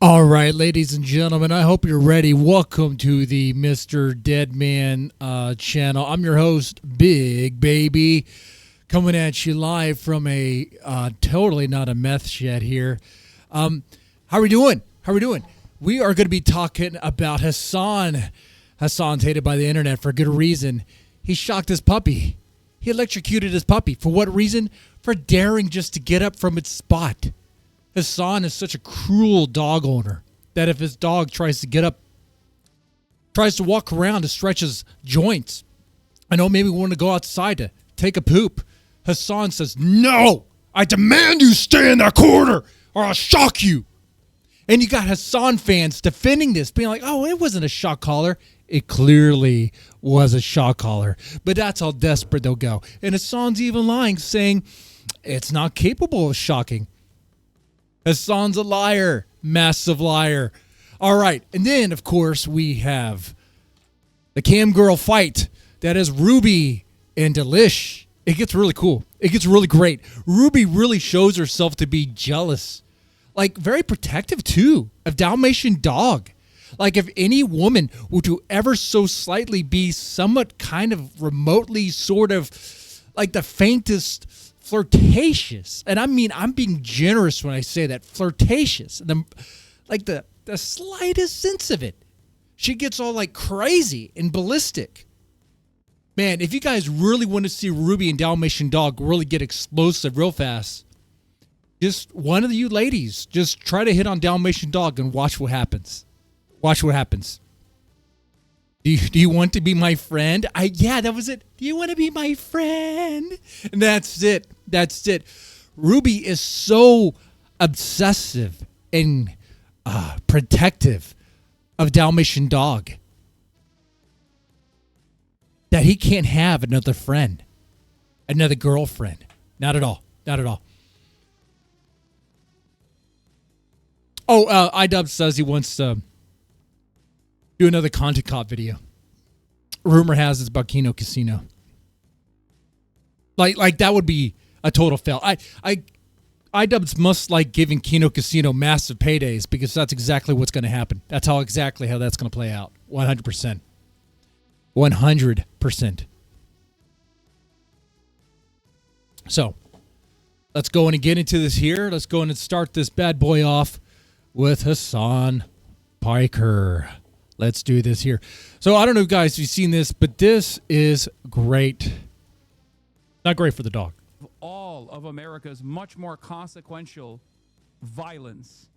All right, ladies and gentlemen, I hope you're ready. Welcome to the Mr. Deadman channel. I'm your host, Big Baby, coming at you live from a totally not a meth shed here. How are we doing? We are going to be talking about Hasan. Hasan's hated by the internet for good reason. He shocked his puppy. He electrocuted his puppy. For what reason? For daring just to get up from its spot. Hasan is such a cruel dog owner that if his dog tries to get up, tries to walk around to stretch his joints, I know maybe we want to go outside to take a poop, Hasan says, "No, I demand you stay in that corner or I'll shock you." And you got Hasan fans defending this, being like, "Oh, it wasn't a shock collar." It clearly was a shock collar, but that's how desperate they'll go. And Hasan's even lying, saying it's not capable of shocking. Hasan's a liar, massive liar. All right, and then, of course, we have the cam girl fight. That is Ruby and Dalish. It gets really cool. It gets really great. Ruby really shows herself to be jealous, like very protective, too, of Dalmatian Dog. Like if any woman were to ever so slightly be somewhat kind of remotely sort of like the faintest flirtatious, and I mean I'm being generous when I say that, flirtatious, the slightest sense of it, she gets all like crazy and ballistic. Man, if you guys really want to see Ruby and Dalmatian Dog really get explosive real fast, just one of you ladies just try to hit on Dalmatian Dog and watch what happens. Watch what happens. Do you want to be my friend? Yeah, that was it. Do you want to be my friend? And that's it. Ruby is so obsessive and protective of Dalmatian Dog that he can't have another friend, another girlfriend. Not at all. Oh, iDub says he wants to do another content cop video. Rumor has it's about Kino Casino. Like that would be a total fail. iDubbbz must like giving Kino Casino massive paydays because that's exactly what's going to happen. That's exactly how that's going to play out. 100%. 100%. So, let's go in and get into this here. Let's go in and start this bad boy off with Hasan Piker. Let's do this here. So I don't know, guys, if you've seen this, but this is great. Not great for the dog. All of America's much more consequential violence,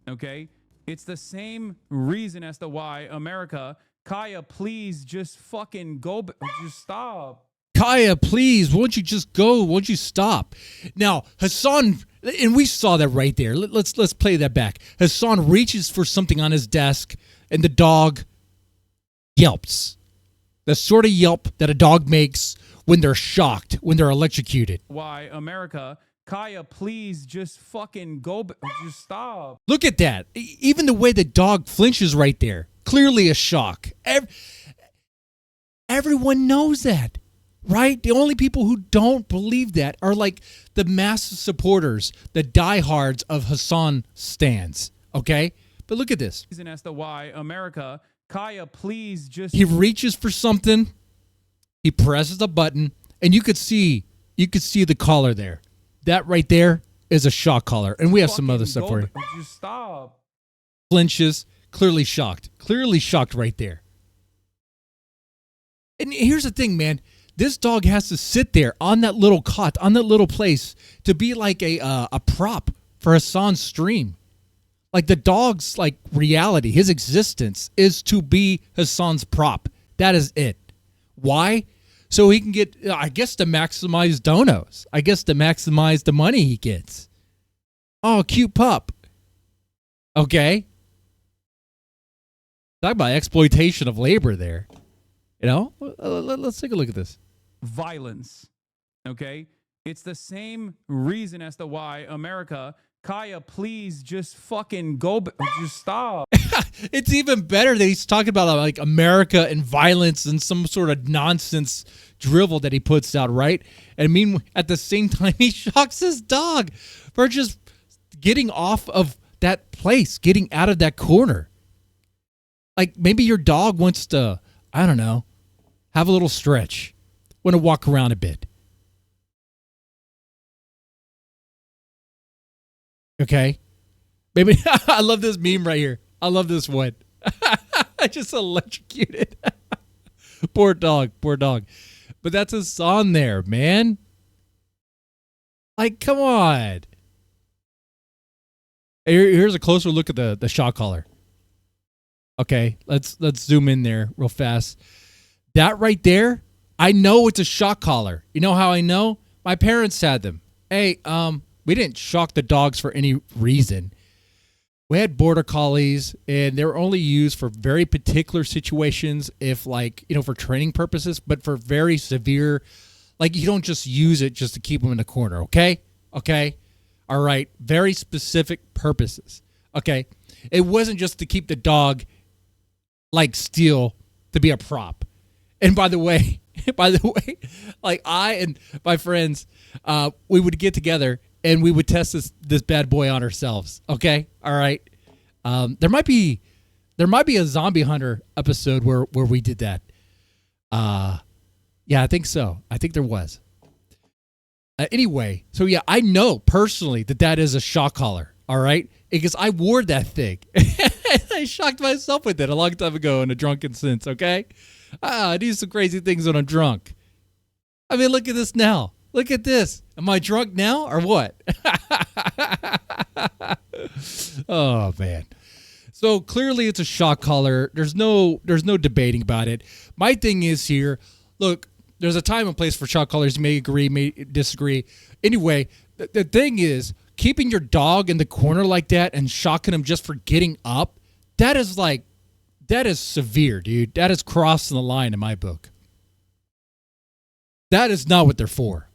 okay? It's the same reason as to why America, Kaya, please just fucking go, just stop. Kaya, please, won't you just go? Won't you stop? Now, Hasan, and we saw that right there. Let's play that back. Hasan reaches for something on his desk, and the dog yelps. The sort of yelp that a dog makes when they're shocked, when they're electrocuted. Why, America, Kaya, please just fucking go, just stop. Look at that. Even the way the dog flinches right there. Clearly a shock. Everyone knows that, right? The only people who don't believe that are like the massive supporters, the diehards of Hasan stans, okay? But look at this. Reason as to why America, Kaya, please just. He reaches for something. He presses a button, and you could see the collar there. That right there is a shock collar, and we have some other stuff for you. Just stop. Flinches, clearly shocked right there. And here's the thing, man. This dog has to sit there on that little cot, on that little place, to be like a prop for Hasan's stream. Like the dog's like reality, his existence is to be Hasan's prop. That is it. Why? So he can get, I guess, to maximize donos. I guess to maximize the money he gets. Oh, cute pup. Okay. Talk about exploitation of labor there. You know? Let's take a look at this. Violence. Okay? It's the same reason as to why America, Kaya, please just fucking go, just stop. It's even better that he's talking about like America and violence and some sort of nonsense drivel that he puts out, right? And I mean, at the same time, he shocks his dog for just getting off of that place, getting out of that corner. Like maybe your dog wants to, I don't know, have a little stretch, want to walk around a bit. Okay. Maybe I love this meme right here. I love this one. I just electrocuted. Poor dog. But that's a song there, man. Like, come on. Here's a closer look at the shock collar. Okay, let's zoom in there real fast. That right there, I know it's a shock collar. You know how I know? My parents had them. Hey, we didn't shock the dogs for any reason. We had border collies, and they were only used for very particular situations, if like, for training purposes, but for very severe, like you don't just use it just to keep them in the corner, okay? Okay? All right, very specific purposes, okay? It wasn't just to keep the dog like still to be a prop. And by the way, like I and my friends, we would get together and we would test this bad boy on ourselves. Okay, all right. There might be a zombie hunter episode where we did that. Yeah, I think so. I think there was. Anyway, so yeah, I know personally that is a shock collar. All right, because I wore that thing. I shocked myself with it a long time ago in a drunken sense. Okay, I do some crazy things when I'm drunk. I mean, look at this now. Look at this. Am I drunk now or what? Oh, man. So clearly it's a shock collar. There's no debating about it. My thing is here, look, there's a time and place for shock collars. You may agree, may disagree. Anyway, the thing is, keeping your dog in the corner like that and shocking him just for getting up, that is severe, dude. That is crossing the line in my book. That is not what they're for.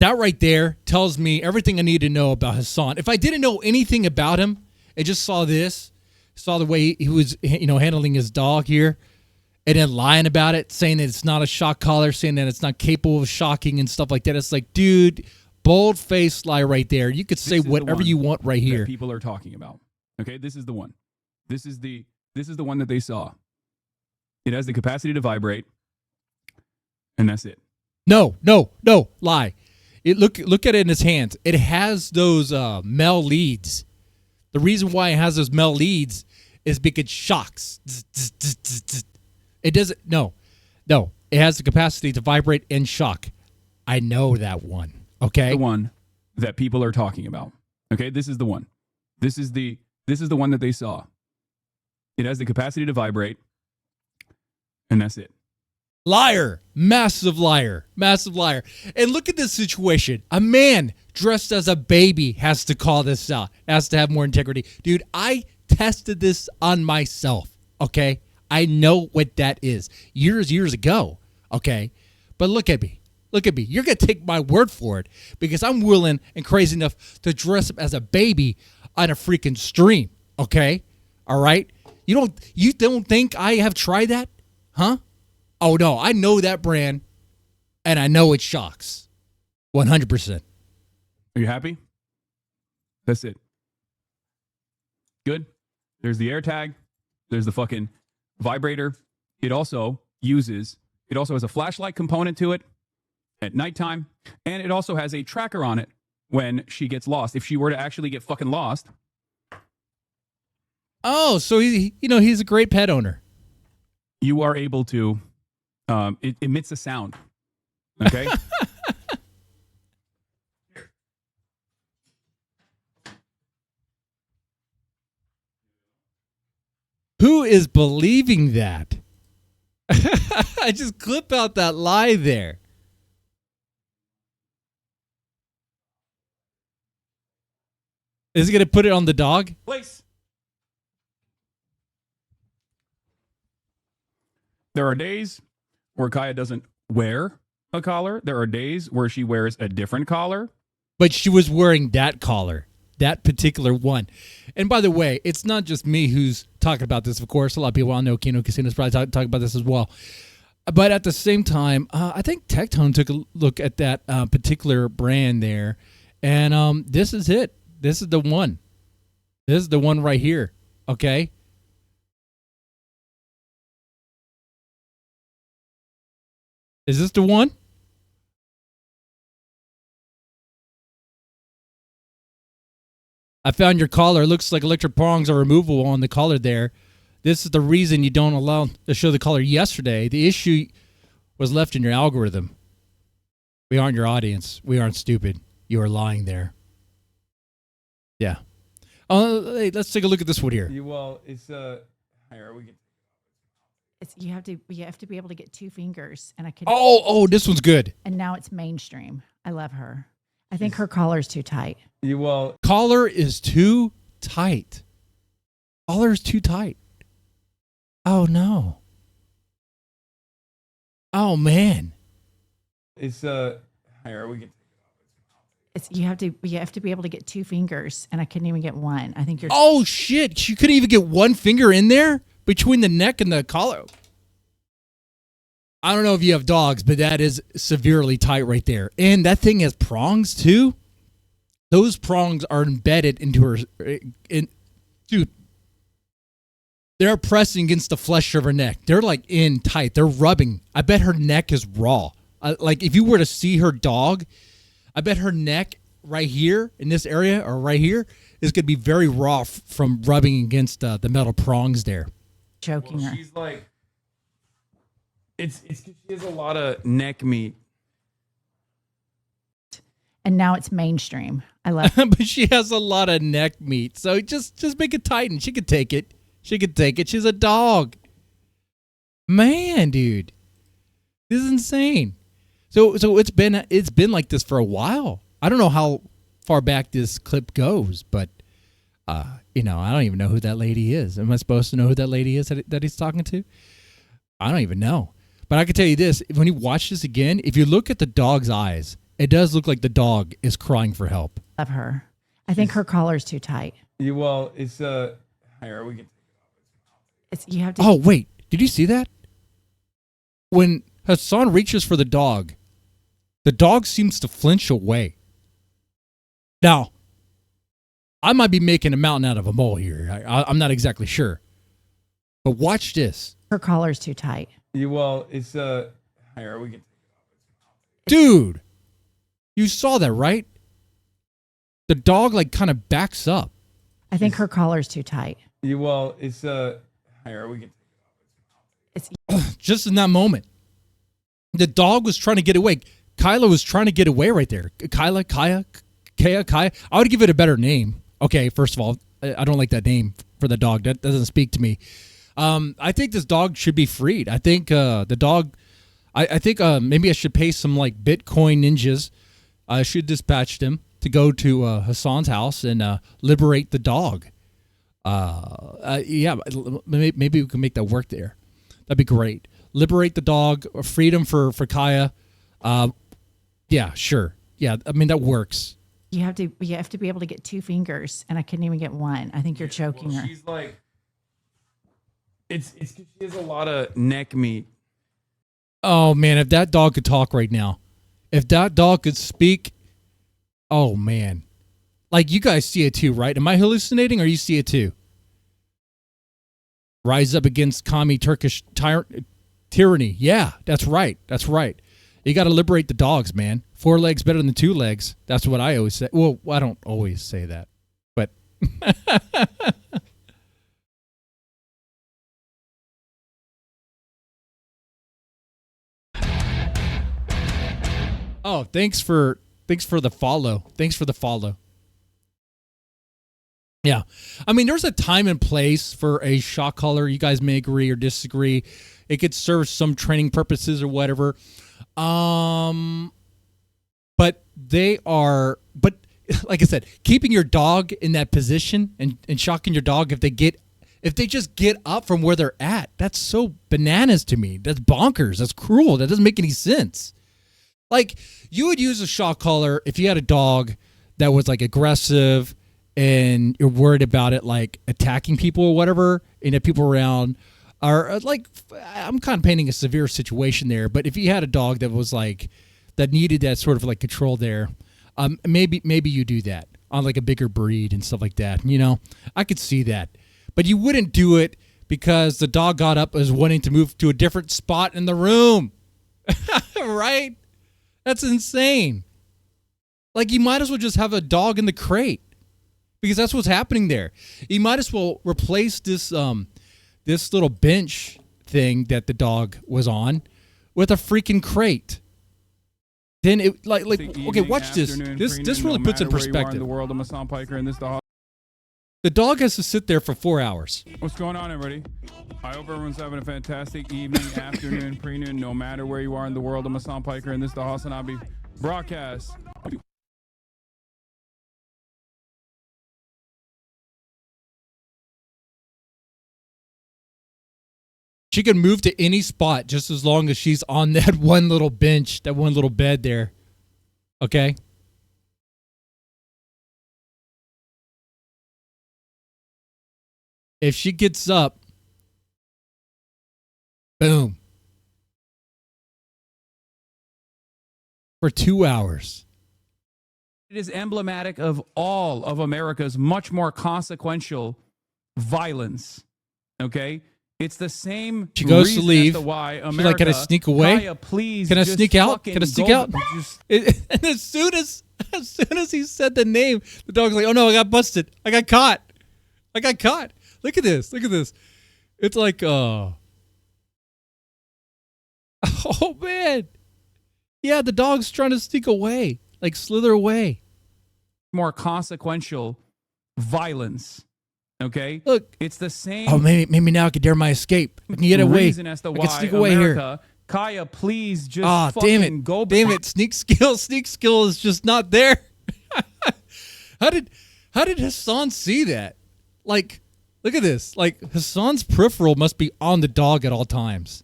That right there tells me everything I need to know about Hasan. If I didn't know anything about him and just saw the way he was, handling his dog here, and then lying about it, saying that it's not a shock collar, saying that it's not capable of shocking and stuff like that, it's like, dude, bold-faced lie right there. You could say whatever you want right here. People are talking about. Okay, this is the one. This is the one that they saw. It has the capacity to vibrate, and that's it. No, lie. Look at it in his hands. It has those Mel leads. The reason why it has those Mel leads is because it shocks. It doesn't. No. It has the capacity to vibrate and shock. I know that one. Okay, the one that people are talking about. Okay, this is the one. This is the one that they saw. It has the capacity to vibrate, and that's it. Liar. Massive liar. And look at this situation. A man dressed as a baby has to call this out. Has to have more integrity. Dude, I tested this on myself, okay? I know what that is. Years ago, okay? But look at me. You're going to take my word for it because I'm willing and crazy enough to dress up as a baby on a freaking stream, okay? All right? You don't think I have tried that? Huh? Oh, no, I know that brand, and I know it shocks. 100%. Are you happy? That's it. Good. There's the AirTag. There's the fucking vibrator. It also has a flashlight component to it at nighttime, and it also has a tracker on it when she gets lost. If she were to actually get fucking lost. Oh, so he's a great pet owner. You are able to... it emits a sound. Okay. Who is believing that? I just clip out that lie there. Is he going to put it on the dog? Place. There are days where Kaya doesn't wear a collar. There are days where she wears a different collar. But she was wearing that collar, that particular one. And by the way, it's not just me who's talking about this, of course. A lot of people I know, Kino Casino's probably talking about this as well. But at the same time, I think Tectone took a look at that particular brand there. And this is it. This is the one. This is the one right here. Okay. Is this the one? I found your collar. It looks like electric prongs are removable on the collar there. This is the reason you don't allow to show the collar yesterday. The issue was left in your algorithm. We aren't your audience. We aren't stupid. You are lying there. Yeah. Hey, let's take a look at this one here. Well, it's here we get. You have to be able to get two fingers, and I can. Oh, this one's good. And now it's mainstream. I love her. I think her collar's too tight. Well, Collar is too tight. Collar is too tight. Oh no. Oh man. it's here we get. You have to be able to get two fingers, and I couldn't even get one. I think you're. Oh shit! You couldn't even get one finger in there between the neck and the collar. I don't know if you have dogs, but that is severely tight right there. And that thing has prongs too. Those prongs are embedded into her. Dude, they're pressing against the flesh of her neck. They're like in tight. They're rubbing. I bet her neck is raw. Like if you were to see her dog, I bet her neck right here in this area or right here is going to be very raw from rubbing against the metal prongs there. Choking her. She's like, it's 'cause she has a lot of neck meat. And now it's mainstream. I love. But she has a lot of neck meat, so just make it tighten. She could take it. She could take it. She's a dog. Man, dude, this is insane. So it's been like this for a while. I don't know how far back this clip goes, but I don't even know who that lady is. Am I supposed to know who that lady is that he's talking to? I don't even know. But I can tell you this: when you watch this again, if you look at the dog's eyes, it does look like the dog is crying for help. Love her. I think her collar's too tight. Well, it's here we get. You have to. Oh wait, did you see that? When Hasan reaches for the dog seems to flinch away. Now, I might be making a mountain out of a mole here. I'm not exactly sure. But watch this. Her collar's too tight. Well, it's here we get. Dude, you saw that, right? The dog like kind of backs up. I think her collar's too tight. Well, it's here we get. Just in that moment. The dog was trying to get away. Kyla was trying to get away right there. Kaya. I would give it a better name. Okay, first of all, I don't like that name for the dog. That doesn't speak to me. I think this dog should be freed. I think the dog. I think maybe I should pay some like Bitcoin ninjas. I should dispatch them to go to Hasan's house and liberate the dog. Yeah, maybe we can make that work there. That'd be great. Liberate the dog, freedom for Kaya. Yeah, sure. Yeah, I mean that works. You have to be able to get two fingers, and I couldn't even get one. I think you're choking her. She's like, it's 'cause she has a lot of neck meat. Oh man, if that dog could talk right now, if that dog could speak, oh man, like you guys see it too, right? Am I hallucinating, or you see it too? Rise up against commie Turkish tyranny. Yeah, that's right. That's right. You got to liberate the dogs, man. 4 legs better than 2 legs. That's what I always say. Well, I don't always say that, but oh, thanks for the follow. Thanks for the follow. Yeah. I mean, there's a time and place for a shock collar. You guys may agree or disagree. It could serve some training purposes or whatever. But like I said, keeping your dog in that position and shocking your dog if they just get up from where they're at, that's so bananas to me. That's bonkers. That's cruel. That doesn't make any sense. Like, you would use a shock collar if you had a dog that was like aggressive and you're worried about it like attacking people or whatever, and if people around are like, I'm kind of painting a severe situation there, but if you had a dog that was like, that needed that sort of like control there, maybe you do that. on like a bigger breed and stuff like that. You know, I could see that. But you wouldn't do it because the dog got up and was wanting to move to a different spot in the room. Right? That's insane. Like, you might as well just have a dog in the crate because that's what's happening there. You might as well replace this this little bench thing that the dog was on with a freaking crate. Then it like okay, watch this. This really puts in perspective. The world, I'm Hasan Piker, and this is the dog has to sit there for 4 hours. What's going on, everybody? I hope everyone's having a fantastic evening, afternoon, pre-noon, no matter where you are in the world. I'm Hasan Piker, and this is the Hasan broadcast. She can move to any spot just as long as she's on that one little bench, that one little bed there. Okay? If she gets up, boom. For 2 hours. It is emblematic of all of America's much more consequential violence. Okay? It's the same. She goes to leave. She's like, can I sneak away? Kaya, please, can I sneak out? Can I sneak out? And as soon as he said the name, the dog's like, oh no, I got busted. I got caught. Look at this. It's like, oh man. Yeah, the dog's trying to sneak away, like slither away. More consequential violence. Okay, look, it's the same. Oh, maybe now I can dare my escape. I can get away. As to I why can sneak away America, here. Kaya, please just fucking go. Damn it! Sneak skill is just not there. How did Hasan see that? Like, look at this. Like, Hasan's peripheral must be on the dog at all times,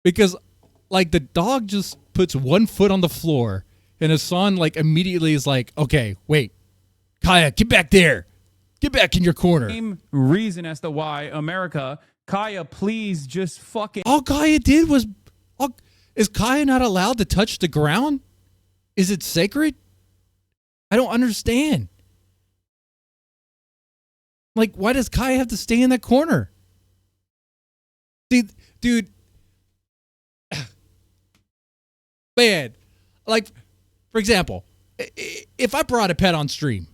because like the dog just puts one foot on the floor, and Hasan like immediately is like, okay, wait, Kaya, get back there. Get back in your corner. Same reason as to why America, Kaya, please just fucking. All Kaya did was, is Kaya not allowed to touch the ground? Is it sacred? I don't understand. Like, why does Kaya have to stay in that corner? See, dude, man, like, for example, if I brought a pet on stream,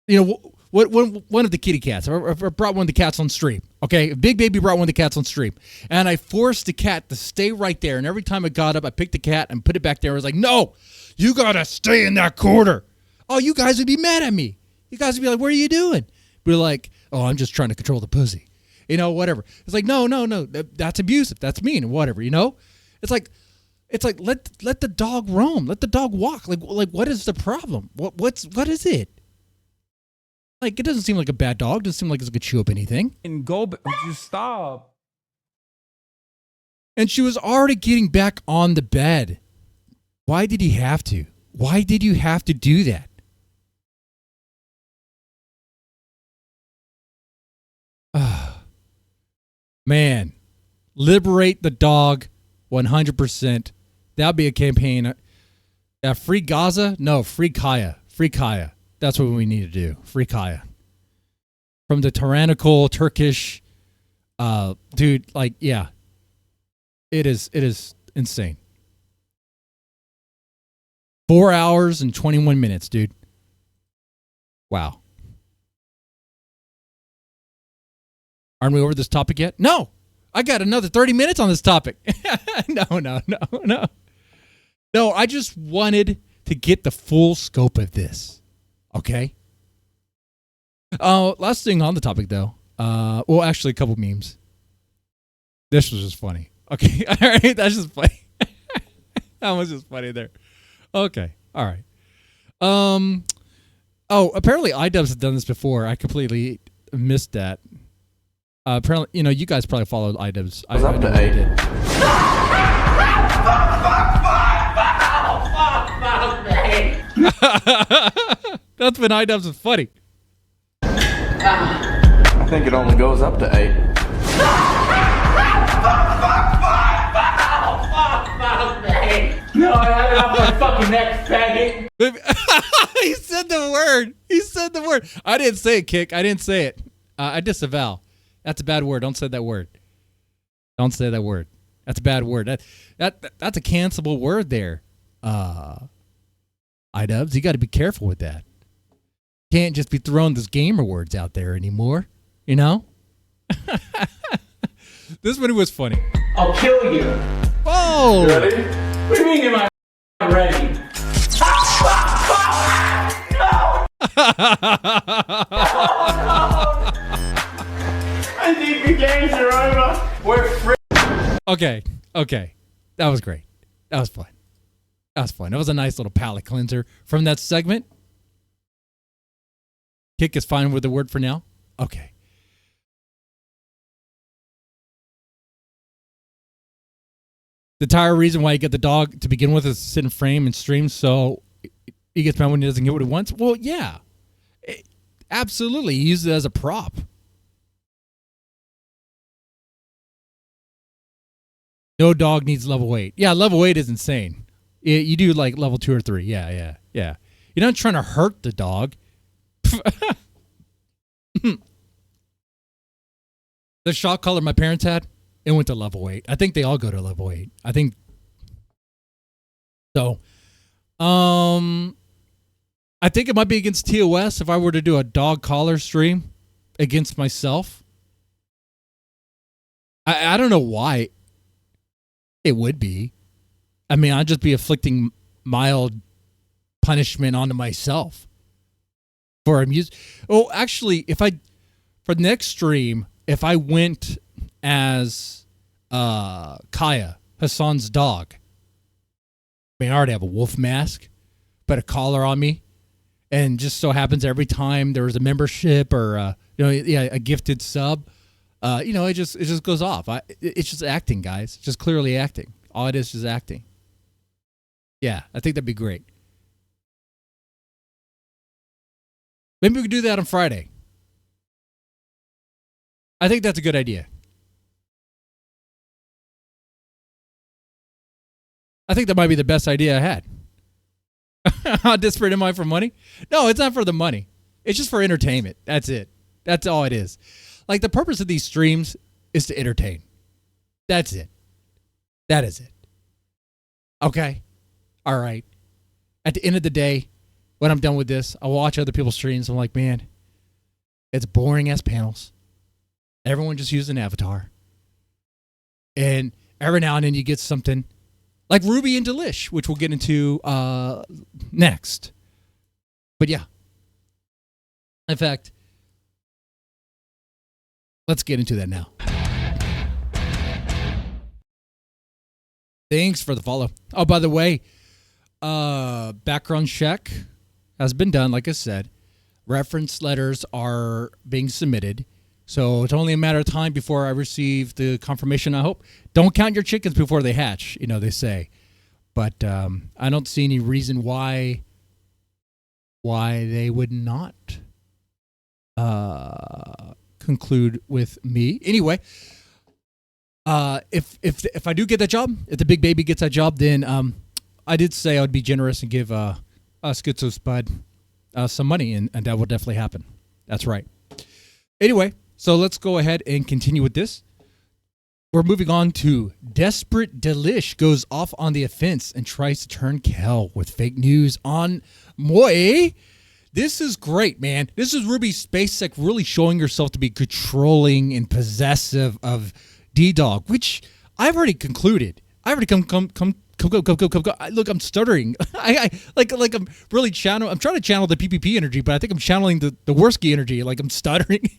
you know, one of the kitty cats, or if I brought one of the cats on stream, okay? Big Baby brought one of the cats on stream, and I forced the cat to stay right there, and every time I got up, I picked the cat and put it back there. I was like, no, you gotta stay in that corner. Oh, you guys would be mad at me. You guys would be like, what are you doing? We're like, oh, I'm just trying to control the pussy. You know, whatever. It's like, no, that's abusive. That's mean, whatever, you know? It's like let the dog roam. Let the dog walk. Like what is the problem? What is it? Like, it doesn't seem like a bad dog. It doesn't seem like it's going to chew up anything. And go, just stop. And she was already getting back on the bed. Why did he have to? Why did you have to do that? Man, liberate the dog 100%. That'll be a campaign. Free Gaza? No, free Kaya. Free Kaya. That's what we need to do. Free Kaya. From the tyrannical Turkish dude, like, yeah. It is insane. 4 hours and 21 minutes, dude. Wow. Aren't we over this topic yet? No. I got another 30 minutes on this topic. No. No, I just wanted to get the full scope of this. Okay. Last thing on the topic, though. Well, actually, a couple memes. This was just funny. Okay. All right. That's just funny. That was just funny there. Okay. All right. Oh, apparently iDubbbz has done this before. I completely missed that. Apparently, you know, you guys probably followed iDubbbz. I know you did. That's when iDubbbz is funny. I think it only goes up to 8. No, I had it off my fucking neck, faggot. He said the word. He said the word. I didn't say it, Kick. I didn't say it. I disavow. That's a bad word. Don't say that word. Don't say that word. That's a bad word. That's a cancelable word there. iDubbbz, you got to be careful with that. Can't just be throwing those gamer words out there anymore. You know? This one was funny. I'll kill you. Oh! Ready? What do you mean am I ready? No! I think the games are over. We're free. Okay. That was great. That was fun. That was a nice little palate cleanser from that segment. Kick is fine with the word for now? Okay. The entire reason why you get the dog to begin with is to sit in frame and stream so he gets mad when he doesn't get what he wants? Well, yeah. Absolutely. He uses it as a prop. No dog needs level 8. Yeah, level 8 is insane. You do like level 2 or 3. Yeah. You're not trying to hurt the dog. The shot collar my parents had, it went to level 8. I think they all go to level 8. I think so. I think it might be against TOS if I were to do a dog collar stream against myself. I don't know why it would be. I mean, I'd just be inflicting mild punishment onto myself for abuse. Oh, actually, for the next stream, if I went as Kaya, Hasan's dog, I mean, I already have a wolf mask, but a collar on me, and just so happens every time there was a membership or a gifted sub, it just goes off. It's just acting, guys. It's just clearly acting. All it is just acting. Yeah, I think that'd be great. Maybe we could do that on Friday. I think that's a good idea. I think that might be the best idea I had. How desperate am I for money? No, it's not for the money. It's just for entertainment. That's it. That's all it is. Like, the purpose of these streams is to entertain. That's it. That is it. Okay? All right. At the end of the day, when I'm done with this, I'll watch other people's streams. I'm like, man, it's boring ass panels. Everyone just used an avatar. And every now and then you get something like Ruby and Dalish, which we'll get into next. But yeah. In fact, let's get into that now. Thanks for the follow. Oh, by the way, background check has been done, like I said. Reference letters are being submitted. So it's only a matter of time before I receive the confirmation, I hope. Don't count your chickens before they hatch, they say. But I don't see any reason why they would not conclude with me. Anyway, if I do get that job, if the big baby gets that job, then I did say I would be generous and give Schizo Spud some money, and that will definitely happen. That's right. Anyway, so let's go ahead and continue with this. We're moving on to Desperate Dalish goes off on the offense and tries to turn Kel with fake news on Moe. This is great, man. This is Ruby Spacek really showing herself to be controlling and possessive of Ddog, which I've already concluded. I already come. Look, I'm stuttering. I'm really channeling. I'm trying to channel the PPP energy, but I think I'm channeling the Worski energy. Like, I'm stuttering.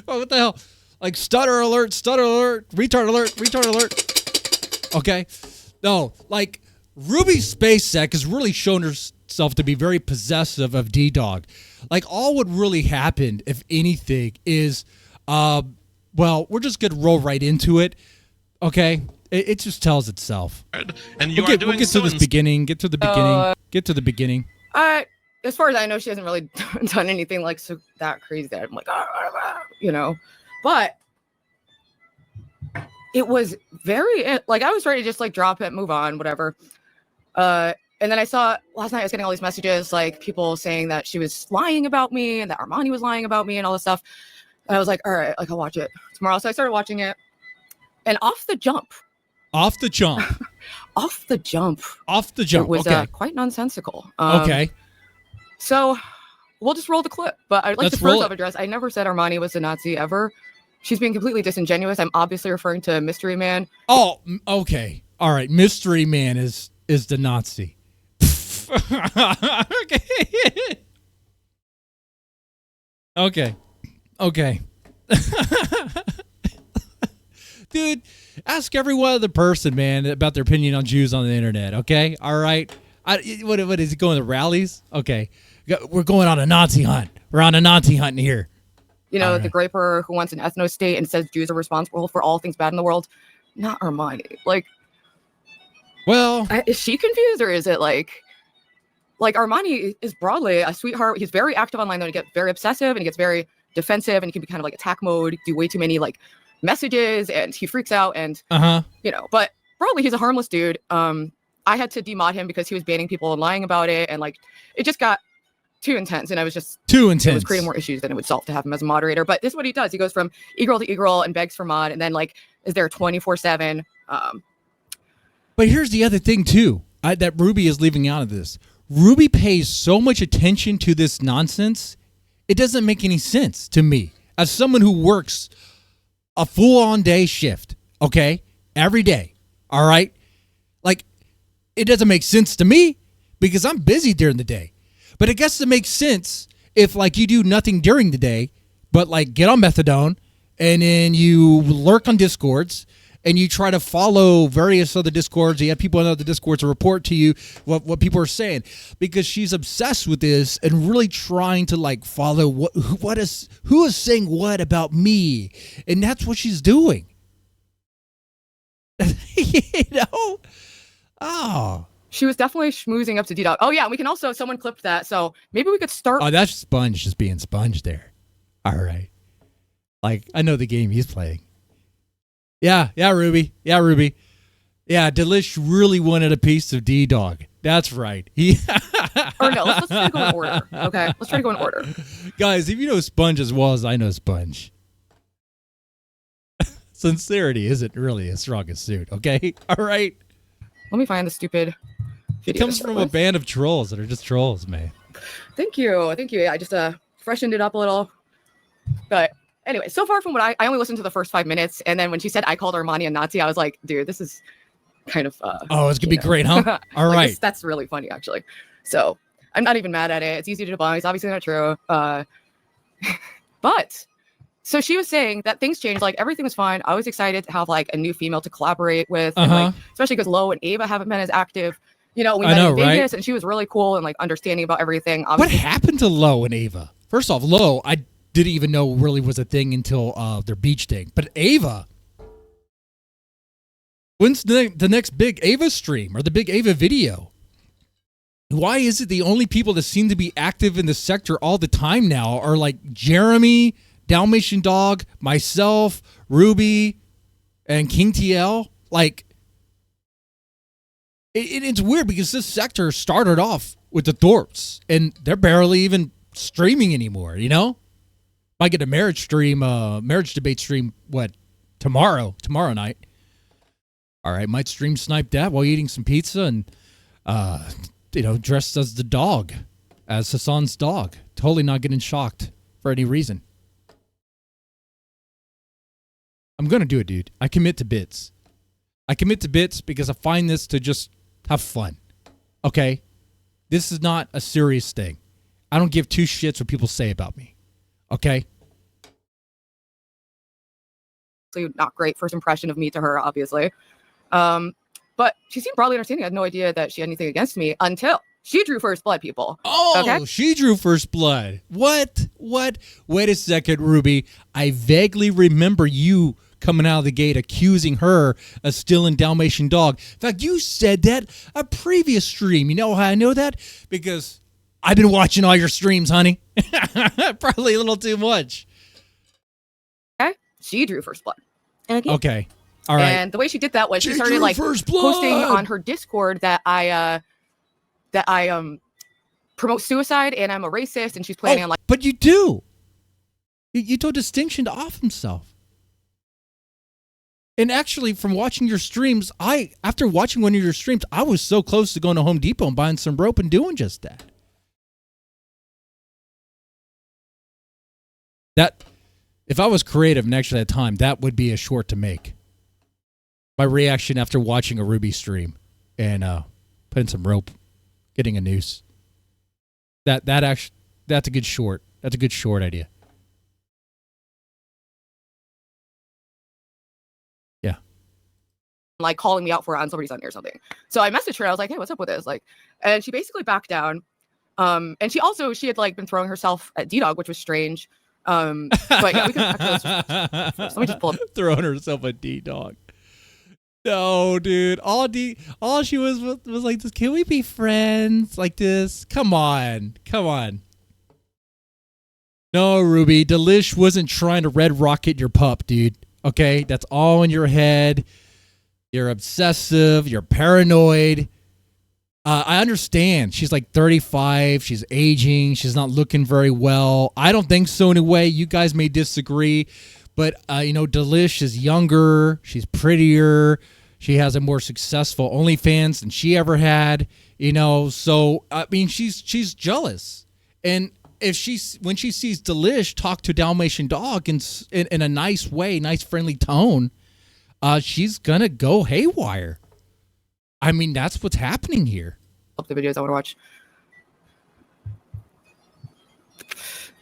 Oh, what the hell? Like, stutter alert, retard alert. Okay. No, like, Ruby Spacek has really shown herself to be very possessive of Ddog. Like, all what really happened, if anything, is, we're just going to roll right into it. Okay. It just tells itself. And you are doing we'll get to this beginning. Get to the beginning. Get to the beginning. As far as I know, she hasn't really done anything like that crazy that I'm like, but it was very, like, I was ready to just like drop it, move on, whatever. And then I saw last night I was getting all these messages, like people saying that she was lying about me and that Armani was lying about me and all this stuff. And I was like, all right, like I'll watch it tomorrow. So I started watching it, and off the jump, Off the jump. it was Okay. quite nonsensical. Okay. So we'll just roll the clip. But I'd like Let's to roll first it. off address, I never said Armani was a Nazi ever. She's being completely disingenuous. I'm obviously referring to Mystery Man. Oh, okay. All right. Mystery Man is the Nazi. Okay. Okay. Dude, ask every one other person, man, about their opinion on Jews on the internet, okay? All right? What is he going to rallies? Okay. We're going on a Nazi hunt. We're on a Nazi hunt here. You know, All the right. graper who wants an ethno state and says Jews are responsible for all things bad in the world. Not Armani. Like, Well, is she confused, or is it like Armani is broadly a sweetheart. He's very active online, though. He gets very obsessive and he gets very defensive, and he can be kind of like attack mode, do way too many like messages, and he freaks out. And you know, but broadly he's a harmless dude. I had to demod him because he was banning people and lying about it, and like it just got too intense, and I was just too it intense. was creating more issues than it would solve to have him as a moderator. But this is what he does. He goes from e-girl to e-girl and begs for mod, and then like is there 24/7. But here's the other thing, too, that Ruby is leaving out of this. Ruby pays so much attention to this nonsense, it doesn't make any sense to me. As someone who works a full-on day shift, okay, every day, all right? Like, it doesn't make sense to me because I'm busy during the day. But I guess it makes sense if, like, you do nothing during the day, but, like, get on methadone, and then you lurk on Discords, and you try to follow various other Discords. You have people in other Discords to report to you what people are saying, because she's obsessed with this and really trying to like follow who is saying what about me, and that's what she's doing. You know? Oh. She was definitely schmoozing up to Ddog. Oh yeah, and we can also someone clipped that, so maybe we could start. Oh, that's Sponge just being Sponge there. All right. Like, I know the game he's playing. Yeah, Ruby. Yeah, Ruby. Yeah, Dalish really wanted a piece of Ddog. That's right. Or no, let's try to go in order. Okay, let's try to go in order. Guys, if you know Sponge as well as I know Sponge, sincerity isn't really his strongest suit, okay? All right? Let me find the stupid It video. comes from a band of trolls that are just trolls, man. Thank you. I just freshened it up a little. But anyway, so far from what I only listened to the first 5 minutes, and then when she said I called Armani a Nazi, I was like, dude, this is kind of Oh, it's gonna be great, huh? All like, right. that's really funny actually. So I'm not even mad at it. It's easy to debunk. It's obviously not true. But so she was saying that things changed. Like everything was fine. I was excited to have like a new female to collaborate with, and, like, especially because Lo and Ava haven't been as active. You know, we met in Vegas, right? and she was really cool and like understanding about everything. What happened to Lo and Ava? First off, Lo, I didn't even know really was a thing until their beach thing. But Ava, when's the next big Ava stream or the big Ava video? Why is it the only people that seem to be active in the sector all the time now are like Jeremy, Dalmatian Dog, myself, Ruby, and King TL? Like, it's weird because this sector started off with the Thorps, and they're barely even streaming anymore, you know? Might get a marriage debate stream, tomorrow night. All right, might stream snipe that while eating some pizza and, dressed as the dog, as Hasan's dog. Totally not getting shocked for any reason. I'm going to do it, dude. I commit to bits. Because I find this to just have fun. Okay? This is not a serious thing. I don't give two shits what people say about me. Okay? Not great first impression of me to her, obviously. But she seemed broadly understanding. I had no idea that she had anything against me until she drew first blood, people. Oh, okay? She drew first blood. What? Wait a second, Ruby. I vaguely remember you coming out of the gate accusing her of stealing Dalmatian Dog. In fact, you said that a previous stream. You know how I know that? Because I've been watching all your streams, honey. Probably a little too much. Okay? She drew first blood. Okay. All right. And the way she did that was she Change started your like first posting blood. on her Discord that I promote suicide and I'm a racist, and she's planning on like. But you do. You do a distinction to off himself. And actually, from watching your streams, after watching one of your streams, I was so close to going to Home Depot and buying some rope and doing just that. That, if I was creative and actually had time, that would be a short to make. My reaction after watching a Ruby stream and putting some rope, getting a noose. That's a good short. That's a good short idea. Yeah. Like calling me out for it on somebody's Sunday or something. So I messaged her. I was like, "Hey, what's up with this?" Like, and she basically backed down. And she had like been throwing herself at Ddog, which was strange. But yeah, we can. Let me just pull up. Throwing herself at Ddog. No, dude. All she was like this. Can we be friends like this? Come on. No, Ruby. Dalish wasn't trying to red rocket your pup, dude. Okay? That's all in your head. You're obsessive. You're paranoid. I understand. She's like 35. She's aging. She's not looking very well. I don't think so in a way. You guys may disagree. But, Dalish is younger. She's prettier. She has a more successful OnlyFans than she ever had. So, I mean, she's jealous. And when she sees Dalish talk to Dalmatian Dog in a nice way, nice friendly tone, she's going to go haywire. I mean, that's what's happening here. Up the videos I want to watch.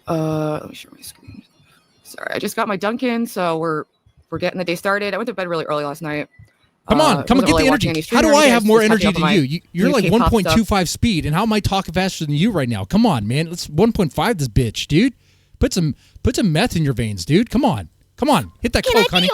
Let me share my screen. Sorry, I just got my Dunkin', so we're getting the day started. I went to bed really early last night. Come on, get the energy. How do I have more energy than you? You're like 1.25 speed, and how am I talking faster than you right now? Come on, man. Let's 1.5 this bitch, dude. Put some meth in your veins, dude. Come on. Hit that coke, honey.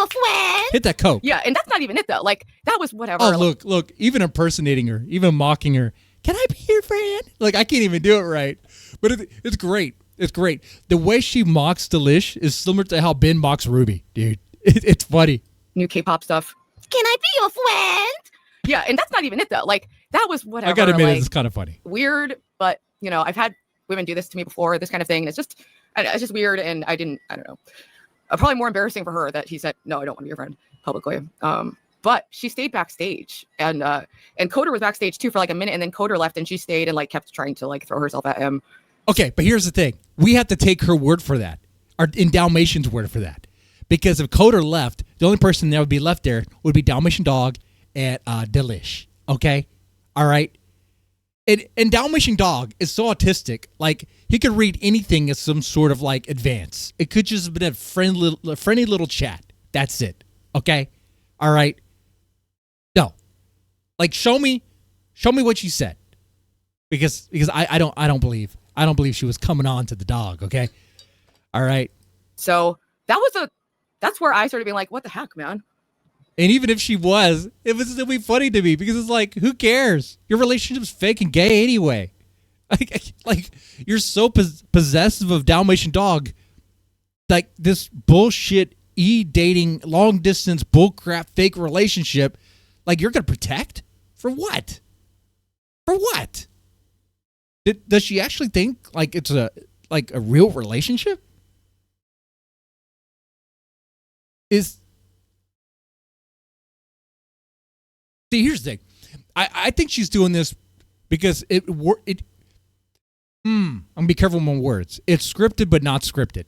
Hit that coke. Yeah, and that's not even it though. Like that was whatever. Oh, look. Even impersonating her, even mocking her. Can I be your friend? Like I can't even do it right. But it's great. It's great. The way she mocks Dalish is similar to how Ben mocks Ruby, dude. It's funny. New K-pop stuff. Can I be your friend? Yeah, and that's not even it though. Like that was whatever. I gotta admit, it's kind of funny. Weird, but I've had women do this to me before. This kind of thing. And it's just weird, and I don't know. Probably more embarrassing for her that he said, "No, I don't want to be your friend," publicly. But she stayed backstage, and Coder was backstage too for like a minute, and then Coder left, and she stayed and like kept trying to like throw herself at him. Okay, but here's the thing: we have to take her word for that, or in Dalmatian's word for that, because if Coder left, the only person that would be left there would be Dalmatian Dog and Dalish. Okay, all right. And Dalmatian Dog is so autistic, like he could read anything as some sort of like advance. It could just have been a friendly little chat. That's it. Okay, all right. No, like show me what you said, because I don't believe she was coming on to the dog. Okay, all right. So that's where I started being like, what the heck, man? And even if she was, it would still be funny to me because it's like, who cares? Your relationship's fake and gay anyway. Like you're so possessive of Dalmatian Dog, like this bullshit dating long distance bullcrap fake relationship. Like you're gonna protect for what? For what? Does she actually think like it's a real relationship? See, here's the thing. I think she's doing this because I'm gonna be careful with my words. It's scripted but not scripted.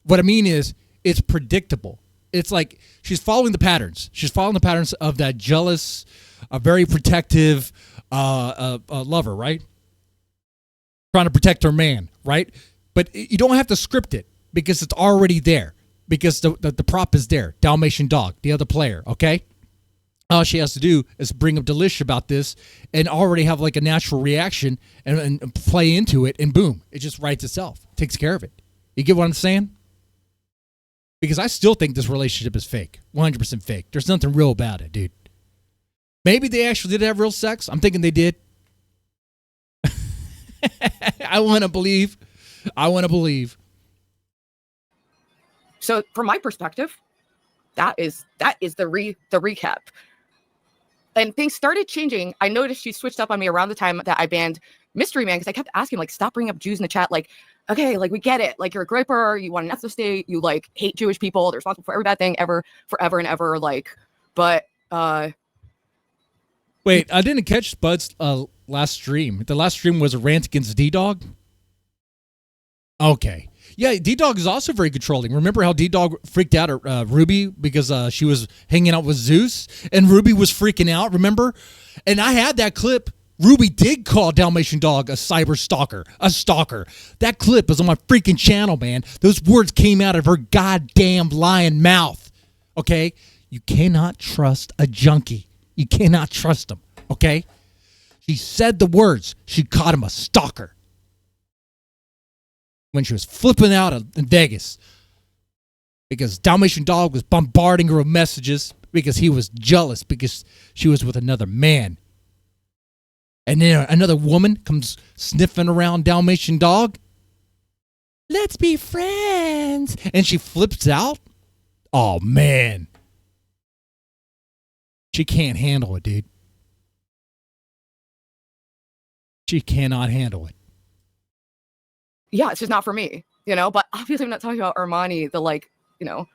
What I mean is it's predictable. It's like she's following the patterns. She's following the patterns of that jealous, very protective lover, right? Trying to protect her man, right? But you don't have to script it because it's already there. Because the prop is there. Dalmatian Dog, the other player, okay? All she has to do is bring up Dalish about this and already have like a natural reaction and play into it, and boom, it just writes itself. Takes care of it. You get what I'm saying? Because I still think this relationship is fake. 100% fake. There's nothing real about it, dude. Maybe they actually did have real sex. I'm thinking they did. I want to believe. So from my perspective, that is the recap. And things started changing. I noticed she switched up on me around the time that I banned Mystery Man, because I kept asking, like, stop bringing up Jews in the chat. Like, okay, like, we get it. Like, you're a griper. You want an ethno state. You, like, hate Jewish people. They're responsible for every bad thing ever, forever and ever. Like, but wait, I didn't catch Bud's last stream. The last stream was a rant against Ddog. Okay. Yeah, Ddog is also very controlling. Remember how Ddog freaked out at Ruby because she was hanging out with Zeus, and Ruby was freaking out, remember? And I had that clip. Ruby did call Dalmatian Dog a cyber stalker, a stalker. That clip is on my freaking channel, man. Those words came out of her goddamn lying mouth, okay? You cannot trust a junkie. You cannot trust him, okay? She said the words. She called him a stalker when she was flipping out in Vegas because Dalmatian Dog was bombarding her with messages because he was jealous because she was with another man. And then another woman comes sniffing around Dalmatian Dog. Let's be friends. And she flips out. Oh, man. She can't handle it, dude. She cannot handle it. Yeah, it's just not for me, you know? But obviously I'm not talking about Armani, the, like, you know,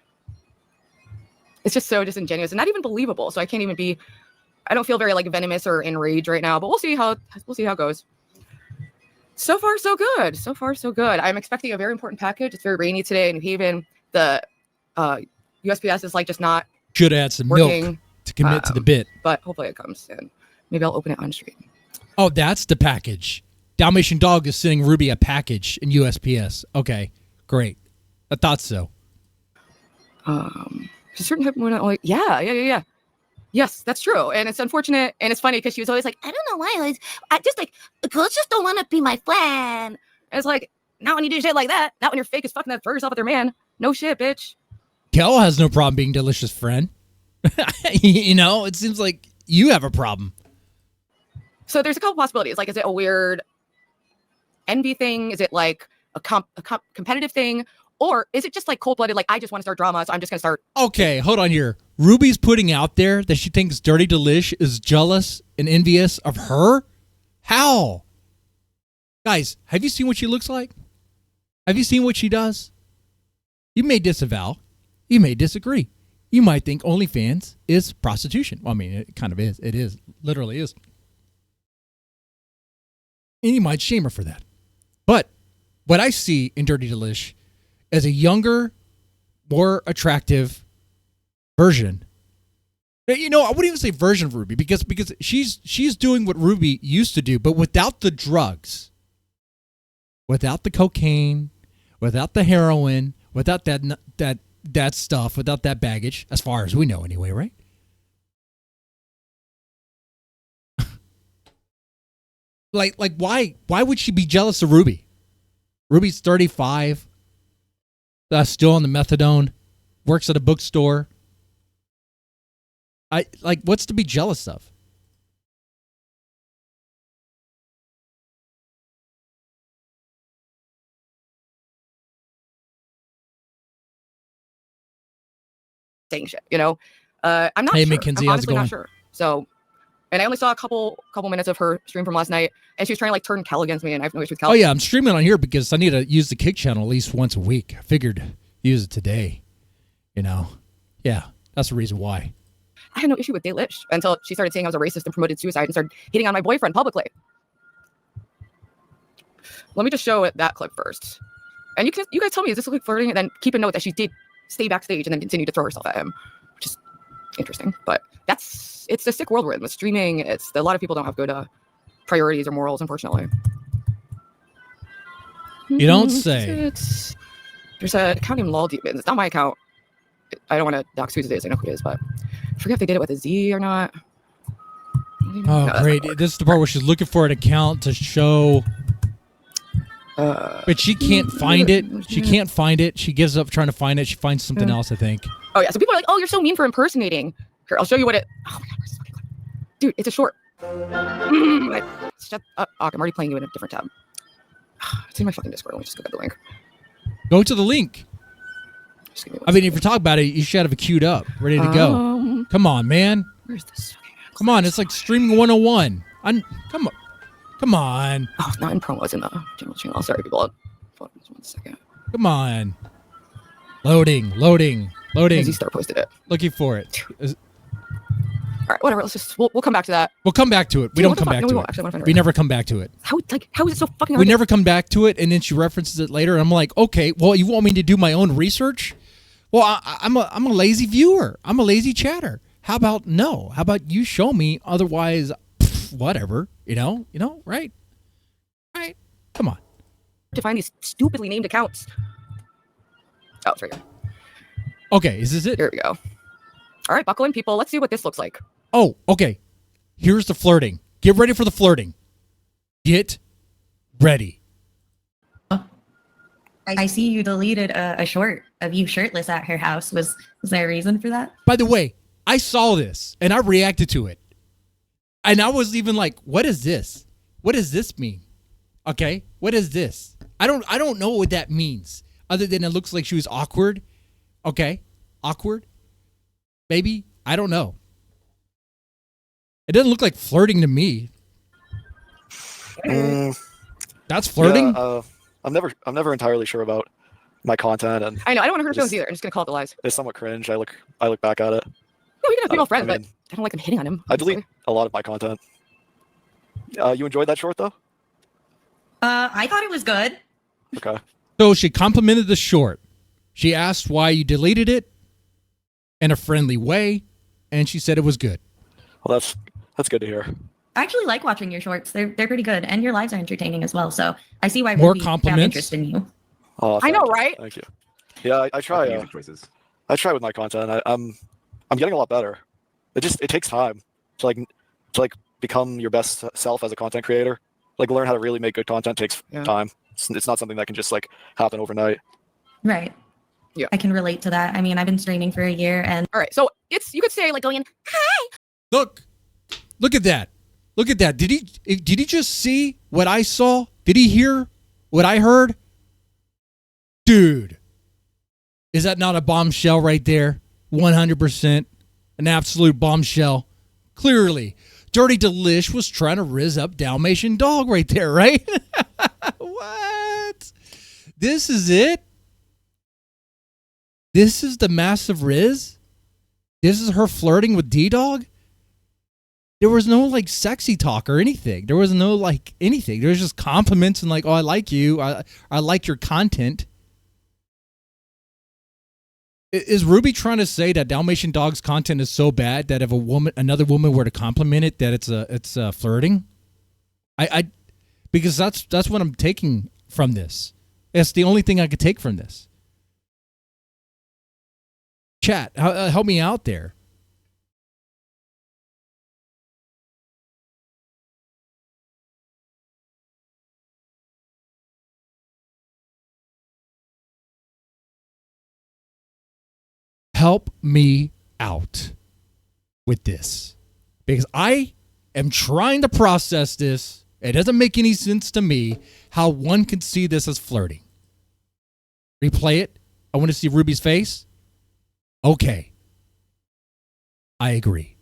it's just so disingenuous and not even believable. So I can't even be, I don't feel very, like, venomous or enraged right now, but we'll see how it goes. So far, so good. So far, so good. I'm expecting a very important package. It's very rainy today in New Haven. The USPS is, like, just not should add some working, milk to commit to the bit. But hopefully it comes soon. Maybe I'll open it on stream. Oh, that's the package. Dalmatian Dog is sending Ruby a package in USPS. Okay, great. I thought so. Certain type of women, like, yeah. Yes, that's true. And it's unfortunate. And it's funny because she was always like, I don't know why. I just, like, girls just don't want to be my friend. And it's like, not when you do shit like that. Not when you're fake as fucking that throw yourself at their man. No shit, bitch. Kel has no problem being Delicious friend. You know, it seems like you have a problem. So there's a couple possibilities. Like, is it a weird envy thing? Is it like a competitive thing? Or is it just like cold-blooded, like, I just want to start drama, so I'm just going to start... Okay, hold on here. Ruby's putting out there that she thinks Dirty Dalish is jealous and envious of her? How? Guys, have you seen what she looks like? Have you seen what she does? You may disavow. You may disagree. You might think OnlyFans is prostitution. Well, I mean, it kind of is. It is. Literally is. And you might shame her for that. But what I see in Dirty Dalish as a younger, more attractive version. You know, I wouldn't even say version of Ruby because she's doing what Ruby used to do, but without the drugs, without the cocaine, without the heroin, without that stuff, without that baggage, as far as we know anyway, right? like why would she be jealous of Ruby? Ruby's 35. Still on the methadone, works at a bookstore. What's to be jealous of? Saying shit, you know? I'm not hey, sure. Mackenzie, I'm how's it honestly going? not sure. So, and I only saw a couple minutes of her stream from last night, and she was trying to, like, turn Kel against me, and I have no issue with Kel. Oh, yeah, I'm streaming on here because I need to use the Kick channel at least once a week. I figured use it today, you know? Yeah, that's the reason why. I had no issue with Dalish until she started saying I was a racist and promoted suicide and started hitting on my boyfriend publicly. Let me just show that clip first. And you guys tell me, is this like flirting? And then keep a note that she did stay backstage and then continue to throw herself at him, which is interesting. But it's the sick world we're in with streaming. A lot of people don't have good priorities or morals, unfortunately. You don't say. There's an account named Lol Demons. It's not my account. I don't want to dox who it is. I know who it is, but I forget if they did it with a Z or not. Oh, no, great. This is the part where she's looking for an account to show. But she can't find it. She can't find it. She gives up trying to find it. She finds something else, I think. Oh, yeah. So people are like, oh, you're so mean for impersonating. Here, I'll show you what it... Oh, my God. Where's this fucking clip? Dude, it's a short. Shut up. Oh, I'm already playing you in a different tab. It's in my fucking Discord. Let me just go get the link. Go to the link. I mean, if you're talking about it, you should have it queued up, ready to go. Come on, man. Where's this? Come on, it's like streaming 101. Come on. Come on. Oh, it's not in promos in the general channel. Sorry, people. Hold on, just 1 second. Come on. Loading. Easy Star posted it. Looking for it. All right, whatever. Let's just we'll come back to that. We'll come back to it. We Dude, don't what the come fuck? back No, we to won't. it. Actually, I wanna find it We right never come back to it. How is it so fucking hard? We never come back to it, and then she references it later. And I'm like, okay, well, you want me to do my own research? Well, I'm a lazy viewer. I'm a lazy chatter. How about no? How about you show me? Otherwise, whatever. You know, right? Right? Come on. to find these stupidly named accounts. Oh, it's right here. Okay, is this it? Here we go. All right, buckle in, people. Let's see what this looks like. Oh, okay. Here's the flirting. Get ready for the flirting. Get ready. I see you deleted a short of you shirtless at her house. Was there a reason for that? By the way, I saw this and I reacted to it. And I was even like, what is this? What does this mean? Okay, what is this? I don't know what that means. Other than it looks like she was awkward. Okay, awkward. Maybe. I don't know. It doesn't look like flirting to me. That's flirting? Yeah, I'm never entirely sure about my content, and I know. I don't want to hurt feelings either. I'm just gonna call it the lies. it's somewhat cringe. I look back at it. No, we can have female friends, I mean, but I don't like them hitting on him. I delete a lot of my content. You enjoyed that short though? I thought it was good. Okay. So she complimented the short. She asked why you deleted it in a friendly way, and she said it was good. Well, that's good to hear. I actually like watching your shorts. They're pretty good, and your lives are entertaining as well. So I see why More Ruby found compliments? interest in you. Oh, I know, thank you. right? Thank you. Yeah, I try. I try with my content. I'm getting a lot better. It takes time to become your best self as a content creator. Like learn how to really make good content takes time. It's not something that can just happen overnight. Right. Yeah. I can relate to that. I mean, I've been streaming for a year, and All right, so you could say going in. Look at that. Look at that. Did he just see what I saw? Did he hear what I heard? Dude, is that not a bombshell right there? 100%. An absolute bombshell. Clearly, Dirty Dalish was trying to rizz up Dalmatian Dog right there, right? What? This is it? This is the massive riz? This is her flirting with Ddog? There was no sexy talk or anything. There was no anything. There was just compliments and oh, I like you. I like your content. Is Ruby trying to say that Dalmatian Dog's content is so bad that if another woman were to compliment it, that it's flirting? Because that's what I'm taking from this. It's the only thing I could take from this. Chat, help me out there. Help me out with this, because I am trying to process this. It doesn't make any sense to me how one can see this as flirting. Replay it. I want to see Ruby's face. Okay. I agree.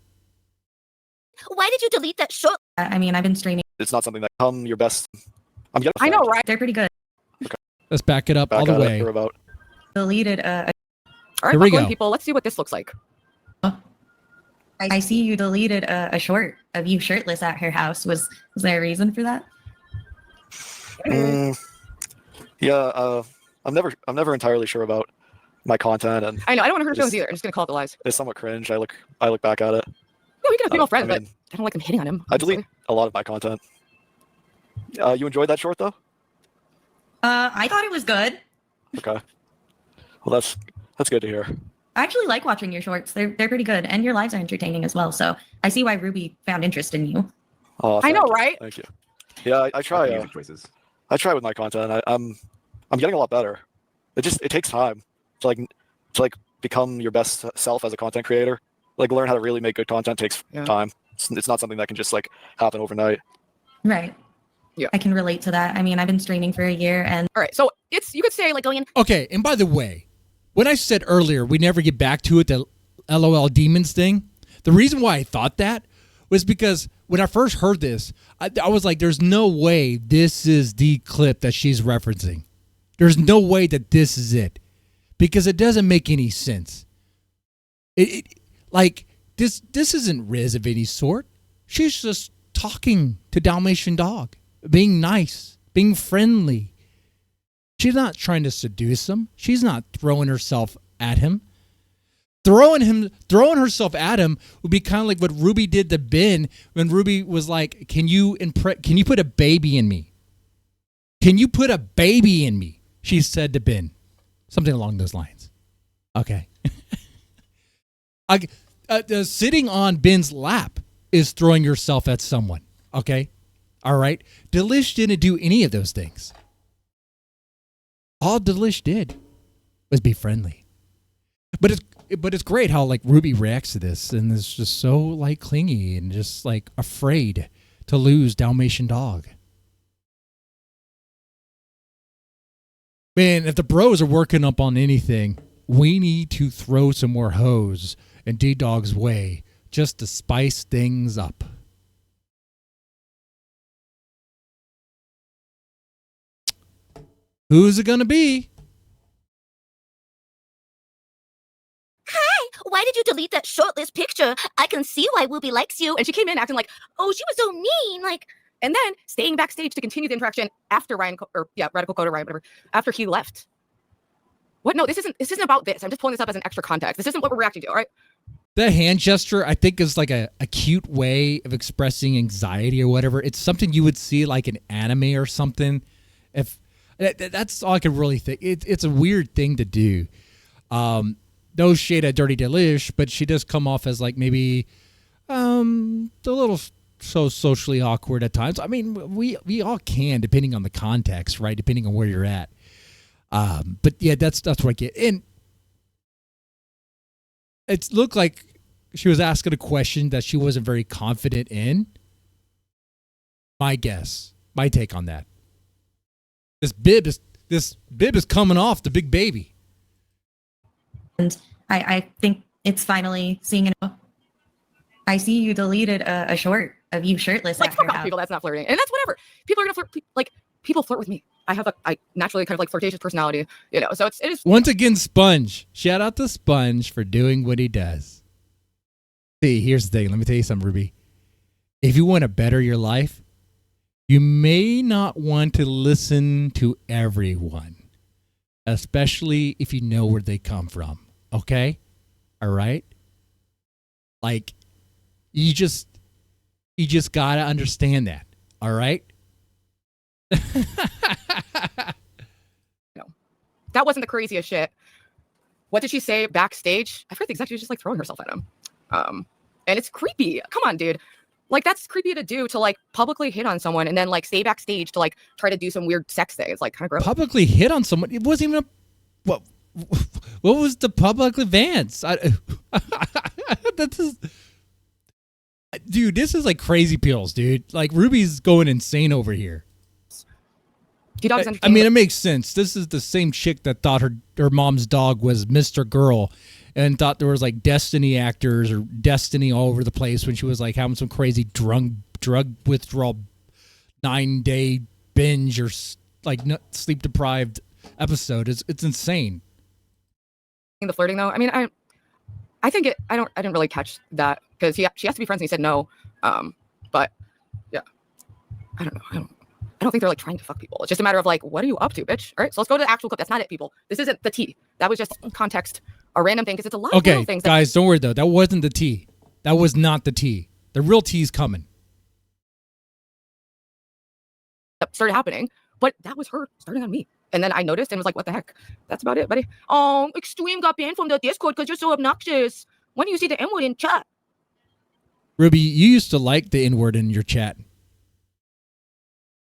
Why did you delete that short? I mean, I've been streaming. It's not something that become your best. I'm getting. I know, right? They're pretty good. Let's back it up all the way. About. Deleted a All right, Here we buckle in, go. people. Let's see what this looks like. I see you deleted a short of you shirtless at her house. Was there a reason for that? Yeah, I'm never entirely sure about my content, and I know. I don't want to hurt feelings either. I'm just gonna call it the lies. it's somewhat cringe. I look back at it. No, we can have female friends, I but mean, I don't like them hitting on him. I delete a lot of my content. You enjoyed that short though? I thought it was good. Okay. Well, that's good to hear. I actually like watching your shorts. They're pretty good, and your lives are entertaining as well. So I see why Ruby found interest in you. Oh, I know, thank you. right? Thank you. Yeah, I try. I try with my content. I'm getting a lot better. It takes time to become your best self as a content creator. Learn how to really make good content takes time. It's not something that can just happen overnight. Right. Yeah. I can relate to that. I mean, I've been streaming for a year, and All right, so you could say going in. Okay, and by the way, when I said earlier we never get back to it, the LOL demons thing, the reason why I thought that was because when I first heard this, I was like, there's no way this is the clip that she's referencing. There's no way that this is it, because it doesn't make any sense. Like this isn't Riz of any sort. She's just talking to Dalmatian Dog, being nice, being friendly. She's not trying to seduce him. She's not throwing herself at him. Throwing herself at him would be kind of like what Ruby did to Ben when Ruby was like, can you put a baby in me? Can you put a baby in me? She said to Ben. Something along those lines. Okay. Sitting on Ben's lap is throwing yourself at someone. Okay? All right? Dalish didn't do any of those things. All Dalish did was be friendly. But it's great how like Ruby reacts to this and is just so like clingy and just like afraid to lose Dalmatian Dog. Man, if the bros are working up on anything, we need to throw some more hoes in Ddog's way just to spice things up. Who's it gonna be? Why did you delete that shortlist picture? I can see why Whoopi likes you. And she came in acting like, oh, she was so mean. Like, and then staying backstage to continue the interaction after Radical Coda Ryan, whatever, after he left. What? No, this isn't about this. I'm just pulling this up as an extra context. This isn't what we're reacting to, all right? The hand gesture, I think, is like a cute way of expressing anxiety or whatever. It's something you would see like in anime or something. If that's all I can really think. It's a weird thing to do. No shade at Dirty Dalish, but she does come off as like maybe a little so socially awkward at times. I mean, we all can, depending on the context, right? Depending on where you're at. But yeah, that's what I get. And it looked like she was asking a question that she wasn't very confident in. My guess, my take on that. This bib is coming off the big baby. And I think it's finally seeing it. I see you deleted a short of you shirtless. Like, after fuck off, people. That's not flirting. And that's whatever. People are going to flirt. Like, people flirt with me. I naturally kind of like flirtatious personality, you know, so it is. Once again, Sponge. Shout out to Sponge for doing what he does. See, here's the thing. Let me tell you something, Ruby. If you want to better your life, you may not want to listen to everyone, especially if you know where they come from. Okay? All right? Like, you just got to understand that. All right? No, that wasn't the craziest shit. What did she say backstage? I forget the exact. She was just like throwing herself at him. And it's creepy. Come on, dude. Like, that's creepy to do, to like publicly hit on someone and then like stay backstage to like try to do some weird sex thing. It's like kind of gross. Publicly hit on someone? It wasn't even what was the public advance? Dude, this is like crazy pills, dude. Like, Ruby's going insane over here. I mean, it makes sense. This is the same chick that thought her mom's dog was Mr. Girl and thought there was like Destiny actors or Destiny all over the place when she was like having some crazy drug withdrawal 9-day binge or like sleep deprived episode. It's insane. The flirting though, I mean, I think I didn't really catch that because she has to be friends and he said no. But yeah, I don't know. I don't think they're like trying to fuck people. It's just a matter of like, what are you up to, bitch? All right, so let's go to the actual clip. That's not it, people. This isn't the tea. That was just context, a random thing, because it's a lot of little things. Okay, guys, don't worry though. That wasn't the tea. That was not the tea. The real tea's coming. That started happening, but that was her starting on me. And then I noticed and was like, what the heck? That's about it, buddy. Oh, Extreme got banned from the Discord because you're so obnoxious. When do you see the N-word in chat? Ruby, you used to like the N-word in your chat.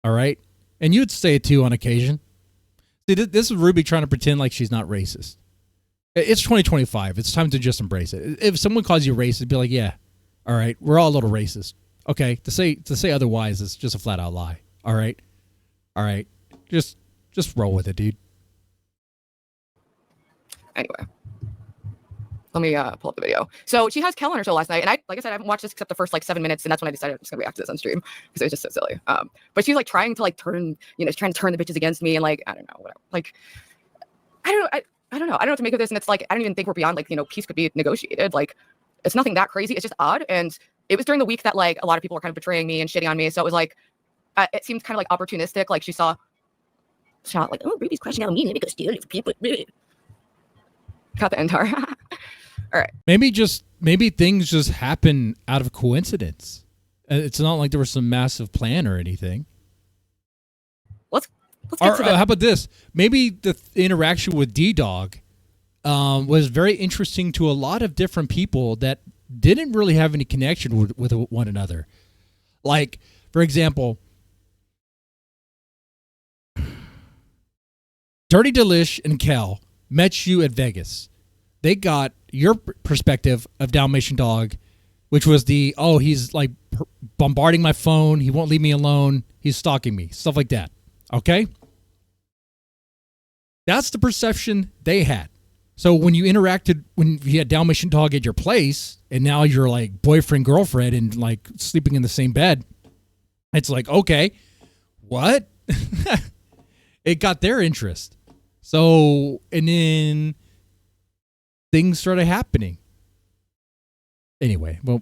All right? And you'd say it too on occasion. See, this is Ruby trying to pretend like she's not racist. It's 2025. It's time to just embrace it. If someone calls you racist, be like, yeah, all right, we're all a little racist. Okay? To say otherwise is just a flat out lie. All right? All right. Just roll with it, dude. Anyway. Let me pull up the video. So she has Kel on her show last night, and like I said, I haven't watched this except the first like 7 minutes, and that's when I decided I'm just gonna react to this on stream because it was just so silly. But she's like trying to like turn, trying to turn the bitches against me, and like I don't know, whatever. Like I don't know, I don't know, I don't know what to make of this, and it's like I don't even think we're beyond like peace could be negotiated. Like it's nothing that crazy. It's just odd, and it was during the week that like a lot of people were kind of betraying me and shitting on me, so it was like it seemed kind of like opportunistic. Like she saw like, oh, Ruby's crashing out on me because stealing people. Got the entire. All right. Maybe things just happen out of coincidence. It's not like there was some massive plan or anything. Let's get to how about this? Maybe the interaction with Ddog was very interesting to a lot of different people that didn't really have any connection with one another. Like, for example, Dirty Dalish and Kel met you at Vegas. They got your perspective of Dalmatian Dog, which was he's like bombarding my phone. He won't leave me alone. He's stalking me. Stuff like that. Okay? That's the perception they had. So when you had Dalmatian Dog at your place, and now you're like boyfriend, girlfriend, and like sleeping in the same bed, it's like, okay, what? It got their interest. So, and then things started happening. Anyway, we'll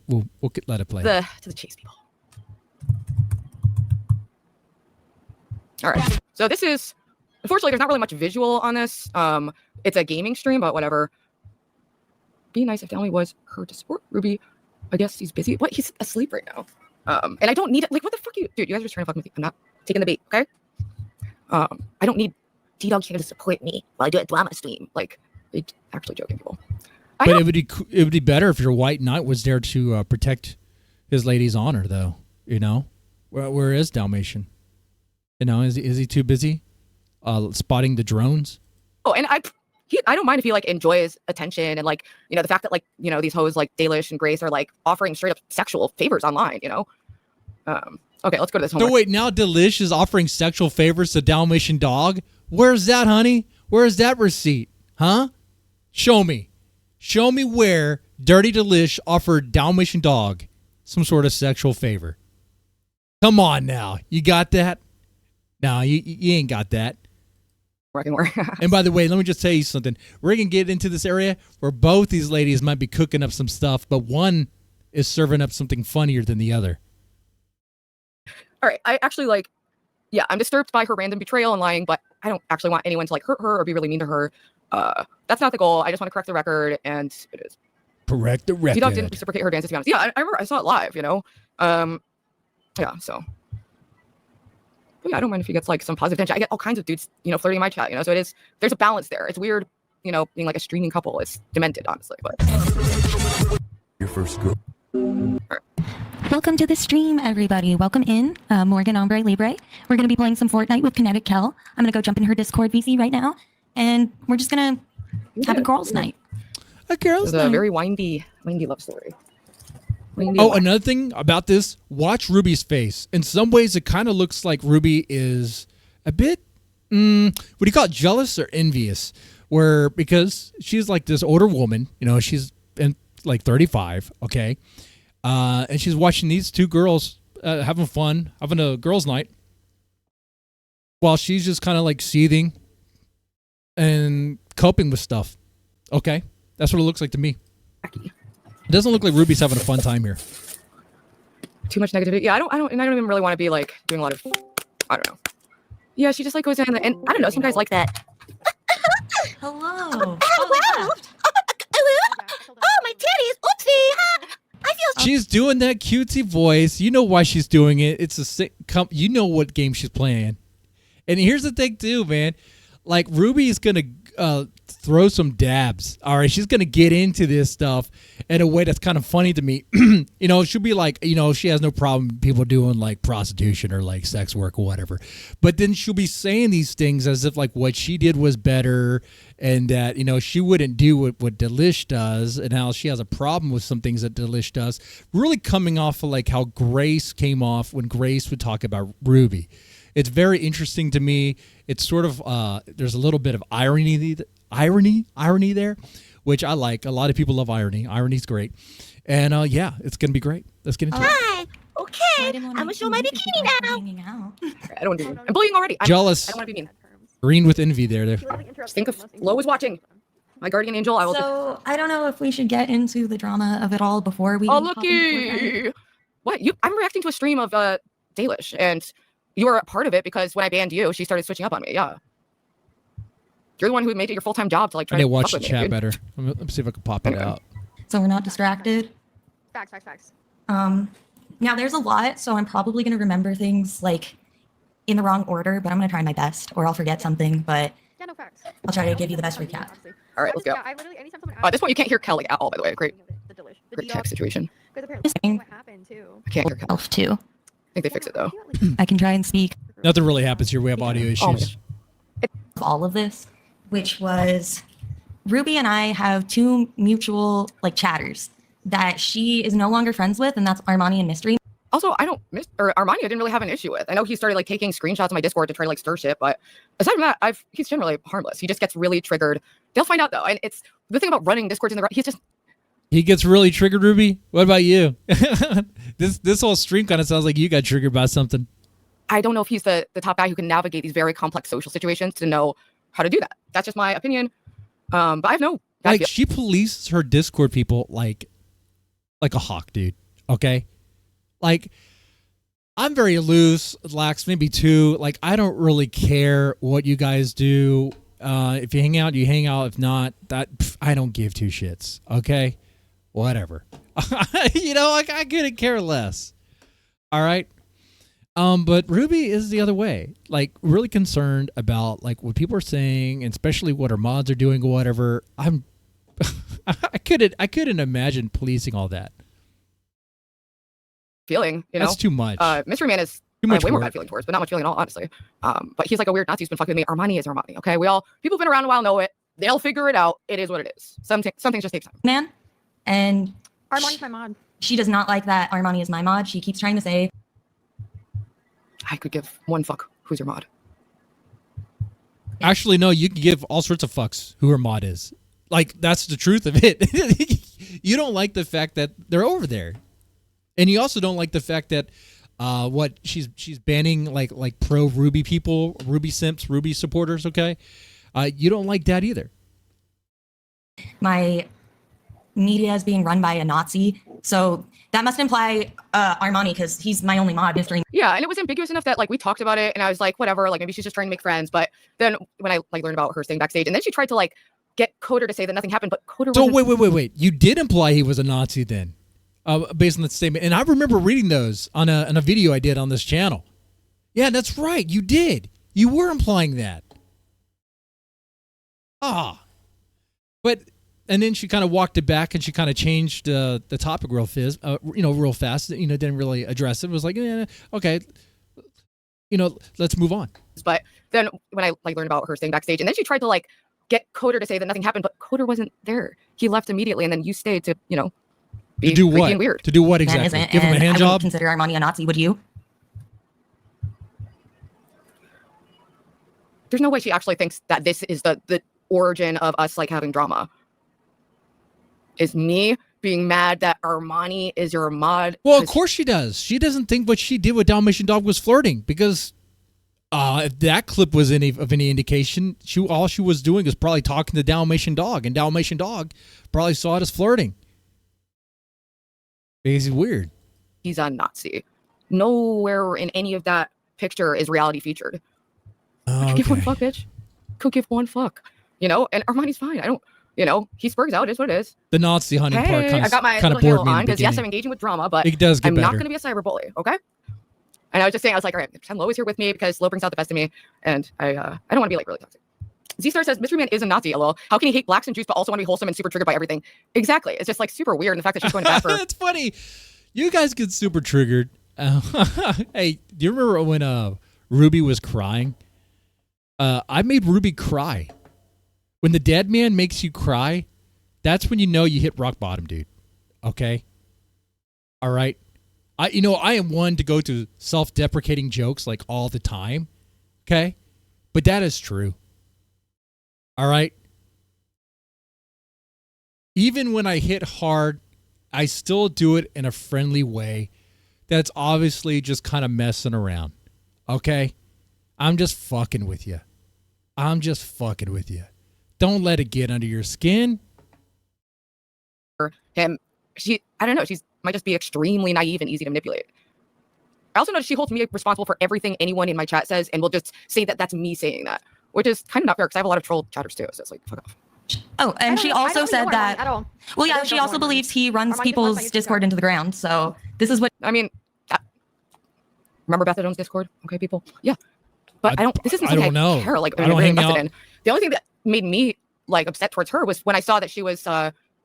let it play. To the chase people. All right. So this is, unfortunately, there's not really much visual on this. It's a gaming stream, but whatever. Be nice if Downey was her to support Ruby. I guess he's busy. What? He's asleep right now. And I don't need it. Like, what the fuck dude, you guys are just trying to fuck with me. I'm not taking the bait, okay? I don't need Ddog here to support me while I do a drama stream. Like, actually joking, people. But it would be better if your white knight was there to protect his lady's honor, though. Where is Dalmatian? Is he too busy spotting the drones? Oh, and I don't mind if he like enjoys attention and like the fact that like these hoes like Dalish and Grace are like offering straight up sexual favors online. Okay, let's go to this homework. So wait, now Dalish is offering sexual favors to Dalmatian Dog. Where's that, honey? Where's that receipt? Huh? Show me where Dirty Dalish offered Dalmatian Dog some sort of sexual favor. Come on now. You got that? No, you ain't got that. Working more. And by the way, let me just tell you something. We're going to get into this area where both these ladies might be cooking up some stuff, but one is serving up something funnier than the other. All right. I actually I'm disturbed by her random betrayal and lying, but I don't actually want anyone to like hurt her or be really mean to her. That's not the goal. I just want to correct the record, and it is. Correct the record. Ddog didn't reciprocate her dance, to be honest. Yeah, I remember I saw it live, Yeah, so. But yeah, I don't mind if he gets like some positive attention. I get all kinds of dudes, flirting in my chat, so there's a balance there. It's weird, being like a streaming couple. It's demented, honestly, but. Your first girl. Right. Welcome to the stream, everybody. Welcome in, Morgan Ombre Libre. We're going to be playing some Fortnite with Kinetic Kel. I'm going to go jump in her Discord VC right now, and we're just going to have a girls' night. A girls' night. It's a very windy love story. Another thing about this, watch Ruby's face. In some ways, it kind of looks like Ruby is a bit, what do you call it, jealous or envious? Because she's like this older woman, she's in like 35, okay? And she's watching these two girls having fun, having a girls' night, while she's just kind of like seething and coping with stuff. Okay? That's what it looks like to me. It doesn't look like Ruby's having a fun time here. Too much negativity. Yeah, I don't even really want to be like doing a lot of, I don't know. Yeah, she just like goes in and I don't know. Some guys like that. Hello. Oh, wow. Oh, my titties. Oopsie. I feel. She's doing that cutesy voice. You know why she's doing it. It's a sick. You know what game she's playing. And here's the thing too, man. Like Ruby is gonna throw some dabs. All right, she's gonna get into this stuff in a way that's kind of funny to me. She'll be like, she has no problem people doing like prostitution or like sex work or whatever. But then she'll be saying these things as if like what she did was better, and that she wouldn't do what Dalish does, and how she has a problem with some things that Dalish does. Really coming off of like how Grace came off when Grace would talk about Ruby. It's very interesting to me. It's sort of there's a little bit of irony irony there, which I like. A lot of people love irony. Irony's great. And yeah, it's going to be great. Let's get into it. Hi. Okay. I'm gonna show my bikini now. I don't want to be mean. I'm bullying already. Jealous. I don't want to be mean. Green with envy there. Just think if Lo was watching. My guardian angel, I will. So I don't know if we should get into the drama of it all before we. Oh, hop into Fortnite. looky! What I'm reacting to a stream of Dalish, and you were a part of it because when I banned you, she started switching up on me. Yeah, you're the one who made it your full-time job to like try I need to to watch fuck the with me, chat dude. better. Let me see if I can pop it out. So we're not distracted. Facts. Now there's a lot, so I'm probably gonna remember things like in the wrong order, but I'm gonna try my best, or I'll forget something. But Yeah, no facts. I'll try to give you the best recap. All right, let's go. Yeah, I literally anytime someone At this point, you can't hear Kelly at all. By the way, great the Dalish, the great Ddog, tech situation. because apparently Saying- what happened too. I can't hear Kelly. Elf too. I think they fixed it though. I can try and speak Nothing really happens here. We have audio Oh, issues. of all of this, which was Ruby and I have two mutual like chatters that she is no longer friends with, and that's Armani and Mystery. Also, I don't miss or Armani. I didn't really have an issue with. I know he started like taking screenshots of my Discord to try to like stir shit, but aside from that, he's generally harmless. He just gets really triggered. They'll find out though, and it's the thing about running Discords in the he's just. He gets really triggered, Ruby. What about you? This whole stream kind of sounds like you got triggered by something. I don't know if he's the top guy who can navigate these very complex social situations to know how to do that. That's just my opinion. But I have no. Like she polices her Discord people like a hawk, dude. Okay, like I'm very loose, lax, maybe too. Like I don't really care what you guys do. If you hang out, you hang out. If not, I don't give two shits. Okay, whatever. You know, like I couldn't care less. All right. But Ruby is the other way, like really concerned about like what people are saying, and especially what her mods are doing or whatever. I couldn't imagine policing all that. Feeling, you know, That's too much. Mystery Man is Too much way more work. bad feeling towards, but not much feeling at all, honestly. But he's like a weird Nazi who's been fucking with me. Armani is Armani. Okay, people who've been around a while know it. They'll figure it out. It is what it is. Some things just take time. Man, and Armani's my mod. she does not like that Armani is my mod. She keeps trying to say I could give one fuck who's your mod. Actually, no, you can give all sorts of fucks who her mod is. Like that's the truth of it. You don't like the fact that they're over there, and you also don't like the fact that what she's banning like pro Ruby people, Ruby simps, Ruby supporters. Okay, you don't like that either. my media is being run by a Nazi. So that must imply Armani, because he's my only mod, Mystery. Yeah, and it was ambiguous enough that like we talked about it, and I was like, whatever, like maybe she's just trying to make friends. But then when I like learned about her staying backstage, and then she tried to like get Coder to say that nothing happened, but Coder. So wasn't... wait. You did imply he was a Nazi then, based on that statement, and I remember reading those on a video I did on this channel. Yeah, that's right. You did. You were implying that. But. And then she kind of walked it back, and she kind of changed the topic real fast. Didn't really address it. It was like, okay, let's move on. But then when I like learned about her staying backstage, and then she tried to like get Coder to say that nothing happened, but Coder wasn't there. He left immediately, and then you stayed to be to do freaky what? and weird. To do what Man exactly? isn't, Give him a and hand I job? wouldn't consider Armani a Nazi, would you? There's no way she actually thinks that this is the origin of us like having drama. Is me being mad that Armani is your mod? Well, of course she does. She doesn't think what she did with Dalmatian Dog was flirting, because if that clip was of any indication, all she was doing is probably talking to Dalmatian Dog, and Dalmatian Dog probably saw it as flirting. Because he's weird. He's a Nazi. Nowhere in any of that picture is reality featured. Okay. Give one fuck, bitch. Could give one fuck. And Armani's fine. I don't. He spurgs out. It is what it is. The Nazi hunting part Hey, I got my kind little of bored halo me in on the because yes, beginning. I'm engaging with drama, but It does get I'm not better. going to be a cyberbully. Okay. And I was just saying, I was like, all right, pretend Lo is here with me because Lo brings out the best of me, and I don't want to be like really toxic. Z-Star says, Mystery Man is a Nazi, lol. How can he hate blacks and Jews but also want to be wholesome and super triggered by everything? Exactly. It's just like super weird. And the fact that she's going to bat for It's funny. You guys get super triggered. Hey, do you remember when Ruby was crying? I made Ruby cry. When the dead man makes you cry, that's when you know you hit rock bottom, dude. Okay? All right? I am one to go to self-deprecating jokes like all the time. Okay? But that is true. All right? even when I hit hard, I still do it in a friendly way. That's obviously just kind of messing around. Okay? I'm just fucking with you. I'm just fucking with you. Don't let it get under your skin. Him, I don't know, she's might just be extremely naive and easy to manipulate. I also know she holds me responsible for everything anyone in my chat says and will just say that that's me saying that, which is kind of not fair because I have a lot of troll chatters too, so it's like, fuck off. Oh, and she also said that. At all. Well, yeah, she also believes he runs people's Discord into the ground. So this is what I mean. Remember Beth Jones' Discord? Okay, people. Yeah, but I don't. This isn't something I care. Like, I'm really invested in. The only thing that made me like upset towards her was when I saw that she was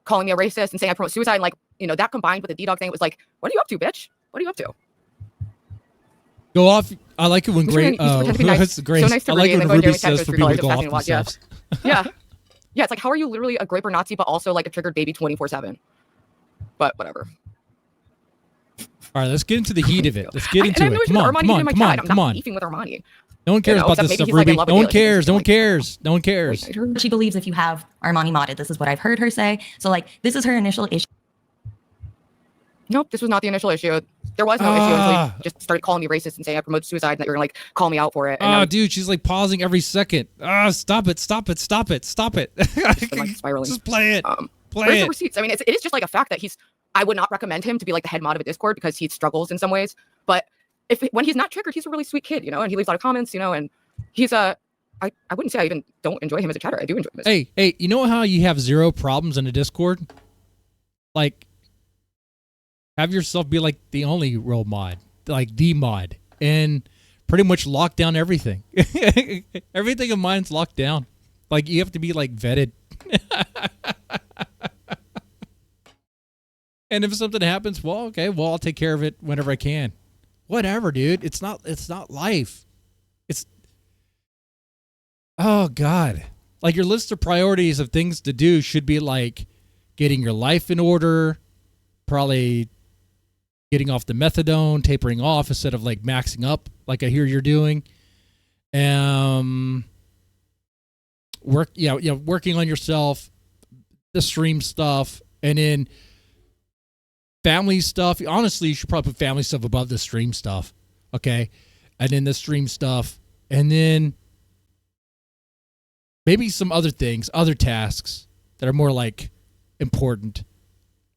calling me a racist and saying I promote suicide. And, like, you know, that combined with the Ddog thing, it was like, what are you up to, bitch? What are you up to? Go off. I like it when Grace. Nice. Grace. So nice to I like read, when and then Ruby Jeremy says for Texas people to realized go it's off fascinating to watch. themselves. Yeah. Yeah, it's like, how are you literally a graper Nazi, but also like a triggered baby 24/7? But whatever. All right, let's get into the heat of it. Let's get into it. Come on. I'm not beefing with Armani. No one cares about this stuff, Ruby. No one cares. No one cares. No one cares. she believes if you have Armani modded. This is what I've heard her say. So like, this is her initial issue. Nope, this was not the initial issue. There was no issue until you just started calling me racist and saying I promote suicide and that you're gonna like call me out for it. Oh, dude, she's like pausing every second. Stop it. Stop it. Stop it. Stop it. Like spiraling. Just play it. Where's the receipts? I mean, it is just like a fact that I would not recommend him to be like the head mod of a Discord because he struggles in some ways. But when he's not triggered, he's a really sweet kid, you know, and he leaves a lot of comments, you know, and he's I wouldn't say I even don't enjoy him as a chatter. I do enjoy him. Hey, you know how you have zero problems in a Discord? Like, have yourself be like the only real mod, like the mod, and pretty much lock down everything. Everything of mine's locked down. Like, you have to be like vetted. And if something happens, well, okay, well, I'll take care of it whenever I can. Whatever, dude. It's not life. Oh God. Like, your list of priorities of things to do should be like getting your life in order, probably getting off the methadone, tapering off instead of like maxing up like I hear you're doing. Working on yourself, the stream stuff, and then family stuff. Honestly, you should probably put family stuff above the stream stuff. Okay. And then the stream stuff. And then maybe some other things, other tasks that are more like important.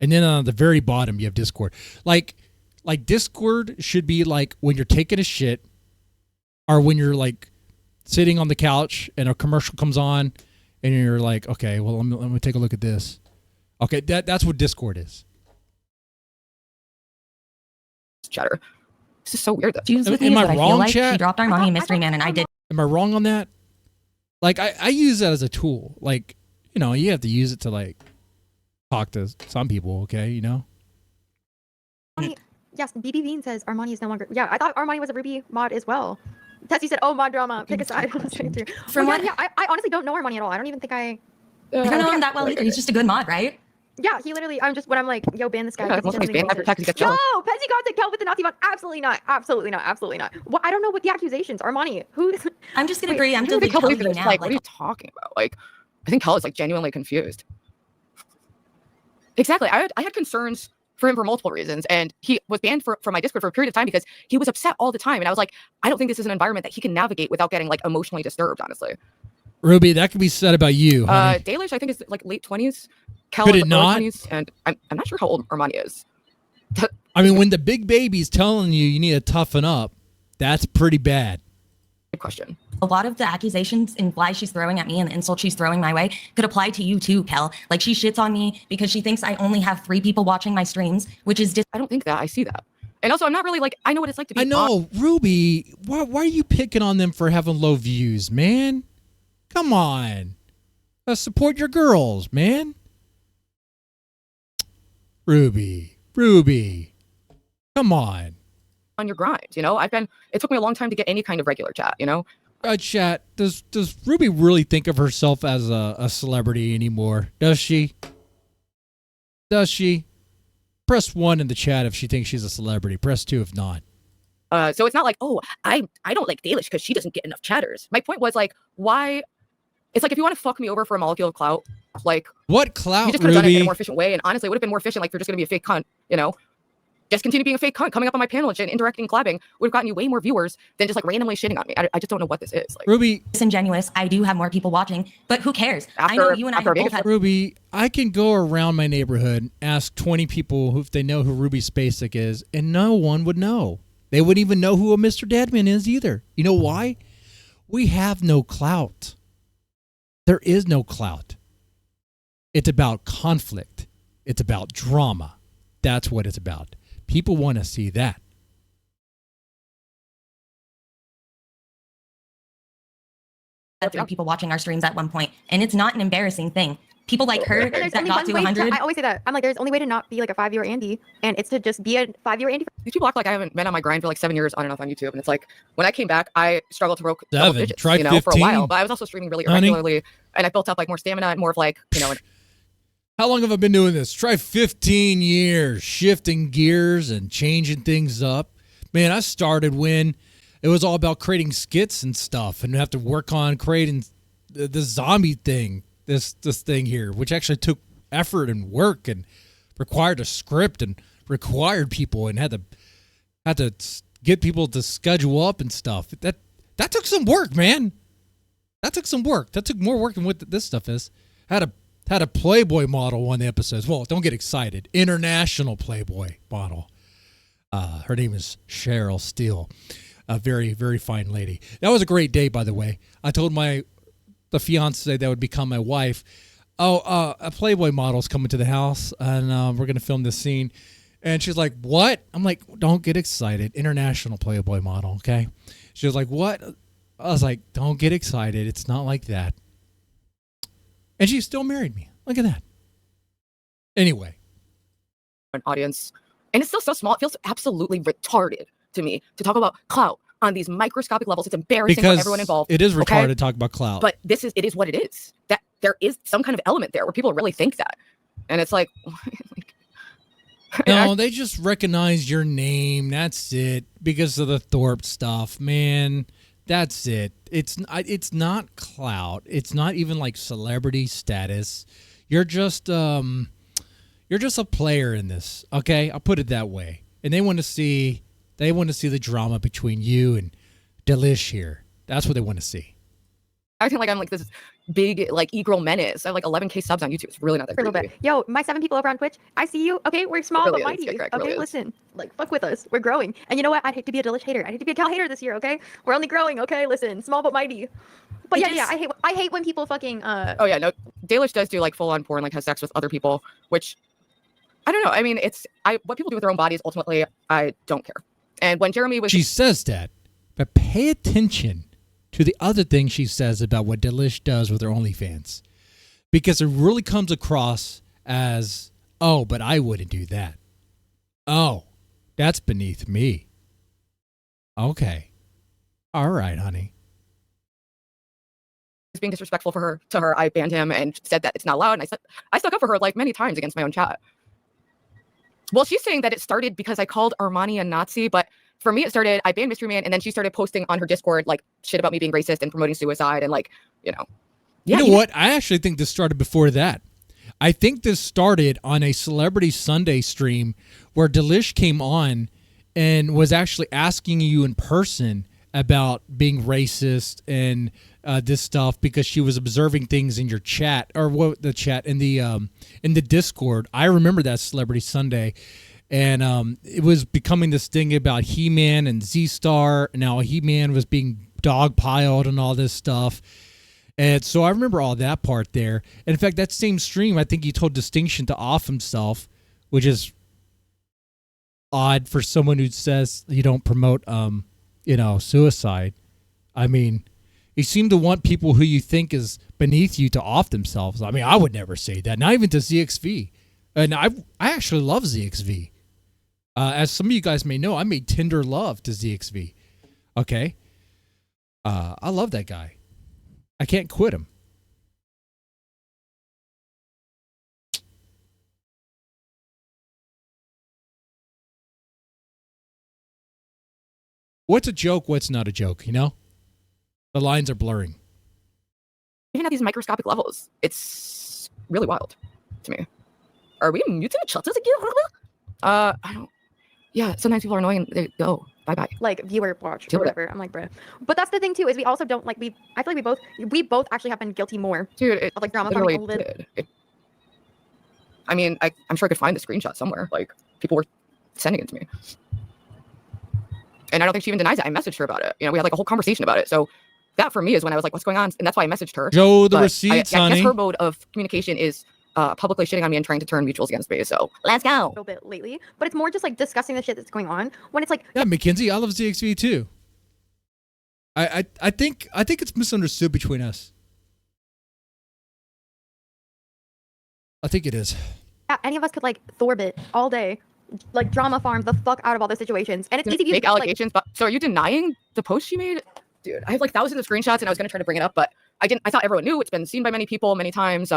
And then on the very bottom, you have Discord. Like Discord should be like when you're taking a shit or when you're like sitting on the couch and a commercial comes on and you're like, okay, well, let me take a look at this. Okay. That's what Discord is. Chatter. This is so weird. Am I wrong, chat? She dropped Armani Mystery Man, and I did. Am I wrong on that? Like, I use that as a tool. Like, you know, you have to use it to like talk to some people. Okay, you know. Yes, BB Bean says Armani is no longer. Yeah, I thought Armani was a Ruby mod as well. Tessie said, "Oh, mod drama. Pick a side." Straight through. I honestly don't know Armani at all. I don't even think I don't know him that well either. He's just a good mod, right? Yeah, he literally. When I'm like, yo, ban this guy. Yeah, Yo, Pezzy got to kill with the Nazi mod. Absolutely not. Absolutely not. Absolutely not. Well, I don't know what the accusations. Armani, who? I'm just gonna agree. I'm totally telling you now. Like, what are you talking about? Like, I think Kel is like genuinely confused. Exactly. I had concerns for him for multiple reasons, and he was banned from my Discord for a period of time because he was upset all the time, and I was like, I don't think this is an environment that he can navigate without getting like emotionally disturbed. Honestly. Ruby, that could be said about you. Dalish, I think is like late 20s. Cal could is it not? 20s, and I'm not sure how old Armani is. I mean, when the big baby's telling you need to toughen up, that's pretty bad. Good question. A lot of the accusations and lies she's throwing at me and the insults she's throwing my way could apply to you too, Kel. Like, she shits on me because she thinks I only have 3 people watching my streams, which is I don't think that. I see that. And also, I'm not really like, I know what it's like to be. I know, Ruby. Why are you picking on them for having low views, man? Come on. Support your girls, man. Ruby. Come on. On your grind, you know? It took me a long time to get any kind of regular chat, you know? Chat, does Ruby really think of herself as a celebrity anymore? Does she? Press 1 in the chat if she thinks she's a celebrity. Press 2 if not. So it's not like, oh, I don't like Dalish because she doesn't get enough chatters. My point was like, why? It's like, if you want to fuck me over for a molecule of clout, Like, what clout, you just could have done it in a Ruby? more efficient way. And honestly, it would have been more efficient. Like, if you're just going to be a fake cunt, you know, just continue being a fake cunt, coming up on my panel and shit, interacting and collabing would have gotten you way more viewers than just like randomly shitting on me. I just don't know what this is. Like, Ruby, disingenuous. I do have more people watching, but who cares? I know you and I have both had. Ruby, I can go around my neighborhood, ask 20 people who, if they know who Ruby Spacek is, and no one would know. They wouldn't even know who a Mr. Deadman is either. You know why? We have no clout. There is no clout. It's about conflict. It's about drama. That's what it's about. People want to see that. Had 3 people watching our streams at one point, and it's not an embarrassing thing. People like her that got to 100. I always say that. I'm like, there's only way to not be like a 5-year Andy, and it's to just be a 5-year Andy. These people act like I haven't been on my grind for like 7 years on and off on YouTube, and it's like when I came back, I struggled to broke double digits, Try you know, 15, for a while. But I was also streaming really irregularly, and I built up like more stamina and more of like, you know. How long have I been doing this? Try 15 years, shifting gears and changing things up. Man, I started when it was all about creating skits and stuff, and have to work on creating the zombie thing. This thing here, which actually took effort and work and required a script and required people and had to get people to schedule up and stuff. That took some work, man. That took some work. That took more work than what this stuff is. Had a Playboy model one of the episodes. Well, don't get excited. International Playboy model. Her name is Cheryl Steele. A very, very fine lady. That was a great day, by the way. I told the fiance that would become my wife, a Playboy model's coming to the house, and we're going to film this scene. And she's like, what? I'm like, don't get excited. International Playboy model, okay? She was like, what? I was like, don't get excited. It's not like that. And she still married me. Look at that. Anyway. An audience. And it's still so small. It feels absolutely retarded to me to talk about clout on these microscopic levels. It's embarrassing for everyone involved. It is retarded to talk about clout. But it is what it is. That there is some kind of element there where people really think that. And it's like no, they just recognize your name. That's it. Because of the Thorpe stuff, man. That's it. It's not clout. It's not even like celebrity status. You're just a player in this. Okay, I'll put it that way. And they want to see the drama between you and Dalish here. That's what they want to see. I think like I'm like this big like e-girl menace. I have like 11K subs on YouTube. It's really not that For a little bit. Yo, my 7 people over on Twitch. I see you. Okay, we're small really but is. mighty. Yeah, Okay, really listen. Like fuck with us. We're growing. And you know what? I'd hate to be a Dalish hater. I'd hate to be a Cal hater this year. Okay, we're only growing. Okay, listen. Small but mighty. But yeah. I hate when people fucking. Oh yeah, no. Dalish does do like full on porn, like has sex with other people, which I don't know. I mean, what people do with their own bodies. Ultimately, I don't care. And when Jeremy was, she says that, but pay attention to the other thing she says about what Dalish does with her OnlyFans, because it really comes across as, oh, but I wouldn't do that. Oh, that's beneath me. Okay, all right, honey. being disrespectful to her, I banned him and said that it's not allowed. And I stuck up for her like many times against my own chat. Well, she's saying that it started because I called Armani a Nazi, but for me, it started, I banned Mystery Man, and then she started posting on her Discord, like, shit about me being racist and promoting suicide, and, like, you know. Yeah, you know what? I actually think this started before that. I think this started on a Celebrity Sunday stream where Dalish came on and was actually asking you in person about being racist and this stuff because she was observing things in your chat, or what the chat in the Discord. I remember that Celebrity Sunday, and it was becoming this thing about He-Man and Z-Star. Now He-Man was being dogpiled and all this stuff. And so I remember all that part there. And in fact, that same stream, I think he told Distinction to off himself, which is odd for someone who says you don't promote, suicide. I mean, you seem to want people who you think is beneath you to off themselves. I mean, I would never say that, not even to ZXV. And I actually love ZXV. As some of you guys may know, I made Tinder love to ZXV. Okay? I love that guy. I can't quit him. What's a joke? What's not a joke? You know, the lines are blurring. Even at these microscopic levels, it's really wild to me. Are we muting the chatters again? I don't. Yeah, sometimes people are annoying. They go bye. Like viewer watch or whatever. I'm like, bruh. But that's the thing too, is we also don't like I feel like we both actually have been guilty more. Dude, of like drama farming a little. I mean, I'm sure I could find the screenshot somewhere. Like people were sending it to me. And I don't think she even denies it. I messaged her about it. You know, we had like a whole conversation about it. So that for me is when I was like, what's going on? And that's why I messaged her. Show the But receipts, I honey. guess her mode of communication is publicly shitting on me and trying to turn mutuals against me. So let's go. A little bit lately, but it's more just like discussing the shit that's going on when it's like, Yeah, Mackenzie, I love ZXV too. I think it's misunderstood between us. I think it is. yeah, any of us could like Thorbit all day, like drama farm the fuck out of all those situations, and it's easy to make like, allegations. But so are you denying the post she made? Dude, I have like thousands of screenshots and I was going to try to bring it up, but I didn't. I thought everyone knew. It's been seen by many people many times.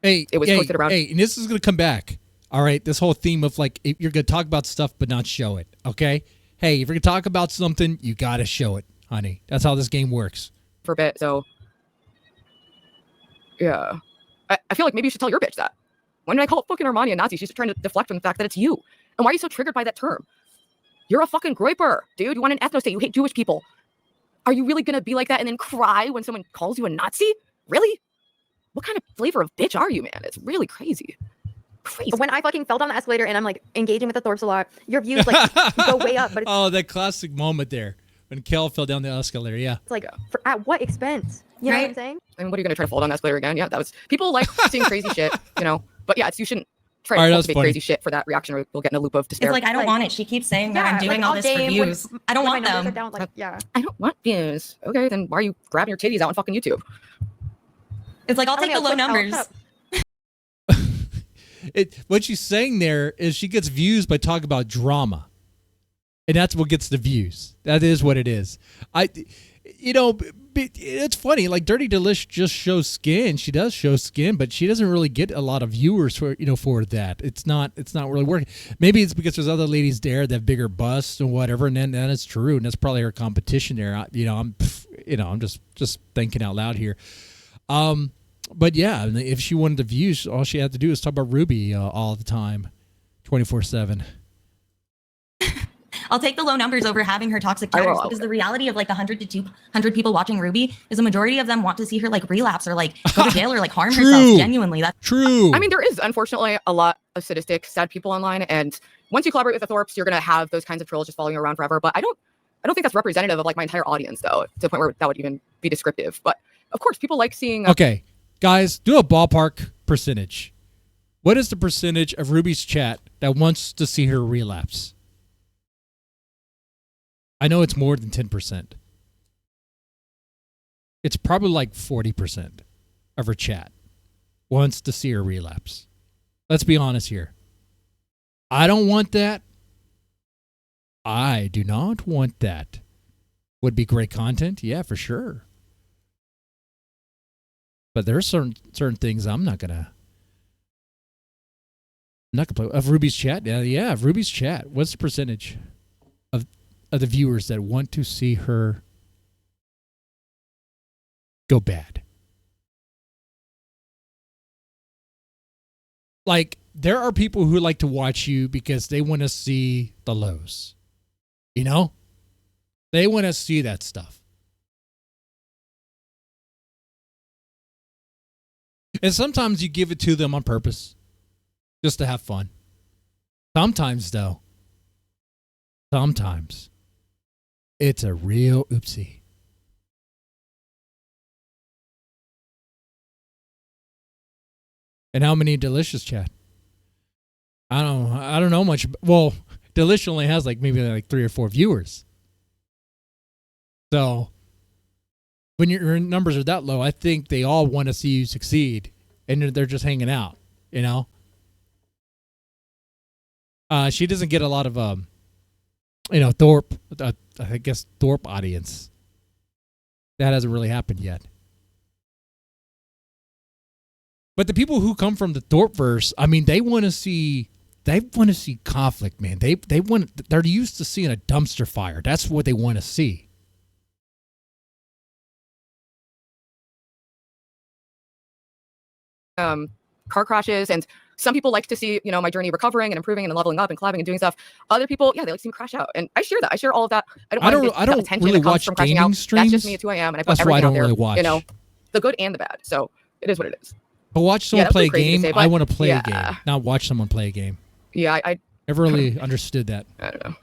It was posted around. Hey, and this is going to come back. All right, this whole theme of like, if you're going to talk about stuff but not show it, okay? Hey, if you're going to talk about something, you got to show it, honey. That's how this game works. For a bit, so yeah. I feel like maybe you should tell your bitch that. When did I call fucking Armani a Nazi? She's trying to deflect from the fact that it's you. And why are you so triggered by that term? You're a fucking groiper, dude. You want an ethno state. You hate Jewish people. Are you really going to be like that and then cry when someone calls you a Nazi? Really? What kind of flavor of bitch are you, man? It's really crazy. Crazy. When I fucking fell down the escalator and I'm like engaging with the Thorpes a lot, your views like go way up. But it's, Oh, that classic moment there when Kel fell down the escalator. Yeah. it's like, at what expense? You know what I'm saying? I mean, what are you going to try to fall down that escalator again? Yeah, that was... People like seeing crazy shit, you know? But yeah, you shouldn't try All right, to that's cultivate funny. crazy shit for that reaction or you'll get in a loop of despair. It's like, I don't want it. She keeps saying that I'm doing like, all this for day views. I don't when want my numbers them. are down, like, yeah. I don't want views. Okay, then why are you grabbing your titties out on fucking YouTube? It's like, I'll I take mean, the low click out numbers. top. What she's saying there is she gets views by talking about drama. And that's what gets the views. That is what it is. It's funny. Like Dirty Dalish just shows skin. She does show skin, but she doesn't really get a lot of viewers for that. It's not really working. Maybe it's because there's other ladies there that have bigger busts and whatever, and then that is true, and that's probably her competition there. I'm just thinking out loud here. But yeah, if she wanted the views, all she had to do is talk about Ruby all the time, 24/7. I'll take the low numbers over having her toxic chatters because the reality of like 100 to 200 people watching Ruby is a majority of them want to see her like relapse or like go to jail or like harm herself genuinely. That's true. I mean, there is unfortunately a lot of sadistic, sad people online, and once you collaborate with the Thorpes, you're gonna have those kinds of trolls just following you around forever. But I don't think that's representative of like my entire audience, though, to the point where that would even be descriptive. But of course, people like seeing. Okay, guys, do a ballpark percentage. What is the percentage of Ruby's chat that wants to see her relapse? I know it's more than 10%. It's probably like 40% of her chat wants to see her relapse. Let's be honest here. I don't want that. I do not want that. Would be great content, yeah, for sure. But there are certain things I'm not gonna play of Ruby's chat. Yeah, of Ruby's chat. What's the percentage of the viewers that want to see her go bad? Like, there are people who like to watch you because they want to see the lows. You know? They want to see that stuff. And sometimes you give it to them on purpose, just to have fun. Sometimes, though, it's a real oopsie. And how many Delicious chat? I don't know much. Well, Delish only has maybe 3 or 4 viewers. So when your numbers are that low, I think they all want to see you succeed, and they're just hanging out. You know. She doesn't get a lot of Thorpe. I guess Thorpe audience. That hasn't really happened yet. But the people who come from the Thorpeverse, I mean, they want to see conflict, man. They're used to seeing a dumpster fire. That's what they want to see. car crashes, and some people like to see, you know, my journey recovering and improving and leveling up and collabing and doing stuff. Other people, yeah, they like to see me crash out, and I share that. I share all of that. I don't attention really that comes watch from crashing gaming out. streams. That's just me. It's who I am, and I put That's why I everything don't out there. really watch. You know, the good and the bad. So it is what it is. But watch someone play a game. Say, I want to play yeah. a game, not watch someone play a game. Yeah, I never really understood that. I don't know.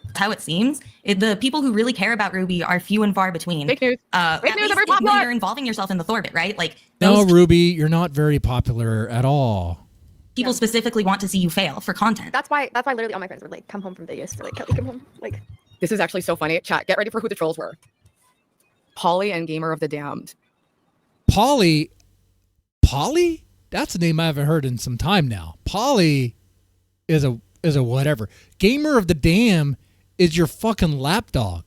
That's how it seems. The people who really care about Ruby are few and far between. Fake news. Fake news are very when popular. you're involving yourself in the Thorbit, right? Like No, those Ruby, you're not very popular at all. people specifically want to see you fail for content. That's why literally all my friends would like come home from Vegas for like Kelly come home. Like This is actually so funny. Chat, get ready for who the trolls were. Polly and Gamer of the Damned. Polly? That's a name I haven't heard in some time now. Polly is a whatever. Gamer of the Dam is your fucking lapdog.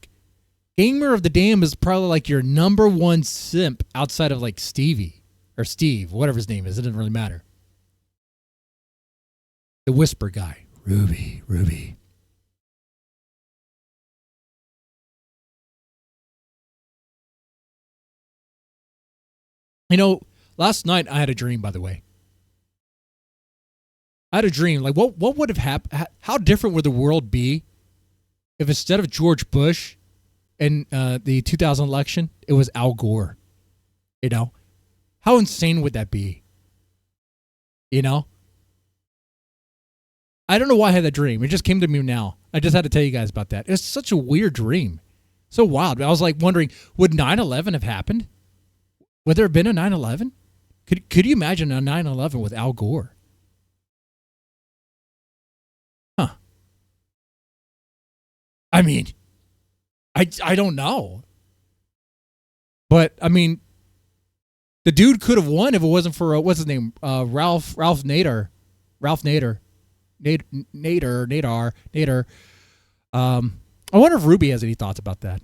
Gamer of the Dam is probably like your number one simp outside of like Stevie or Steve, whatever his name is. It doesn't really matter. The whisper guy. Ruby. You know, last night I had a dream, by the way. I had a dream. Like, what would have happened? How different would the world be if instead of George Bush in the 2000 election, it was Al Gore? You know? How insane would that be? You know? I don't know why I had that dream. It just came to me now. I just had to tell you guys about that. It was such a weird dream. So wild. I was like wondering, would 9/11 have happened? Would there have been a 9/11? Could you imagine a 9/11 with Al Gore? Huh. I mean, I don't know. But, I mean, the dude could have won if it wasn't for, what's his name? Ralph Nader. Ralph Nader. Nader. I wonder if Ruby has any thoughts about that.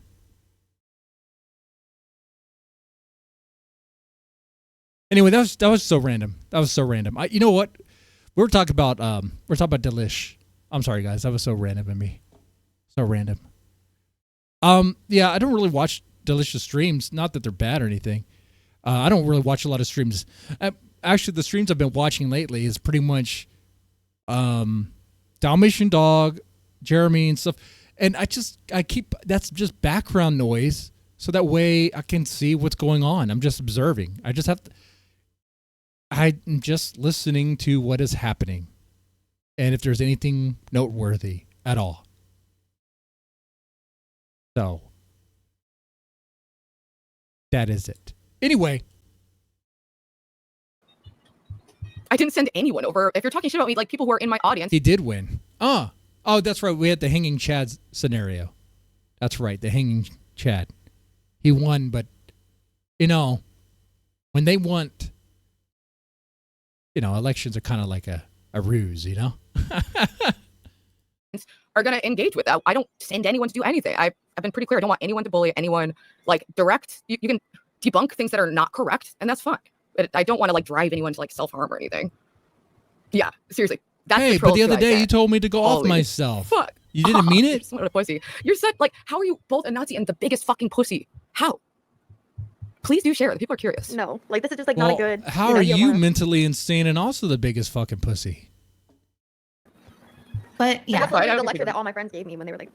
Anyway, that was so random. You know what? We're talking about Dalish. I'm sorry, guys. That was so random in me. So random. Yeah, I don't really watch Dalish's streams. Not that they're bad or anything. I don't really watch a lot of streams. Actually, the streams I've been watching lately is pretty much Dalmatian Dog, Jeremy, and stuff. And that's just background noise, so that way I can see what's going on. I'm just observing. I'm just listening to what is happening, and if there's anything noteworthy at all. So that is it. Anyway. I didn't send anyone over. If you're talking shit about me, like people who are in my audience. He did win. Oh, that's right. We had the hanging Chad scenario. That's right. The hanging Chad. He won, but, you know, when they want, you know, elections are kind of like a ruse, you know? Are going to engage with that. I don't send anyone to do anything. I've been pretty clear. I don't want anyone to bully anyone. Like, direct. You can debunk things that are not correct, and that's fine. But I don't want to like drive anyone to like self-harm or anything. Yeah, seriously. That's but the other day you told me to go off myself. Fuck. You didn't mean it? What a pussy. You're such like, how are you both a Nazi and the biggest fucking pussy? How? Please do share it. People are curious. No, like this is just like not a good. How are you mentally insane and also the biggest fucking pussy? But yeah, that's the lecture that all my friends gave me when they were like,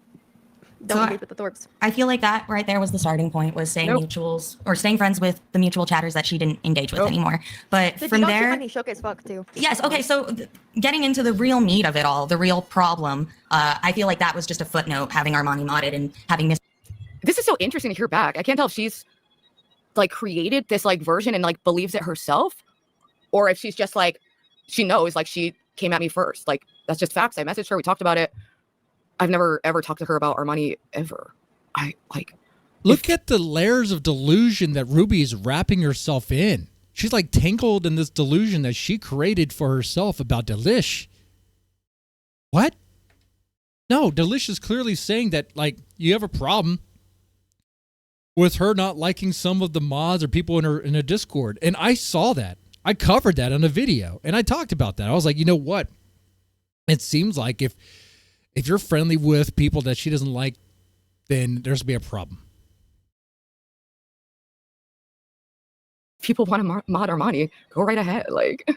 "Don't engage with the Thorbs." I feel like that right there was the starting point, was saying mutuals or staying friends with the mutual chatters that she didn't engage with anymore. But from there, shook as fuck too. Yes. Okay. So getting into the real meat of it all, the real problem, I feel like that was just a footnote, having Armani modded and having this. This is so interesting to hear back. I can't tell if she's like created this like version and like believes it herself, or if she's just like, she knows like she came at me first. Like that's just facts. I messaged her. We talked about it. I've never ever talked to her about Armani ever. Look at the layers of delusion that Ruby is wrapping herself in. She's like tangled in this delusion that she created for herself about Dalish. What? No, Dalish is clearly saying that like you have a problem with her not liking some of the mods or people in her Discord. And I saw that. I covered that on a video and I talked about that. I was like, you know what? It seems like if you're friendly with people that she doesn't like, then there's going to be a problem. People want to mod Armani, go right ahead. Like,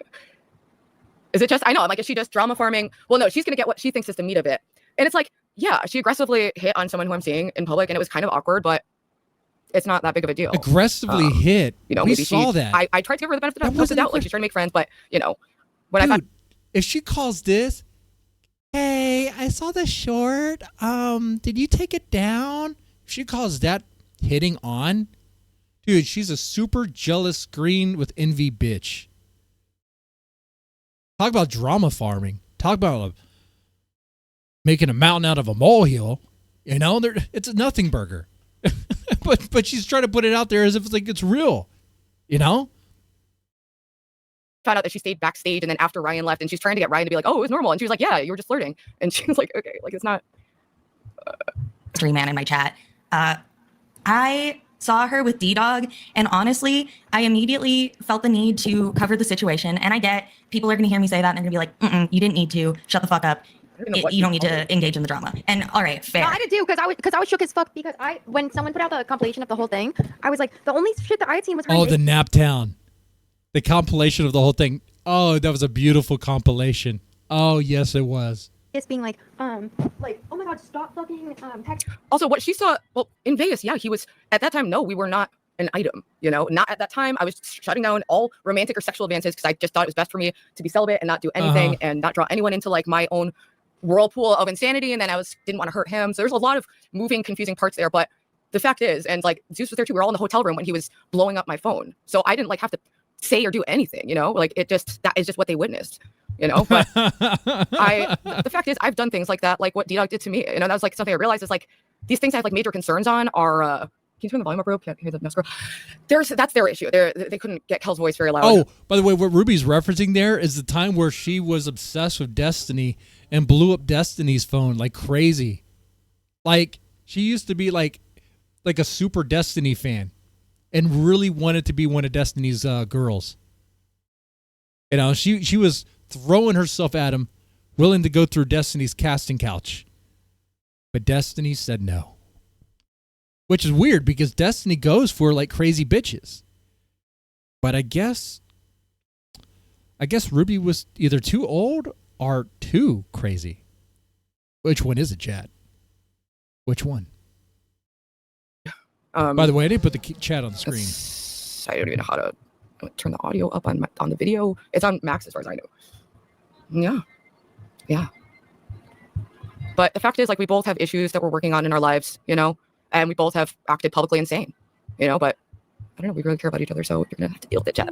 Is it just, I know, I'm like, is she just drama farming? Well, no, she's going to get what she thinks is the meat of it. And it's like, yeah, she aggressively hit on someone who I'm seeing in public, and it was kind of awkward, but it's not that big of a deal. Aggressively hit. You know, we maybe saw that. I tried to give her the benefit of the doubt. Like, she's trying to make friends, but, you know, when Dude, I thought, if she calls this, hey, I saw the short. Did you take it down? If she calls that hitting on, dude, she's a super jealous green with envy bitch. Talk about drama farming. Talk about making a mountain out of a molehill. You know, it's a nothing burger. but she's trying to put it out there as if it's like it's real. You know? found out that she stayed backstage, and then after Ryan left, and she's trying to get Ryan to be like, oh, it was normal. And she was like, yeah, you were just flirting. And she was like, okay, like it's not. Stream man in my chat. I saw her with Ddog, and honestly, I immediately felt the need to cover the situation. And I get people are going to hear me say that, and they're going to be like, you didn't need to. Shut the fuck up. You don't need to engage in the drama. And all right, fair. No, I did too, because I was shook as fuck, because when someone put out the compilation of the whole thing, I was like, the only shit that I had seen was her. Oh, the Naptown. The compilation of the whole thing. Oh, that was a beautiful compilation. Oh, yes, it was. It's being like, oh my god, stop fucking text. Also, what she saw, well, in Vegas, yeah, he was, at that time, no, we were not an item, you know, not at that time. I was shutting down all romantic or sexual advances because I just thought it was best for me to be celibate and not do anything and not draw anyone into like my own whirlpool of insanity. And then didn't want to hurt him. So there's a lot of moving, confusing parts there. But the fact is, and like Zeus was there too, we were all in the hotel room when he was blowing up my phone. So I didn't like have to say or do anything, you know, like that is just what they witnessed, you know. But the fact is, I've done things like that, like what Ddog did to me, you know. That was like something I realized is like these things I have like major concerns on are can you turn the volume up, bro? Can't hear the mouse girl. That's their issue. They couldn't get Kel's voice very loud. Oh, by the way, what Ruby's referencing there is the time where she was obsessed with Destiny and blew up Destiny's phone like crazy. Like she used to be like a super Destiny fan and really wanted to be one of Destiny's girls. You know, she was throwing herself at him, willing to go through Destiny's casting couch. But Destiny said no. Which is weird because Destiny goes for like crazy bitches. But I guess Ruby was either too old or too crazy. Which one is it, chat? Which one? By the way, I didn't put the chat on the screen. I don't even know how to turn the audio up on the video. It's on max as far as I know. Yeah. But the fact is, like, we both have issues that we're working on in our lives, you know, and we both have acted publicly insane, you know. But I don't know, we really care about each other, so you're gonna have to deal with it, chat.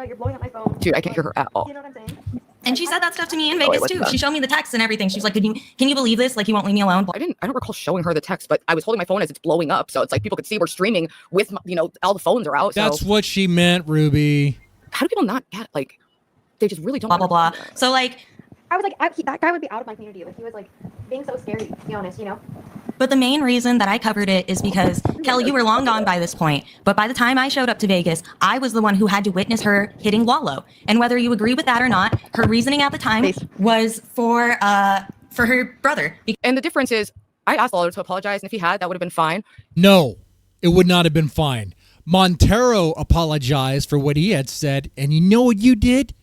You're blowing up my phone. Dude, I can't hear her at all. You know what I'm saying? And she said that stuff to me in Vegas too. She showed me the text and everything. She was like, "Can you believe this? Like, you won't leave me alone." I don't recall showing her the text, but I was holding my phone as it's blowing up, so it's like people could see we're streaming with, you know, all the phones are out. That's what she meant, Ruby. How do people not get, like, they just really don't. Blah blah blah. So like, I was like, that guy would be out of my community. Like, he was like being so scary, to be honest, you know. But the main reason that I covered it is because, Kel, you were long gone by this point. But by the time I showed up to Vegas, I was the one who had to witness her hitting Wallow. And whether you agree with that or not, her reasoning at the time was for her brother. And the difference is, I asked Wallow to apologize, and if he had, that would have been fine. No, it would not have been fine. Montero apologized for what he had said, and you know what you did?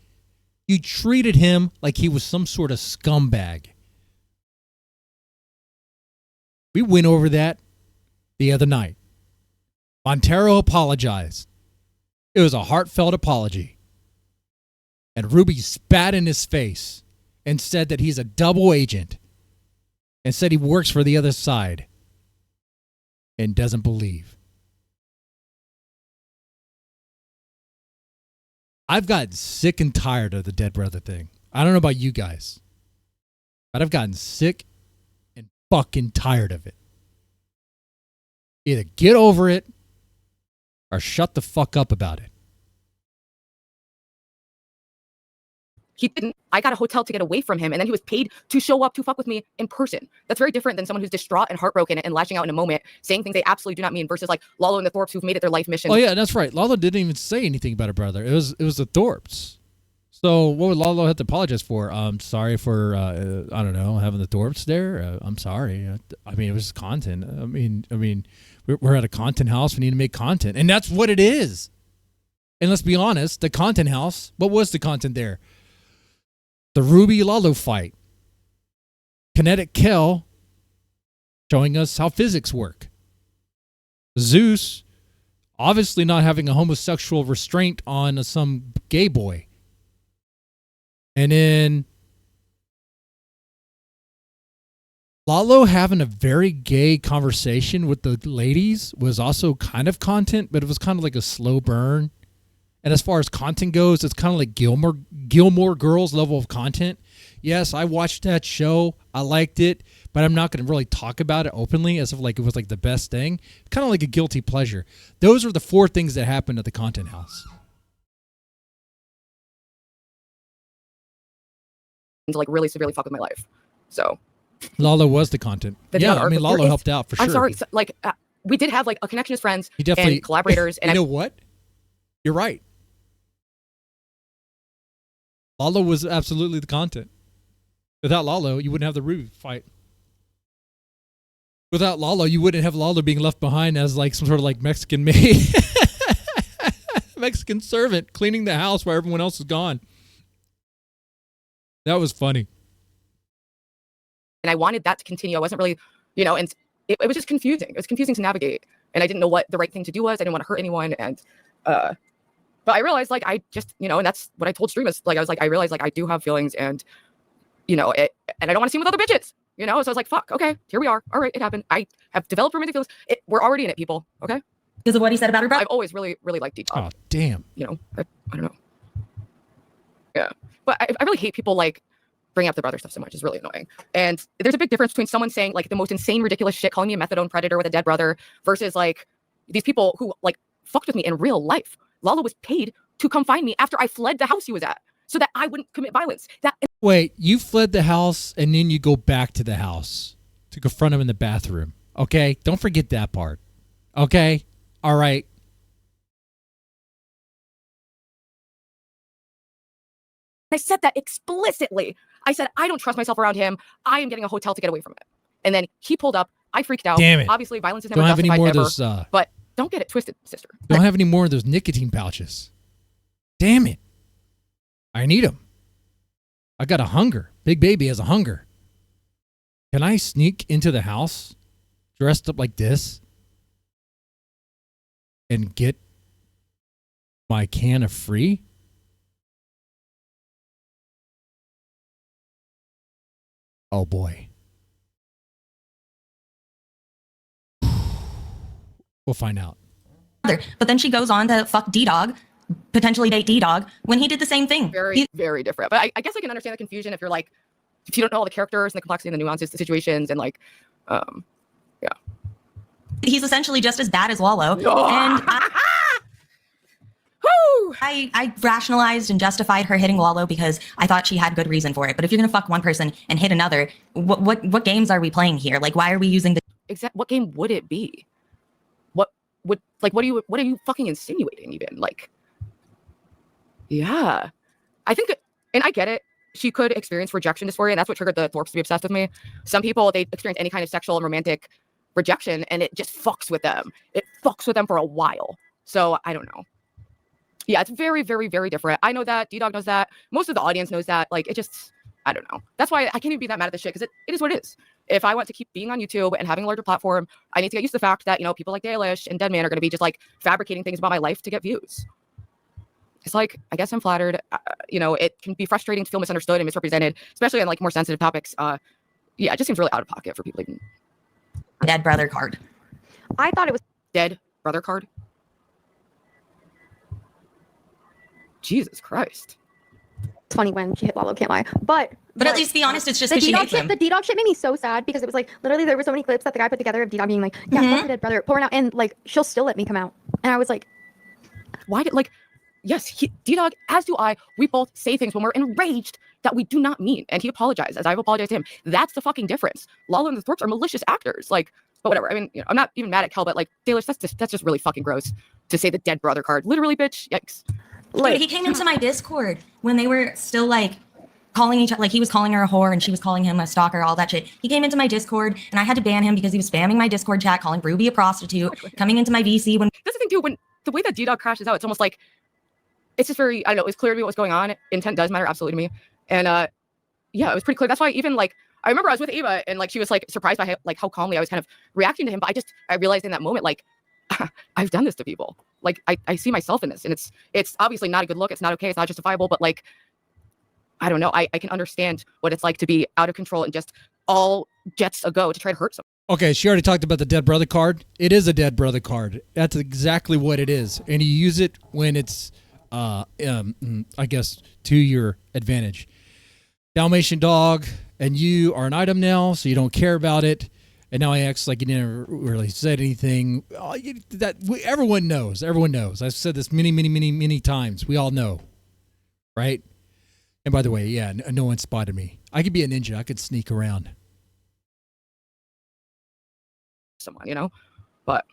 You treated him like he was some sort of scumbag. We went over that the other night. Montero apologized. It was a heartfelt apology. And Ruby spat in his face and said that he's a double agent and said he works for the other side and doesn't believe. I've gotten sick and tired of the dead brother thing. I don't know about you guys, but I've gotten sick and fucking tired of it. Either get over it or shut the fuck up about it. He didn't. I got a hotel to get away from him, and then he was paid to show up to fuck with me in person. That's very different than someone who's distraught and heartbroken and lashing out in a moment, saying things they absolutely do not mean, versus like Lalo and the Thorpes who've made it their life mission. Oh yeah, that's right. Lalo didn't even say anything about her brother. It was the Thorpes. So what would Lalo have to apologize for? I'm sorry for I don't know, having the Thorpes there. I'm sorry. I mean, it was content. I mean, we're at a content house. We need to make content, and that's what it is. And let's be honest, the content house. What was the content there? The Ruby Lalo fight. Kinetic Kel showing us how physics work. Zeus obviously not having a homosexual restraint on some gay boy. And then Lalo having a very gay conversation with the ladies was also kind of content, but it was kind of like a slow burn. And as far as content goes, it's kind of like Gilmore Girls level of content. Yes, I watched that show. I liked it, but I'm not going to really talk about it openly as if like it was like the best thing. Kind of like a guilty pleasure. Those are the 4 things that happened at the content house. To like really severely fuck with my life. So Lalo was the content. Yeah, I mean Lalo helped out for sure. I'm sorry, so, like we did have like a connection as friends he definitely, and collaborators. And you know what? You're right. Lalo was absolutely the content. Without Lalo, you wouldn't have the Ruby fight. Without Lalo, you wouldn't have Lalo being left behind as like some sort of like Mexican maid. Mexican servant cleaning the house while everyone else is gone. That was funny. And I wanted that to continue. I wasn't really, and it was just confusing. It was confusing to navigate. And I didn't know what the right thing to do was. I didn't want to hurt anyone. And, but I realized like, I just, and that's what I told streamers. Like, I was like, I realized like I do have feelings and, and I don't want to see them with other bitches, so I was like, fuck, okay, here we are. All right, it happened. I have developed romantic feelings. We're already in it, people, okay? Because of what he said about her brother? I've always really, really liked Ddog. Oh, damn. I don't know. Yeah. But I really hate people like bringing up the brother stuff so much. It's really annoying. And there's a big difference between someone saying like the most insane, ridiculous shit, calling me a methadone predator with a dead brother versus like these people who like fucked with me in real life. Lalo was paid to come find me after I fled the house he was at so that I wouldn't commit violence. Wait, you fled the house and then you go back to the house to confront him in the bathroom. Okay? Don't forget that part. Okay? All right. I said that explicitly. I said, I don't trust myself around him. I am getting a hotel to get away from it. And then he pulled up. I freaked out. Damn it. Obviously, violence is never don't have any justified more ever. Of those, but don't get it twisted, sister. Don't have any more of those nicotine pouches. Damn it. I need them. I got a hunger. Big baby has a hunger. Can I sneak into the house dressed up like this and get my can of free? Oh boy. We'll find out. But then she goes on to fuck Ddog, potentially date Ddog, when he did the same thing. Very, very different. But I guess I can understand the confusion if you're like, if you don't know all the characters and the complexity and the nuances, the situations, and like, yeah. He's essentially just as bad as Lalo. Oh. And I rationalized and justified her hitting Lalo because I thought she had good reason for it. But if you're gonna fuck one person and hit another, what games are we playing here? Like, why are we using the what game would it be? What are you fucking insinuating even? Like, yeah, I think, and I get it. She could experience rejection dysphoria, and that's what triggered the Thorpes to be obsessed with me. Some people, they experience any kind of sexual and romantic rejection, and it just fucks with them. It fucks with them for a while. So I don't know. Yeah, it's very, very, very different. I know that. Ddog knows that. Most of the audience knows that. Like, it just, I don't know. That's why I can't even be that mad at this shit, because it is what it is. If I want to keep being on YouTube and having a larger platform, I need to get used to the fact that, people like Dalish and Deadman are going to be just like fabricating things about my life to get views. It's like, I guess I'm flattered. It can be frustrating to feel misunderstood and misrepresented, especially on like more sensitive topics. Yeah, it just seems really out of pocket for people. Even dead brother card. I thought it was dead brother card. Jesus Christ. It's funny when she hit Lalo, can't lie. But at least be honest, it's just the because she Ddog hates him. shit. The Ddog shit made me so sad because it was like literally there were so many clips that the guy put together of Ddog being like, yeah, fuck your dead brother, pouring out, and like she'll still let me come out. And I was like, why did yes, Ddog, as do I, we both say things when we're enraged that we do not mean. And he apologized, as I've apologized to him. That's the fucking difference. Lalo and the Thorpes are malicious actors. Like, but whatever. I mean, I'm not even mad at Kel, but like, Dalish, that's just really fucking gross to say the dead brother card. Literally, bitch. Yikes. Dude, he came into my Discord when they were still like calling each other, like he was calling her a whore and she was calling him a stalker, all that shit. He came into my Discord and I had to ban him because he was spamming my Discord chat, calling Ruby a prostitute, coming into my VC when— That's the thing too, when the way that Ddog crashes out, it's almost like, it's just very, I don't know, it's clear to me what's going on. Intent does matter absolutely to me. And yeah, it was pretty clear. That's why even like I remember I was with Ava and like she was like surprised by how calmly I was kind of reacting to him. But I realized in that moment like I've done this to people. Like I see myself in this, and it's obviously not a good look. It's not okay. It's not justifiable. But like I don't know. I can understand what it's like to be out of control and just all jets a go to try to hurt someone. Okay, she already talked about the dead brother card. It is a dead brother card. That's exactly what it is, and you use it when it's, I guess, to your advantage. Dalmatian dog, and you are an item now, so you don't care about it. And now he acts like he never really said anything. Everyone knows. Everyone knows. I've said this many times. We all know, right? And by the way, yeah, no one spotted me. I could be a ninja. I could sneak around. Someone, you know, but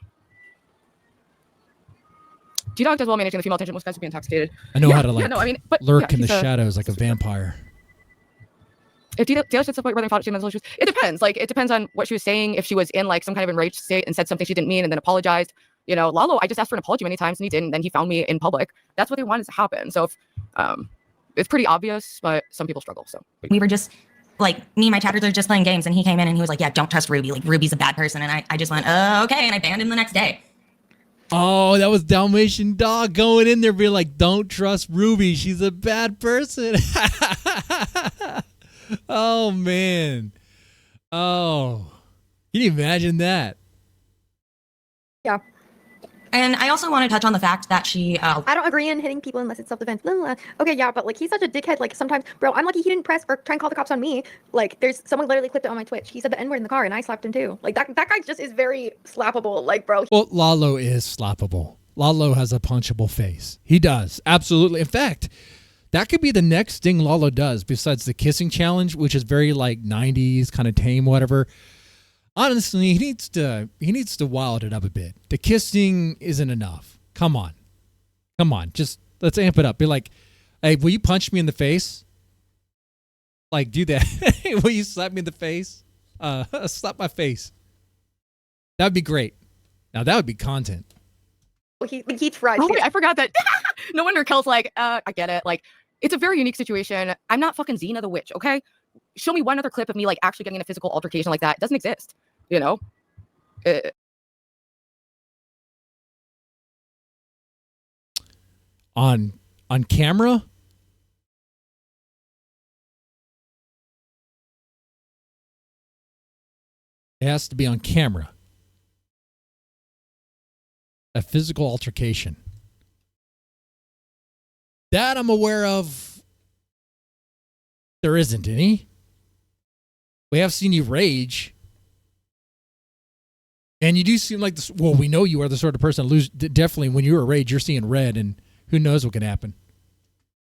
Ddog does well managing the female attention. Most guys would be intoxicated. I know how to lurk in the he's shadows like a vampire. If Dalish said something about it depends. Like it depends on what she was saying. If she was in like some kind of enraged state and said something she didn't mean and then apologized, you know, Lalo, I just asked for an apology many times and he didn't. Then he found me in public. That's what they wanted to happen. So if, it's pretty obvious, but some people struggle. So we were just like, me and my chatters are just playing games, and he came in and he was like, yeah, don't trust Ruby. Like Ruby's a bad person. And I just went, okay. And I banned him the next day. Oh, that was Dalmatian dog going in there being like, don't trust Ruby. She's a bad person. Oh, man. Oh, can you imagine that? Yeah. And I also want to touch on the fact that she... I don't agree in hitting people unless it's self-defense. Blah, blah, blah. Okay, yeah, but like he's such a dickhead. Like sometimes, bro, I'm lucky he didn't press or try and call the cops on me. Like there's someone literally clipped it on my Twitch. He said the N-word in the car and I slapped him too. Like that guy just is very slappable. Like, bro. Well, Lalo is slappable. Lalo has a punchable face. He does. Absolutely. In fact, that could be the next thing Lalo does besides the kissing challenge, which is very like 90s, kind of tame, whatever. Honestly, he needs to wild it up a bit. The kissing isn't enough. Come on. Just let's amp it up. Be like, hey, will you punch me in the face? Like, do that. Will you slap me in the face? Slap my face. That would be great. Now that would be content. He tried. Oh, wait, I forgot that. No wonder Kel's like, I get it. Like, it's a very unique situation. I'm not fucking Xena the witch, okay? Show me one other clip of me like actually getting in a physical altercation like that. It doesn't exist, you know? On camera? It has to be on camera. A physical altercation. That I'm aware of. There isn't any. We have seen you rage. And you do seem like this. Well, we know you are the sort of person to lose. Definitely, when you're rage, you're seeing red, and who knows what can happen.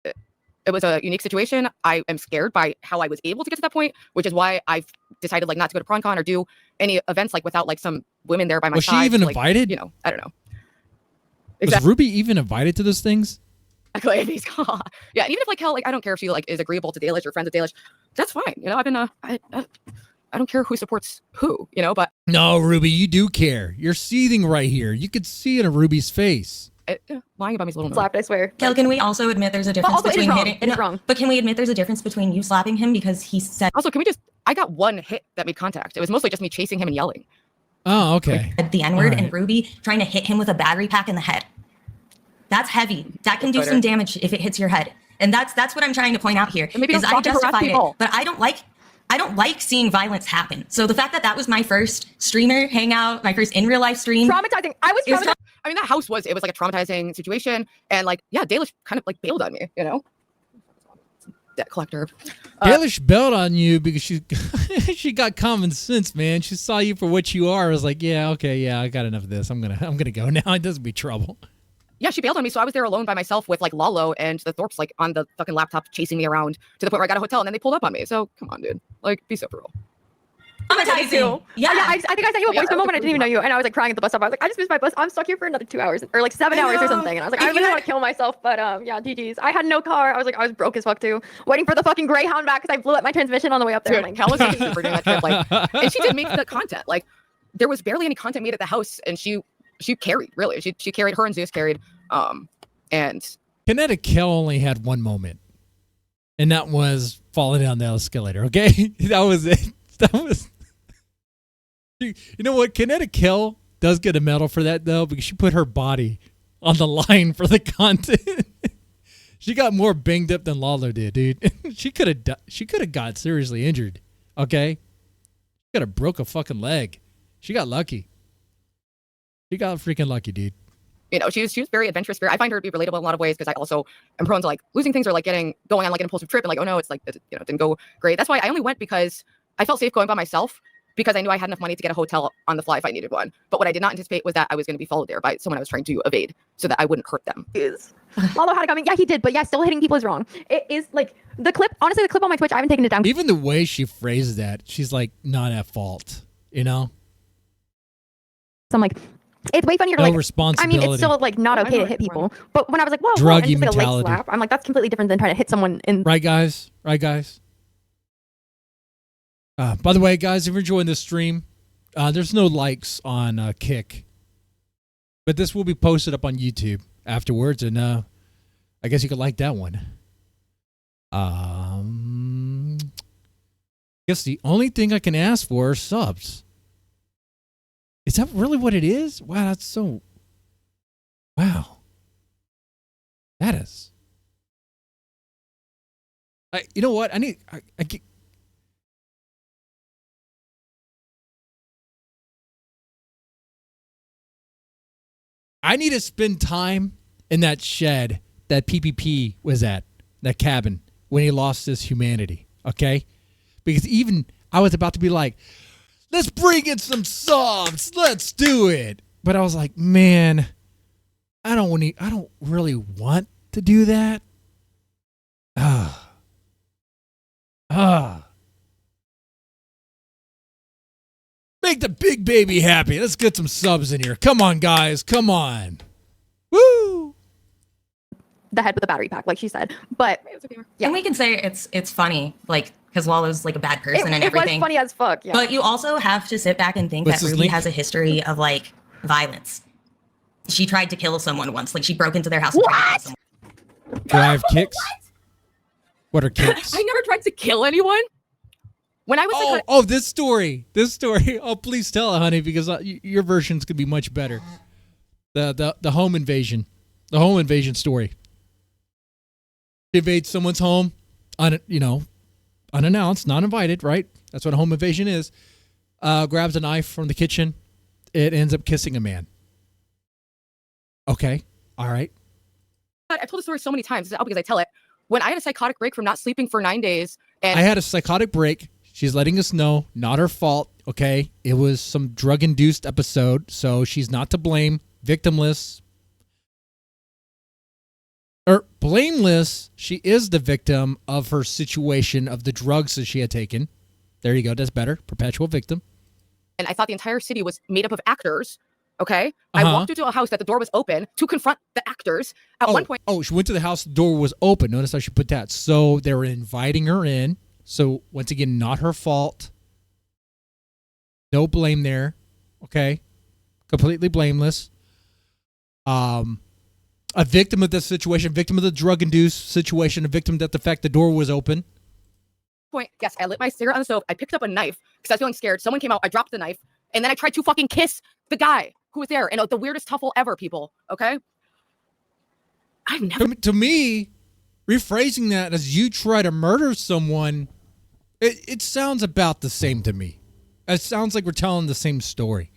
It was a unique situation. I am scared by how I was able to get to that point, which is why I've decided like not to go to PronCon or do any events like without like some women there by my side. Was she even like, invited? You know, I don't know. Was Ruby even invited to those things? Yeah, and even if like hell, like I don't care if she like is agreeable to Dalish or friends with Dalish, that's fine. You know, I've been I don't care who supports who, you know, but no, Ruby, you do care. You're seething right here. You could see it in Ruby's face. Lying about me is a little slapped, I swear. Kel, can we also admit there's a difference between hitting? It's wrong. But can we admit there's a difference between you slapping him because he said? Also, can we just? I got one hit that made contact. It was mostly just me chasing him and yelling. Oh, okay. The N-word and Ruby trying to hit him with a battery pack in the head. That's heavy. That can do some damage if it hits your head. And that's what I'm trying to point out here. Maybe is I justified it, but I don't like seeing violence happen. So the fact that that was my first streamer hangout, my first in real life stream. Traumatizing. I was traumatized. I mean, that house was like a traumatizing situation. And like, yeah, Dalish kind of like bailed on me, you know? Debt collector. Dalish bailed on you because she got common sense, man. She saw you for what you are. I was like, yeah, okay, yeah, I got enough of this. I'm gonna go now. It doesn't be trouble. Yeah, she bailed on me, so I was there alone by myself with like Lalo and the Thorpes like on the fucking laptop chasing me around to the point where I got a hotel and then they pulled up on me. So come on, dude. Like, be so for real. Traumatizing. Yeah, I think I sent you a voice moment. I didn't even know you, and I was like crying at the bus stop. I was like, I just missed my bus. I'm stuck here for another 2 hours or like 7 hours or something. And I was like, I really want to kill myself, but yeah, GG's. I had no car. I was broke as fuck too, waiting for the fucking Greyhound back because I blew up my transmission on the way up there. Dude, Cal was super doing that trip, like, and she did make the content. Like, there was barely any content made at the house, and she carried really. She carried. Her and Zeus carried. And Kinetic Kel only had one moment. And that was falling down the escalator, okay? That was it. That was... You know what? Kinetic Kill does get a medal for that, though, because she put her body on the line for the content. She got more banged up than Lalo did, dude. She could have got seriously injured, okay? She could have broke a fucking leg. She got lucky. She got freaking lucky, dude. You know, she was very adventurous. I find her to be relatable in a lot of ways because I also am prone to like losing things or like going on like an impulsive trip and like, oh no, it's like, it didn't go great. That's why I only went because I felt safe going by myself, because I knew I had enough money to get a hotel on the fly if I needed one. But what I did not anticipate was that I was going to be followed there by someone I was trying to evade so that I wouldn't hurt them. Lalo had it coming. Yeah, he did. But yeah, still hitting people is wrong. It is like the clip. Honestly, the clip on my Twitch, I haven't taken it down. Even the way she phrased that, she's like not at fault, you know? So I'm like, it's way funnier to No like, responsibility. I mean, it's still like not okay to hit people. But when I was like, whoa, Druggy and just like a mentality. light slap, I'm like, that's completely different than trying to hit someone in. Right, guys? Right, guys? By the way, guys, if you're enjoying this stream, there's no likes on Kick. But this will be posted up on YouTube afterwards, and I guess you could like that one. I guess the only thing I can ask for are subs. Is that really what it is? Wow, that's so... Wow. That is... you know what? I get... I need to spend time in that shed that PPP was at, that cabin, when he lost his humanity, okay? Because even I was about to be like, let's bring in some subs, let's do it. But I was like, man, I don't really want to do that. Make the big baby happy. Let's get some subs in here. Come on, guys. Come on. Woo! The head with a battery pack, like she said. But yeah. And we can say it's funny, like, because Lalo's like a bad person and everything. It was funny as fuck, yeah. But you also have to sit back and think that Ruby has a history of like violence. She tried to kill someone once. Like she broke into their house. And tried to kill someone. Do I have kicks? What are kicks? I never tried to kill anyone. When I was this story. Oh, please tell it, honey, because your version's could be much better. The home invasion. The home invasion story. She invades someone's home, unannounced, not invited, right? That's what a home invasion is. Grabs a knife from the kitchen. It ends up kissing a man. Okay. All right. I've told the story so many times. This is because I tell it. When I had a psychotic break from not sleeping for 9 days. And I had a psychotic break. She's letting us know, not her fault, okay? It was some drug-induced episode, so she's not to blame. Victimless. Or blameless, she is the victim of her situation of the drugs that she had taken. There you go, that's better. Perpetual victim. And I thought the entire city was made up of actors, okay? I walked into a house that the door was open to confront the actors. At one point... Oh, she went to the house, the door was open. Notice how she put that. So they were inviting her in. So, once again, not her fault. No blame there. Okay? Completely blameless. A victim of this situation, victim of the drug-induced situation, a victim that the fact the door was open. Yes, I lit my cigarette on the stove. I picked up a knife because I was feeling scared. Someone came out. I dropped the knife. And then I tried to fucking kiss the guy who was there. And the weirdest tuffle ever, people. Okay? I've never... To me, rephrasing that as you try to murder someone... It sounds about the same to me. It sounds like we're telling the same story.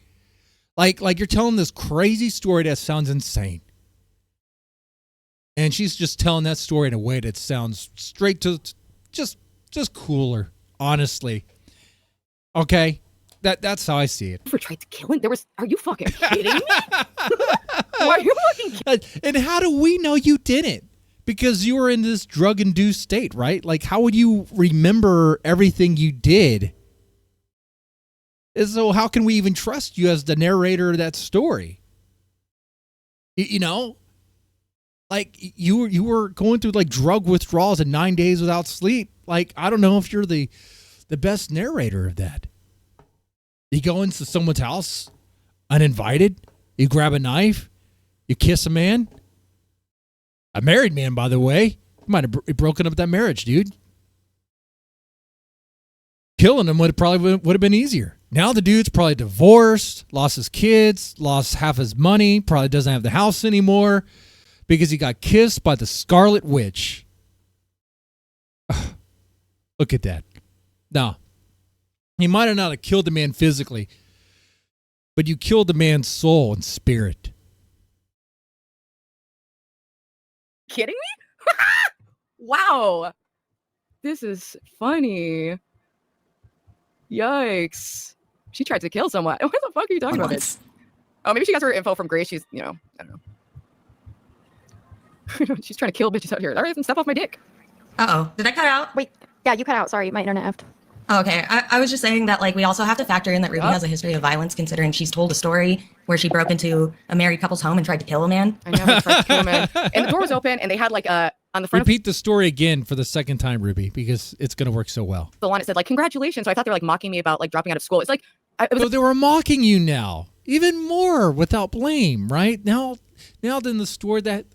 Like you're telling this crazy story that sounds insane. And she's just telling that story in a way that sounds straight to just cooler, honestly. Okay? That's how I see it. Never tried to kill him. Are you fucking kidding me? Are you fucking kidding? And how do we know you didn't? Because you were in this drug-induced state, right? Like, how would you remember everything you did? And so how can we even trust you as the narrator of that story? You know? Like, you were going through, like, drug withdrawals and 9 days without sleep. Like, I don't know if you're the best narrator of that. You go into someone's house uninvited. You grab a knife. You kiss a man. A married man, by the way. Might have broken up that marriage, dude. Killing him would have been easier. Now the dude's probably divorced, lost his kids, lost half his money, probably doesn't have the house anymore because he got kissed by the Scarlet Witch. Look at that. Now, he might have not have killed the man physically, but you killed the man's soul and spirit. Kidding me? Wow. This is funny. Yikes. She tried to kill someone. What the fuck are you talking about, bitch? Oh, maybe she got her info from Grace. She's, I don't know. She's trying to kill bitches out here. All right, then step off my dick. Uh-oh. Did I cut out? Wait, yeah, you cut out. Sorry, my internet effed. Okay, I was just saying that, like, we also have to factor in that Ruby has a history of violence, considering she's told a story where she broke into a married couple's home and tried to kill a man. I know, tried to kill a man. And the door was open, and they had, like, on the front Repeat the story again for the second time, Ruby, because it's going to work so well. the line, it said, like, congratulations. So I thought they were, like, mocking me about, like, dropping out of school. It's like, So they were mocking you now, even more without blame, right? Now then the story that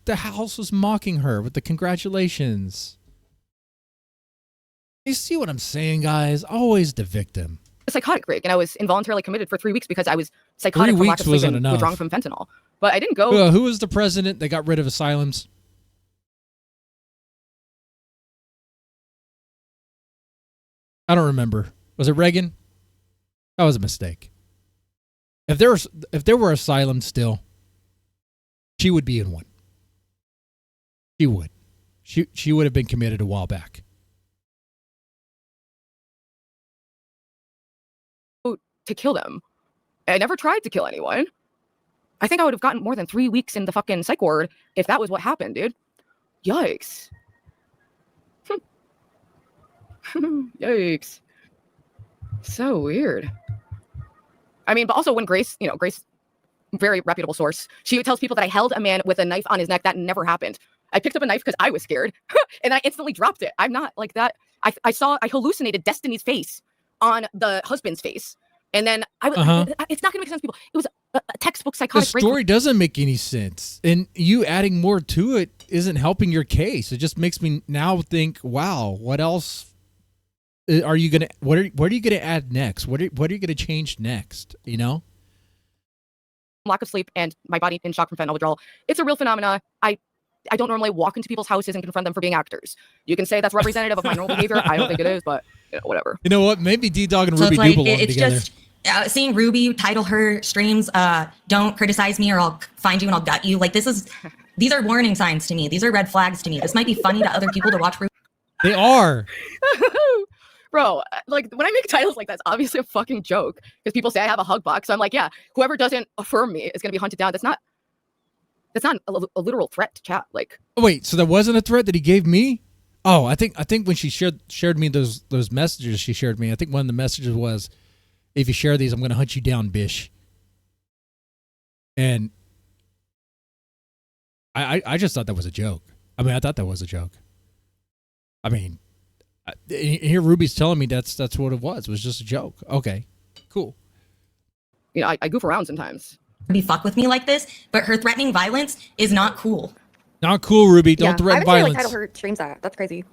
the house was mocking her with the congratulations. You see what I'm saying, guys? Always the victim. a psychotic break, and I was involuntarily committed for 3 weeks because I was psychotic 3 from lack weeks of sleep wasn't and enough. withdrawing from fentanyl. But I didn't go. Who was the president that got rid of asylums? I don't remember. Was it Reagan? That was a mistake. If there were asylums still, she would be in one. She would. She would have been committed a while back. To kill them. I never tried to kill anyone. I think I would have gotten more than 3 weeks in the fucking psych ward if that was what happened, dude. Yikes. Yikes. So weird. I mean, but also when Grace, Grace, very reputable source, she tells people that I held a man with a knife on his neck. That never happened. I picked up a knife because I was scared and I instantly dropped it. I'm not like that. I hallucinated Destiny's face on the husband's face. And then it's not going to make sense to people. It was a textbook psychotic The story doesn't make any sense. And you adding more to it isn't helping your case. It just makes me now think, wow, what else are you going to, what are you going to add next? What are you going to change next? You know? lack of sleep and my body in shock from fentanyl withdrawal. It's a real phenomena. I don't normally walk into people's houses and confront them for being actors. You can say that's representative of my normal behavior. I don't think it is, but whatever. You know what? Maybe Ddog and So Ruby it's like, do belong it's together. just seeing Ruby title her streams, "Don't criticize me or I'll find you and I'll gut you." Like these are warning signs to me. These are red flags to me. This might be funny to other people to watch Ruby. They are. Bro, like when I make titles like that, it's obviously a fucking joke because people say I have a hug box. So I'm like, yeah, whoever doesn't affirm me is going to be hunted down. That's not a literal threat to chat. Like, Wait, so that wasn't a threat that he gave me? Oh, I think when she shared me those messages she shared me, I think one of the messages was, if you share these, I'm going to hunt you down, bish. And I just thought that was a joke. I mean, I thought that was a joke. I mean, here Ruby's telling me that's what it was. It was just a joke. Okay, cool. I goof around sometimes. Be fuck with me like this, but her threatening violence is not cool. Not cool, Ruby. Don't threaten I violence. Like title her streams that. That's crazy.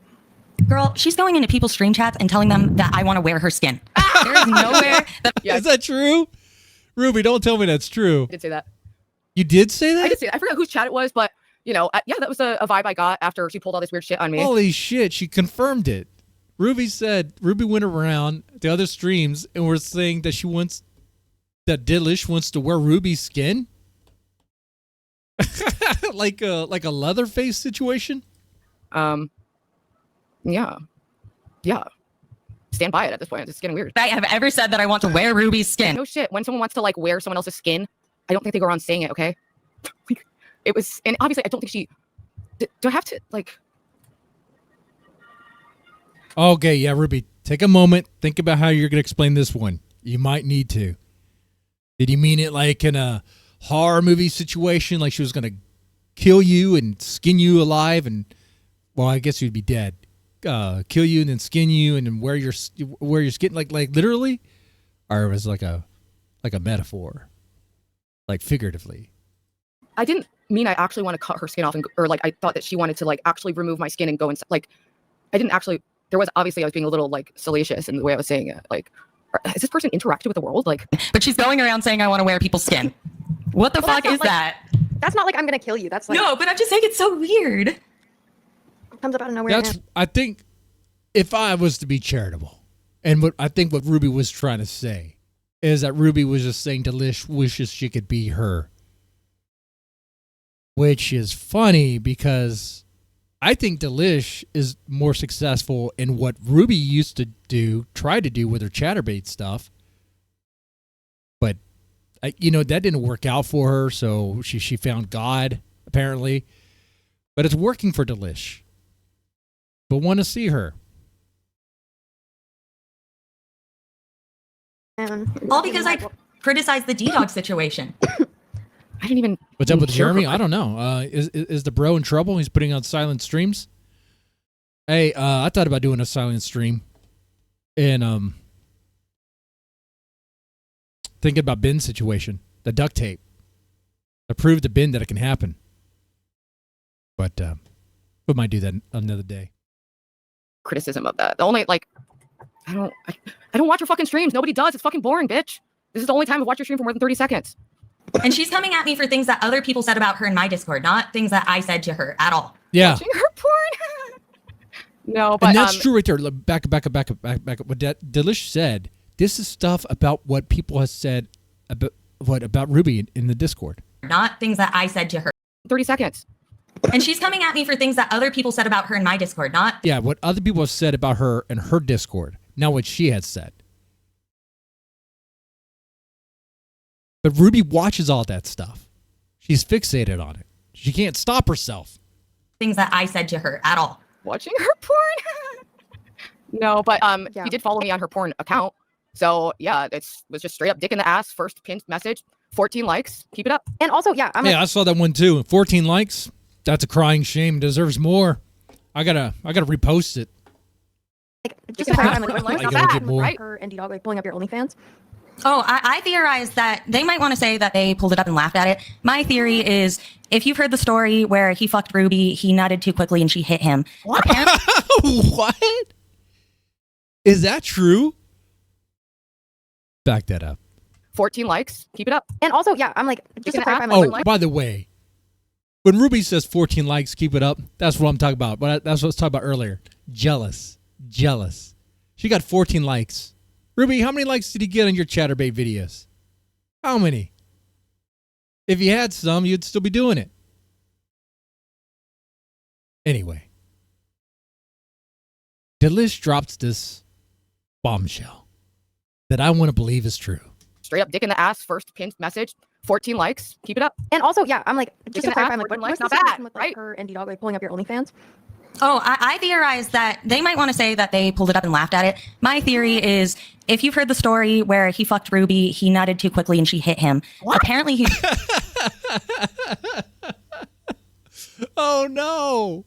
Girl, she's going into people's stream chats and telling them that I want to wear her skin. There is nowhere that Is that true? Ruby, don't tell me that's true. I did say that. You did say that? I did say that. I forgot whose chat it was, but yeah, that was a vibe I got after she pulled all this weird shit on me. Holy shit, she confirmed it. Ruby went around the other streams and was saying that that Dalish wants to wear Ruby's skin? like a Leatherface situation? Yeah. Stand by it at this point. It's getting weird. I have ever said that I want to wear Ruby's skin. No shit. When someone wants to like wear someone else's skin, I don't think they go around saying it, okay? It was, and obviously I don't think she, do I have to like... Okay, yeah, Ruby, take a moment. Think about how you're going to explain this one. You might need to. Did you mean it like in a horror movie situation, like she was going to kill you and skin you alive and, well, I guess you'd be dead. Kill you and then skin you and then wear your skin, like literally? Or it was like a metaphor, like figuratively? I didn't mean I actually want to cut her skin off, or like I thought that she wanted to like actually remove my skin and go inside. Like, I didn't actually. There was obviously I was being a little like salacious in the way I was saying it. Like, has this person interacted with the world? Like, But she's going around saying I want to wear people's skin. What the fuck is that? That's not like I'm gonna kill you. That's like No, but I'm just saying it's so weird. Comes up out of nowhere. That's, I think, if I was to be charitable, and what I think what Ruby was trying to say is that Ruby was just saying Dalish wishes she could be her. Which is funny because I think Dalish is more successful in what Ruby used to do, tried to do with her Chatterbait stuff. But, you know, that didn't work out for her, so she found God, apparently. But it's working for Dalish. But want to see her. All because I criticized the Ddog situation. I didn't even. What's up with Jeremy? I don't know. Is the bro in trouble? He's putting on silent streams. Hey, I thought about doing a silent stream, and thinking about Ben's situation, the duct tape. I proved to Ben that it can happen, but we might do that another day. Criticism of that. The only like, I don't watch your fucking streams. Nobody does. It's fucking boring, bitch. This is the only time I've watched your stream for more than 30 seconds. And she's coming at me for things that other people said about her in my Discord, not things that I said to her at all. Yeah. Watching her porn. No, but and that's true right there. Back up. What Dalish said. This is stuff about what people have said about Ruby in the Discord. Not things that I said to her. 30 seconds. And she's coming at me for things that other people said about her in my Discord, not Yeah, what other people have said about her in her Discord, not what she had said. But Ruby watches all that stuff. She's fixated on it. She can't stop herself. things that I said to her at all. Watching her porn? No, but he did follow me on her porn account. So yeah, it was just straight up dick in the ass. First pinned message, 14 likes. Keep it up. And also, yeah, I saw that one too. 14 likes. That's a crying shame. Deserves more. I gotta repost it. Like, just a I'm like, I gotta get more. right? Her and Ddog like pulling up your OnlyFans. Oh, I theorized that they might want to say that they pulled it up and laughed at it. My theory is, if you've heard the story where he fucked Ruby, he nutted too quickly and she hit him. What? What? Is that true? Back that up. 14 likes. Keep it up. And also, yeah, I'm like, just to clarify, by the way, when Ruby says 14 likes, keep it up, that's what I'm talking about. But that's what I was talking about earlier. Jealous. She got 14 likes. Ruby, how many likes did he get on your Chatterbait videos? How many? If you had some, you'd still be doing it. Anyway. Dalish drops this bombshell that I want to believe is true. Straight up dick in the ass, first pinned message, 14 likes. Keep it up. And also, yeah, I'm like, just to clarify, I'm like, 14 what's likes, the not bad, situation with like, her and Ddog like pulling up your OnlyFans? Oh, I theorized that they might want to say that they pulled it up and laughed at it. My theory is, if you've heard the story where he fucked Ruby, he nutted too quickly and she hit him. What? Apparently he... Oh, no.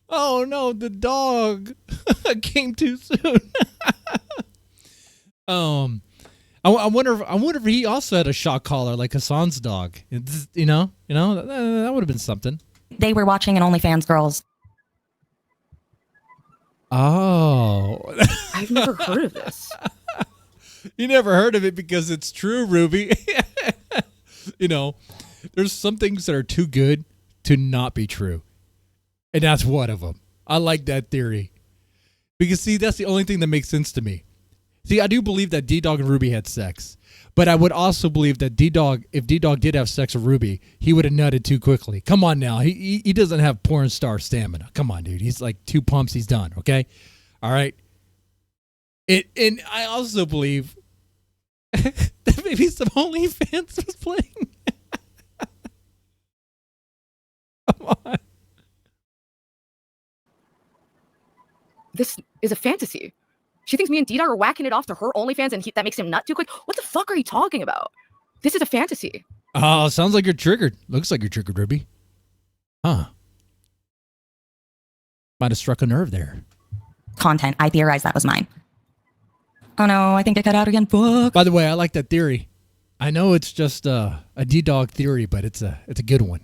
Oh, no, the dog came too soon. I wonder if he also had a shock collar like Hasan's dog. You know, that would have been something. They were watching an OnlyFans girls. Oh. I've never heard of this. You never heard of it because it's true, Ruby. You know, there's some things that are too good to not be true. And that's one of them. I like that theory. Because, see, that's the only thing that makes sense to me. See, I do believe that Ddog and Ruby had sex. But I would also believe that Ddog, if Ddog did have sex with Ruby, he would have nutted too quickly. Come on now. He doesn't have porn star stamina. Come on, dude. He's like 2 pumps, he's done, okay? All right? And I also believe that maybe some OnlyFans was playing. Come on. This is a fantasy. She thinks me and Ddog are whacking it off to her OnlyFans and that makes him nut too quick. What the fuck are you talking about? This is a fantasy. Oh, sounds like you're triggered. Looks like you're triggered, Ruby. Huh. Might have struck a nerve there. Content. I theorized that was mine. Oh no, I think I cut out again. Fuck. By the way, I like that theory. I know it's just a Ddog theory, but it's a good one.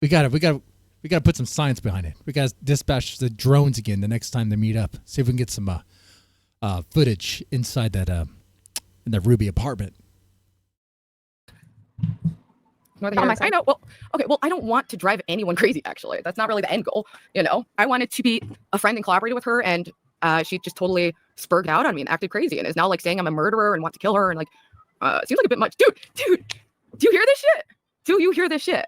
We got to put some science behind it. We got to dispatch the drones again the next time they meet up. See if we can get some footage inside that in the Ruby apartment. I know. Well, okay. Well, I don't want to drive anyone crazy. Actually, that's not really the end goal. You know, I wanted to be a friend and collaborate with her, and she just totally spurred out on me and acted crazy, and is now like saying I'm a murderer and want to kill her, and like, seems like a bit much, dude. Do you hear this shit? Do you hear this shit?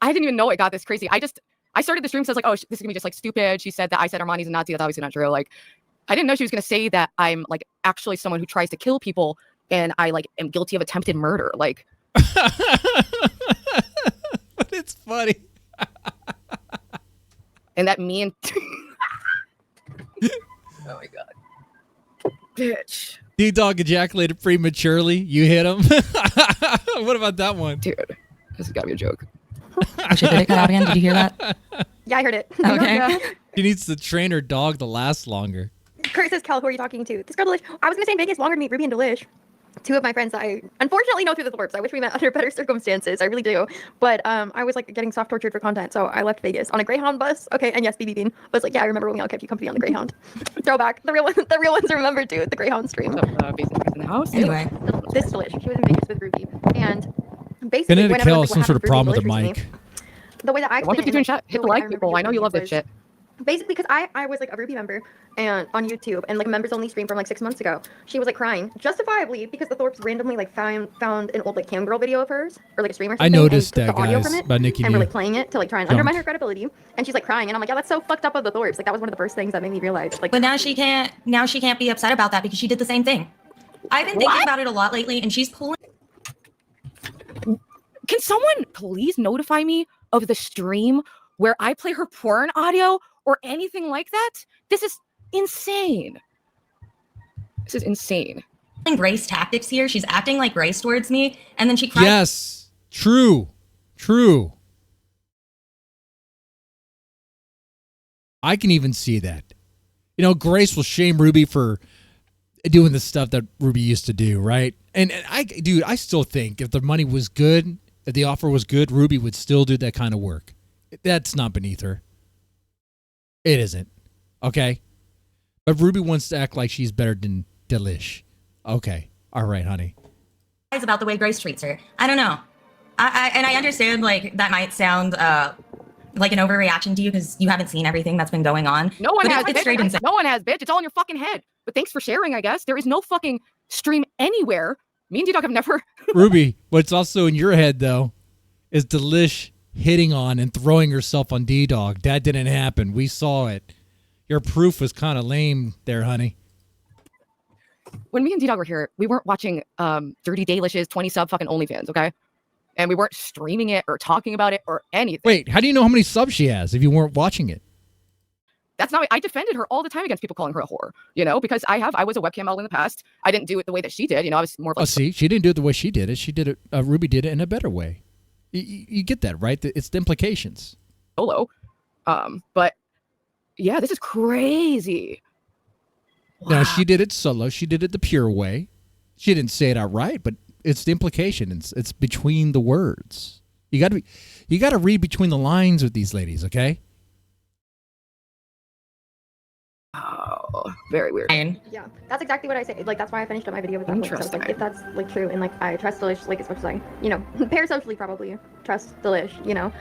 I didn't even know it got this crazy. I started the stream, so I was like, oh, this is gonna be just like stupid. She said that I said Armani's a Nazi. That's obviously not true. Like, I didn't know she was gonna say that I'm like actually someone who tries to kill people, and I like am guilty of attempted murder. Like. But it's funny. And that me and oh my god, bitch. Ddog ejaculated prematurely. You hit him. What about that one, dude? This has got to be a joke. Actually, did it cut out again? Did you hear that? Yeah, I heard it. Okay. She needs to train her dog to last longer. Kurt says, Cal, who are you talking to? This girl Dalish. I was gonna say in Vegas longer to meet Ruby and Dalish. Two of my friends that I unfortunately know through the Thorpes. I wish we met under better circumstances. I really do. But I was like getting soft tortured for content, so I left Vegas on a Greyhound bus. Okay, and yes, BB Bean was like, yeah, I remember when we all kept you company on the Greyhound. Throwback. The real ones remember too. The Greyhound stream. In the house. Anyway, this Dalish. She was in Vegas with Ruby, and basically, Can it whenever kill like, some sort of problem with the mic? Recently, the way that I want to explained do chat. Hit the like people. I know you love this shit. Basically, because I was like a Ruby member and on YouTube and like a members only stream from like 6 months ago. She was like crying justifiably because the Thorpes randomly like found an old like camgirl video of hers or like a streamer. I noticed and that, the audio guys, from it by Nikki and we're D. like playing it to like try and undermine her credibility. And she's like crying, and I'm like, yeah, that's so fucked up of the Thorpes. Like that was one of the first things that made me realize. Like, but now she can't be upset about that because she did the same thing. I've been thinking about it a lot lately, and she's pulling. Can someone please notify me of the stream where I play her porn audio or anything like that? This is insane. This is insane. Grace tactics here. She's acting like Grace towards me, and then she cries. Yes, true. I can even see that. You know, Grace will shame Ruby for doing the stuff that Ruby used to do, right? And I still think if the money was good, if the offer was good, Ruby would still do that kind of work. That's not beneath her. It isn't. Okay? But Ruby wants to act like she's better than Dalish. Okay. All right, honey. About the way Grace treats her. I don't know. I understand like that might sound like an overreaction to you because you haven't seen everything that's been going on. No one has. It's straight insane. No one has, bitch. It's all in your fucking head. But thanks for sharing, I guess. There is no fucking stream anywhere. Me and Ddog have never. Ruby, what's also in your head, though, is Dalish hitting on and throwing herself on Ddog. That didn't happen. We saw it. Your proof was kind of lame there, honey. When me and Ddog were here, we weren't watching Dirty Dalish's 20 sub fucking OnlyFans, okay? And we weren't streaming it or talking about it or anything. Wait, how do you know how many subs she has if you weren't watching it? That's not. I defended her all the time against people calling her a whore, you know, because I was a webcam model in the past. I didn't do it the way that she did, you know. I was more of like. Oh, see, she didn't do it the way she did it. She did it. Ruby did it in a better way. You get that, right? It's the implications. Solo, but yeah, this is crazy. Wow. Now she did it solo. She did it the pure way. She didn't say it outright, but it's the implication. It's between the words. You got to read between the lines with these ladies, okay? Oh, very weird. yeah, that's exactly what I say. Like that's why I finished up my video with that. So like, if that's like true, and like I trust Dalish like as much as I, you know, parasocially probably trust Dalish, you know.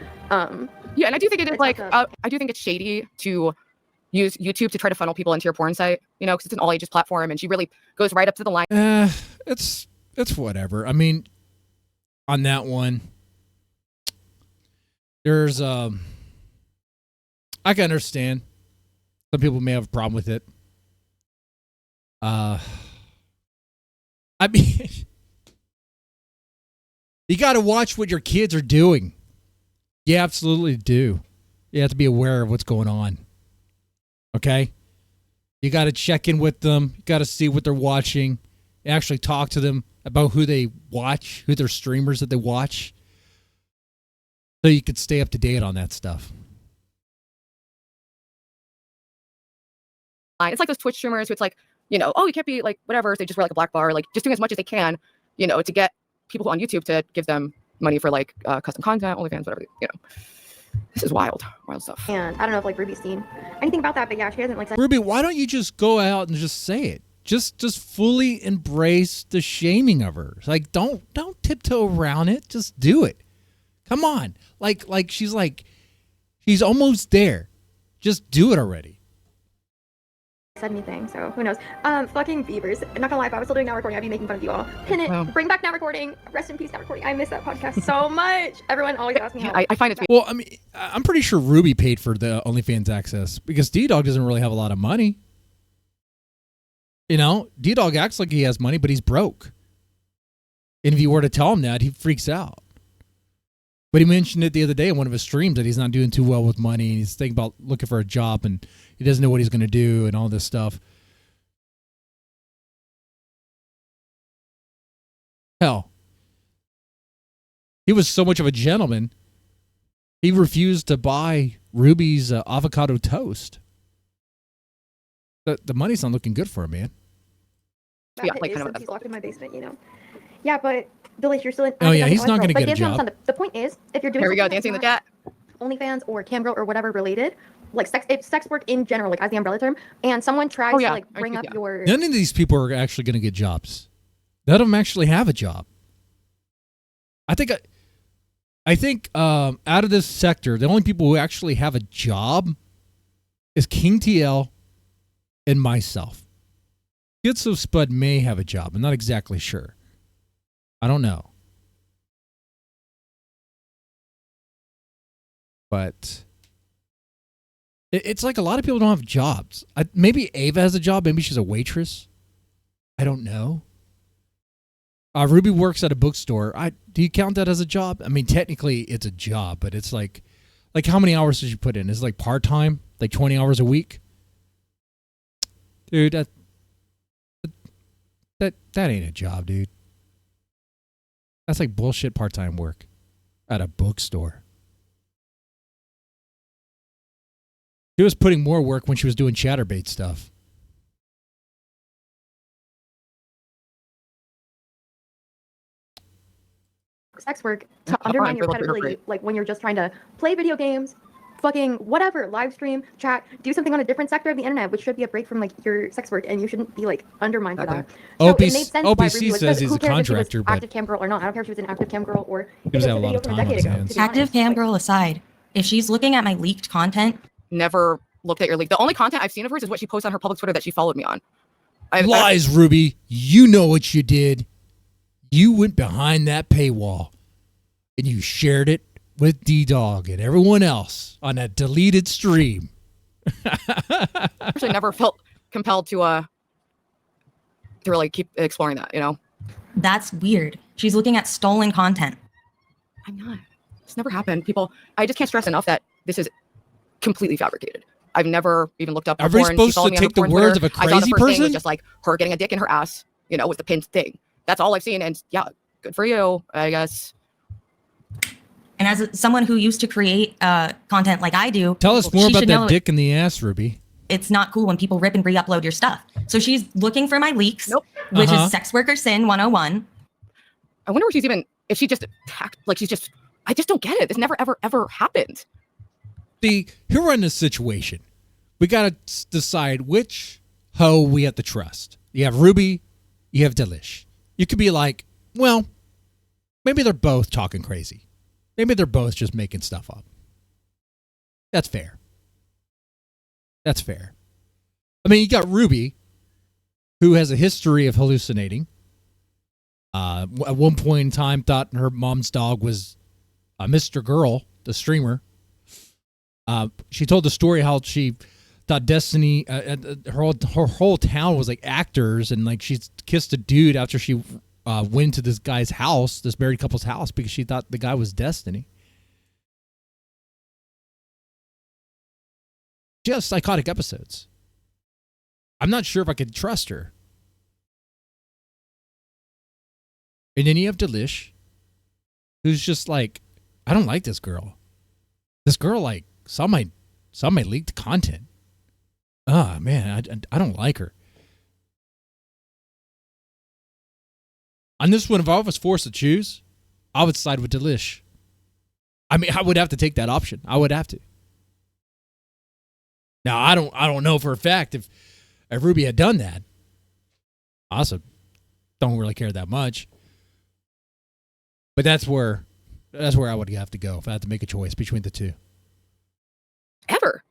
Yeah, and I do think it is like I do think it's shady to use YouTube to try to funnel people into your porn site, you know, because it's an all ages platform, and she really goes right up to the line. It's whatever. I mean, on that one, there's I can understand. Some people may have a problem with it. I mean, you got to watch what your kids are doing. You absolutely do. You have to be aware of what's going on. Okay? You got to check in with them. You got to see what they're watching. You actually talk to them about who they watch, who their streamers that they watch. So you could stay up to date on that stuff. It's like those Twitch streamers who it's like, you know, oh, you can't be like whatever. So they just wear like a black bar, like just doing as much as they can, you know, to get people on YouTube to give them money for like custom content, OnlyFans, whatever. You know, this is wild stuff. And I don't know if like Ruby's seen anything about that, but yeah, she hasn't like. Ruby, why don't you just go out and just say it? Just fully embrace the shaming of her. Like, don't tiptoe around it. Just do it. Come on. Like she's almost there. Just do it already. Said anything, so who knows? Fucking beavers. I'm not gonna lie, if I was still doing now recording, I'd be making fun of you all. Pin it. Wow. Bring back now recording. Rest in peace now recording. I miss that podcast so much. Everyone always asks me how. I find it. Well, I mean, I'm pretty sure Ruby paid for the OnlyFans access because Ddog doesn't really have a lot of money. You know, Ddog acts like he has money, but he's broke. And if you were to tell him that, he freaks out. But he mentioned it the other day in one of his streams that he's not doing too well with money. And he's thinking about looking for a job and he doesn't know what he's going to do and all this stuff. Hell, he was so much of a gentleman, he refused to buy Ruby's avocado toast. The money's not looking good for him, man. Yeah, like kind of he's locked in my basement, you know. Yeah, but Dalish, you're still in. Oh yeah, he's not going to get a job. The point is, if you're doing here we go dancing in the chat, OnlyFans or Camgirl or whatever related, like sex work in general, like as the umbrella term, and someone tries to like bring up your. None of these people are actually going to get jobs. None of them actually have a job. I think out of this sector, the only people who actually have a job is King TL and myself. Schizo Spud may have a job. I'm not exactly sure. I don't know. But it's like a lot of people don't have jobs. Maybe Ava has a job. Maybe she's a waitress. I don't know. Ruby works at a bookstore. Do you count that as a job? I mean, technically it's a job, but it's like how many hours did you put in? Is it like part-time? Like 20 hours a week? Dude, that ain't a job, dude. That's like bullshit part-time work at a bookstore. She was putting more work when she was doing Chatterbait stuff. Sex work to undermine your credibility, like when you're just trying to play video games, fucking whatever, live stream, chat, do something on a different sector of the internet, which should be a break from like your sex work, and you shouldn't be like undermined for that. So it made sense why Ruby was, says he's a contractor, but active cam girl or not. I don't care if she was an active cam girl or he doesn't have a lot of time on his hands. Active cam girl aside, if she's looking at my leaked content, never looked at your leak. The only content I've seen of hers is what she posts on her public Twitter that she followed me on. Lies, Ruby. You know what you did. You went behind that paywall and you shared it with Ddog and everyone else on that deleted stream. Actually never felt compelled to really keep exploring that, you know? That's weird. She's looking at stolen content. I'm not. It's never happened. People, I just can't stress enough that this is completely fabricated. I've never even looked up. Are we supposed to take the words of a crazy person? Was just like her getting a dick in her ass, you know, was the pinned thing. That's all I've seen. And yeah, good for you, I guess. And as someone who used to create content like I do, tell us more about that dick in the ass, Ruby. It's not cool when people rip and re-upload your stuff. So she's looking for my leaks, which is sex worker sin 101. I wonder if she just attacked, like she's just, I just don't get it. This never, ever happened. See, here we're in this situation. We got to decide which hoe we have to trust. You have Ruby, you have Dalish. You could be like, well, maybe they're both talking crazy. Maybe they're both just making stuff up. That's fair. That's fair. I mean, you got Ruby, who has a history of hallucinating. At one point in time, thought her mom's dog was Mr. Girl, the streamer. She told the story how she thought Destiny, her whole town was like actors, and like she kissed a dude after she went to this guy's house, this married couple's house, because she thought the guy was Destiny. She has psychotic episodes. I'm not sure if I could trust her. And then you have Dalish, who's just like, I don't like this girl. This girl like saw my leaked content. Ah, man, I don't like her. On this one, if I was forced to choose, I would side with Dalish. I mean, I would have to take that option. I would have to. Now, I don't know for a fact if Ruby had done that. I also don't really care that much. But that's where I would have to go if I had to make a choice between the two. Ever.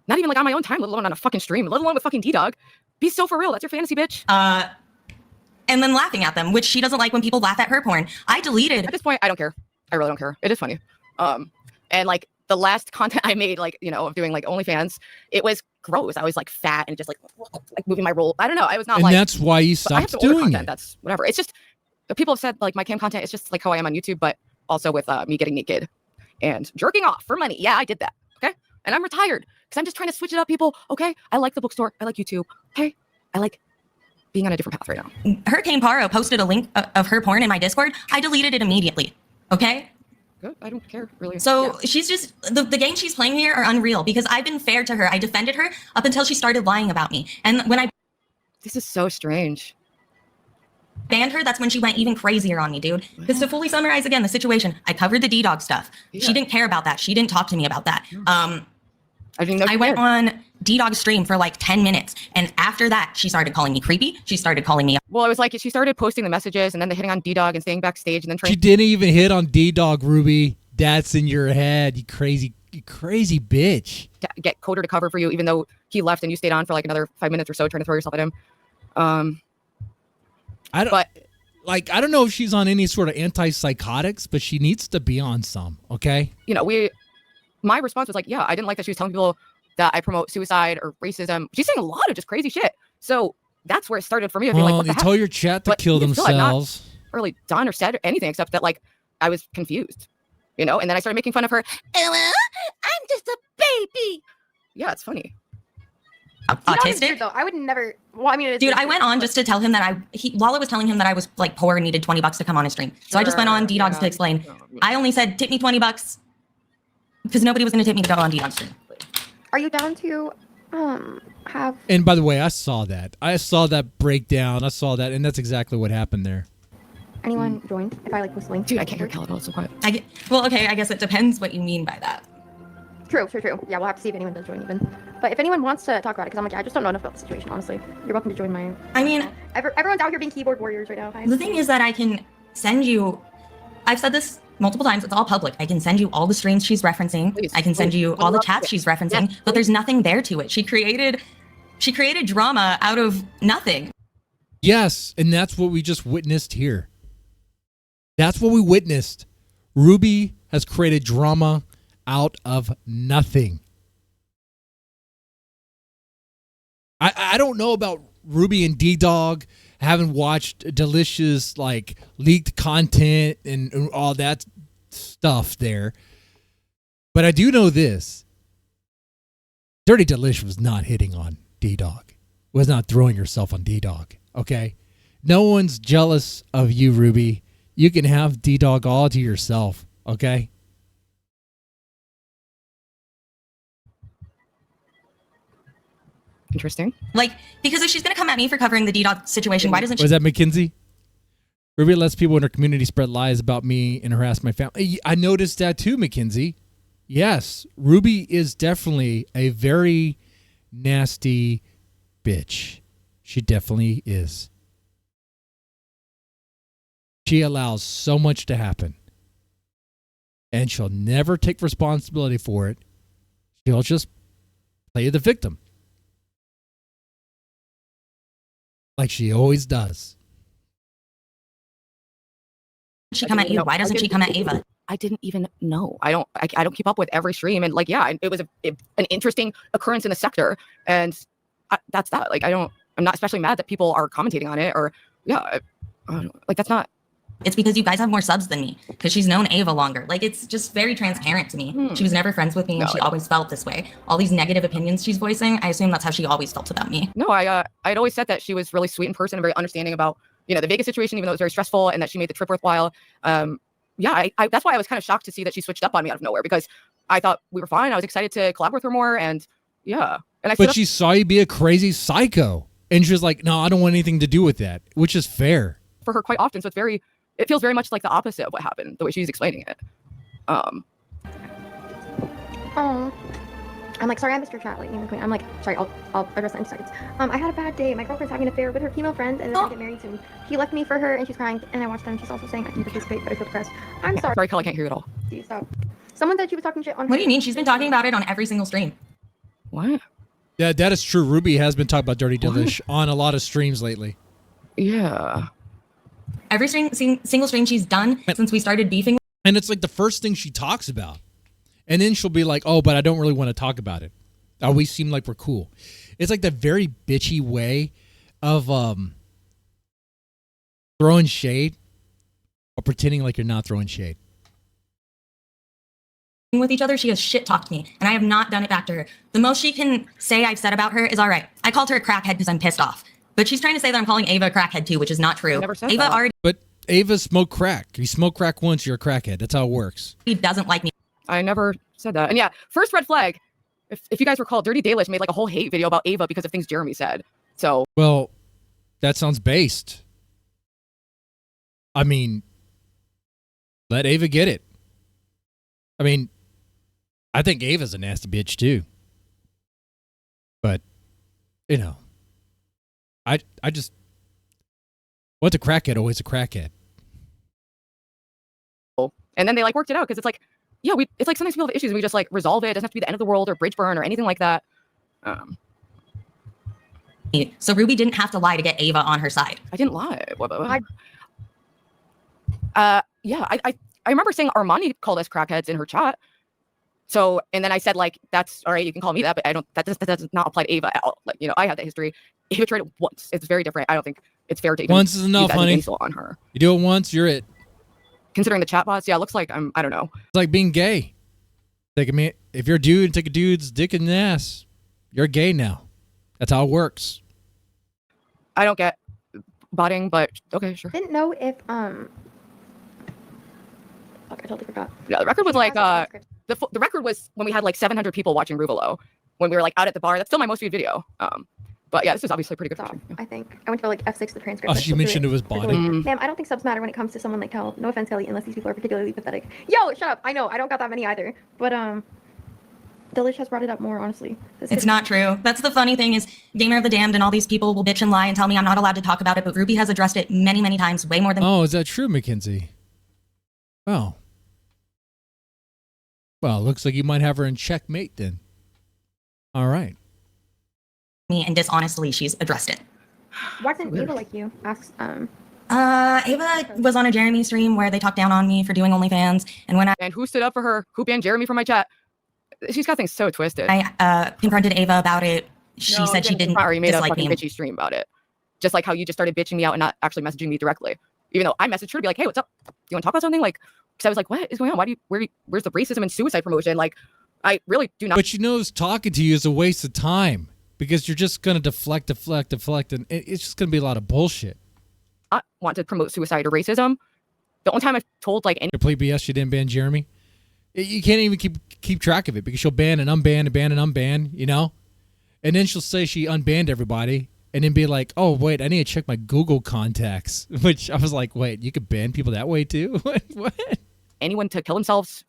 Not even like on my own time, let alone on a fucking stream, let alone with fucking Ddog. Be so for real. That's your fantasy, bitch. And then laughing at them, which she doesn't like when people laugh at her porn. I deleted. At this point, I don't care. I really don't care. It is funny. And like the last content I made, like, you know, of doing like OnlyFans, it was gross. I was like fat and just like moving my roll. I don't know. I was not and like. And that's why you I have stopped to order doing content. it. That's whatever. It's just people have said like my cam content is just like how I am on YouTube, but also with me getting naked and jerking off for money. Yeah, I did that. Okay. And I'm retired because I'm just trying to switch it up, people. Okay. I like the bookstore. I like YouTube. Okay. I like being on a different path right now. Hurricane Paro posted a link of her porn in my Discord. I deleted it immediately. Okay. Good. I don't care really. So she's just the games she's playing here are unreal because I've been fair to her. I defended her up until she started lying about me. And when I this is so strange. Banned her, that's when she went even crazier on me, dude. Because to fully summarize again the situation, I covered the Ddog stuff. Yeah. She didn't care about that. She didn't talk to me about that. I went on Ddog's stream for like 10 minutes. And after that, she started calling me creepy. She started calling me. Well, it was like she started posting the messages and then hitting on Ddog and staying backstage and then trying. She didn't even hit on Ddog, Ruby. That's in your head, you crazy bitch. Get Coder to cover for you, even though he left and you stayed on for like another 5 minutes or so trying to throw yourself at him. I don't know if she's on any sort of antipsychotics, but she needs to be on some, okay? You know, my response was like, yeah, I didn't like that she was telling people that I promote suicide or racism. She's saying a lot of just crazy shit. So that's where it started for me. Well, like, what you tell your chat to kill themselves. Not really done or said anything except that like I was confused, you know? And then I started making fun of her. I'm just a baby. Yeah, it's funny. Autistic though. I would never. Well, I mean, dude, I went on just to tell him that while I was telling him that I was like poor and needed $20 to come on his stream. So I just went on Ddog's to explain. I only said tip me $20 because nobody was going to tip me to go on Ddog's stream. Are you down to have? And by the way, I saw that. I saw that breakdown. I saw that, and that's exactly what happened there. Anyone joined? If I like whistling, dude, I can't hear Calico. It's so quiet. Well, okay, I guess it depends what you mean by that. True. Yeah, we'll have to see if anyone does join even. But if anyone wants to talk about it, because I'm like, I just don't know enough about the situation, honestly. You're welcome to join my. I mean, everyone's out here being keyboard warriors right now. The thing is that I can send you. I've said this multiple times. It's all public. I can send you all the streams she's referencing. Please, I can send you all the chats she's referencing. But there's nothing there to it. She created drama out of nothing. Yes, and that's what we just witnessed here. That's what we witnessed. Ruby has created drama out of nothing. I don't know about Ruby and Ddog. I haven't watched Dalish's like leaked content and all that stuff there. But I do know this. Dirty Dalish was not hitting on Ddog. Was not throwing herself on Ddog. Okay? No one's jealous of you, Ruby. You can have Ddog all to yourself. Okay? Interesting. Like, because if she's going to come at me for covering the Ddog situation, why doesn't she? Was that McKinsey? Ruby lets people in her community spread lies about me and harass my family. I noticed that too, McKinsey. Yes, Ruby is definitely a very nasty bitch. She definitely is. She allows so much to happen. And she'll never take responsibility for it. She'll just play the victim. Like she always does. She come at you. Why doesn't she come at Ava? I didn't even know. I don't keep up with every stream, and like, yeah, it was an interesting occurrence in the sector, and that's that. Like, I'm not especially mad that people are commentating on it, or like that's not. It's because you guys have more subs than me, because she's known Ava longer. Like, it's just very transparent to me. She was never friends with me, and she always felt this way. All these negative opinions she's voicing, I assume that's how she always felt about me. No, I'd always said that she was really sweet in person and very understanding about, you know, the Vegas situation, even though it was very stressful, and that she made the trip worthwhile. Yeah, that's why I was kind of shocked to see that she switched up on me out of nowhere, because I thought we were fine. I was excited to collaborate with her more, and yeah. But she saw you be a crazy psycho, and she was like, no, I don't want anything to do with that, which is fair. For her quite often, so it's it feels very much like the opposite of what happened, the way she's explaining it. Oh. I'm like, sorry, I missed your chat, Lightning McQueen. I'm like, sorry, I'll address that in 2 seconds. I had a bad day. My girlfriend's having an affair with her female friend, and then I get married soon. He left me for her, and she's crying, and I watched them. She's also saying I can participate, but I feel depressed. I'm sorry. Sorry, Kel, I can't hear you at all. Please stop. Someone said she was talking shit on her. What do you mean? She's been talking about it on every single stream. What? Yeah, that is true. Ruby has been talking about Dirty Dalish on a lot of streams lately. Yeah. Every single stream she's done since we started beefing. And it's like the first thing she talks about. And then she'll be like, oh, but I don't really want to talk about it. We seem like we're cool. It's like that very bitchy way of throwing shade or pretending like you're not throwing shade. With each other, she has shit talked me, and I have not done it back to her. The most she can say I've said about her is all right. I called her a crackhead because I'm pissed off. But she's trying to say that I'm calling Ava a crackhead too, which is not true. Never said Ava that. already But Ava smoked crack. You smoke crack once, you're a crackhead. That's how it works. doesn't like me. I never said that. And yeah, first red flag. If you guys recall, Dirty Dalish made like a whole hate video about Ava because of things Jeremy said. So Well, that sounds based. I mean, let Ava get it. I mean, I think Ava's a nasty bitch too. But, you know, I just, what's a crackhead? Always a crackhead. and then they like worked it out because it's like, yeah, it's like sometimes people have issues and we just like resolve it. It doesn't have to be the end of the world or bridge burn or anything like that. So Ruby didn't have to lie to get Ava on her side. I didn't lie. Yeah, I remember saying Armani called us crackheads in her chat. So, and then I said like, that's all right, you can call me that, but I don't, that does not apply to Ava at all. Like, you know, I have that history. Ava tried it once. It's very different. I don't think it's fair to even Once is enough, use that as an honey. insult on her. You do it once, you're it. Considering the chatbots, yeah, it looks like I don't know. It's like being gay. Take a man, if you're a dude and take a dude's dick in the ass, you're gay now. That's how it works. I don't get botting, but okay, sure. Didn't know if Fuck, I totally forgot. Yeah, the record was like the record was when we had like 700 people watching Ruvalo when we were like out at the bar. That's still my most viewed video. But yeah, this is obviously pretty good. Stop, I think I went to like F6 the transcript. Oh, I she flipped mentioned through it was body. Ma'am, I don't think subs matter when it comes to someone like Kel. No offense, Kelly, unless these people are particularly pathetic. Yo, shut up. I know I don't got that many either. But Dalish has brought it up more, honestly. It's not true. That's the funny thing is Gamer of the Damned and all these people will bitch and lie and tell me I'm not allowed to talk about it, but Ruby has addressed it many, many times, way more than Oh, is that true, Mackenzie? Oh. Well, looks like you might have her in checkmate then. All right. me, and dishonestly, she's addressed it. Why isn't Ava like you? Asks Ava was on a Jeremy stream where they talked down on me for doing OnlyFans, and when and who stood up for her? Who banned Jeremy from my chat? She's got things so twisted. I confronted Ava about it. She said she didn't You made a dislike fucking me. bitchy stream about it. Just like how you just started bitching me out and not actually messaging me directly. Even though I messaged her to be like, hey, what's up? You want to talk about something? Like, because I was like, what is going on? Where's the racism and suicide promotion? Like, I really do not. But she knows talking to you is a waste of time because you're just going to deflect, and it's just going to be a lot of bullshit. I want to promote suicide or racism. The only time I've told like any complete BS, she didn't ban Jeremy. You can't even keep track of it because she'll ban and unban and ban and unban, you know? And then she'll say she unbanned everybody and then be like, oh, wait, I need to check my Google contacts, which I was like, wait, you could ban people that way too? What? anyone to kill themselves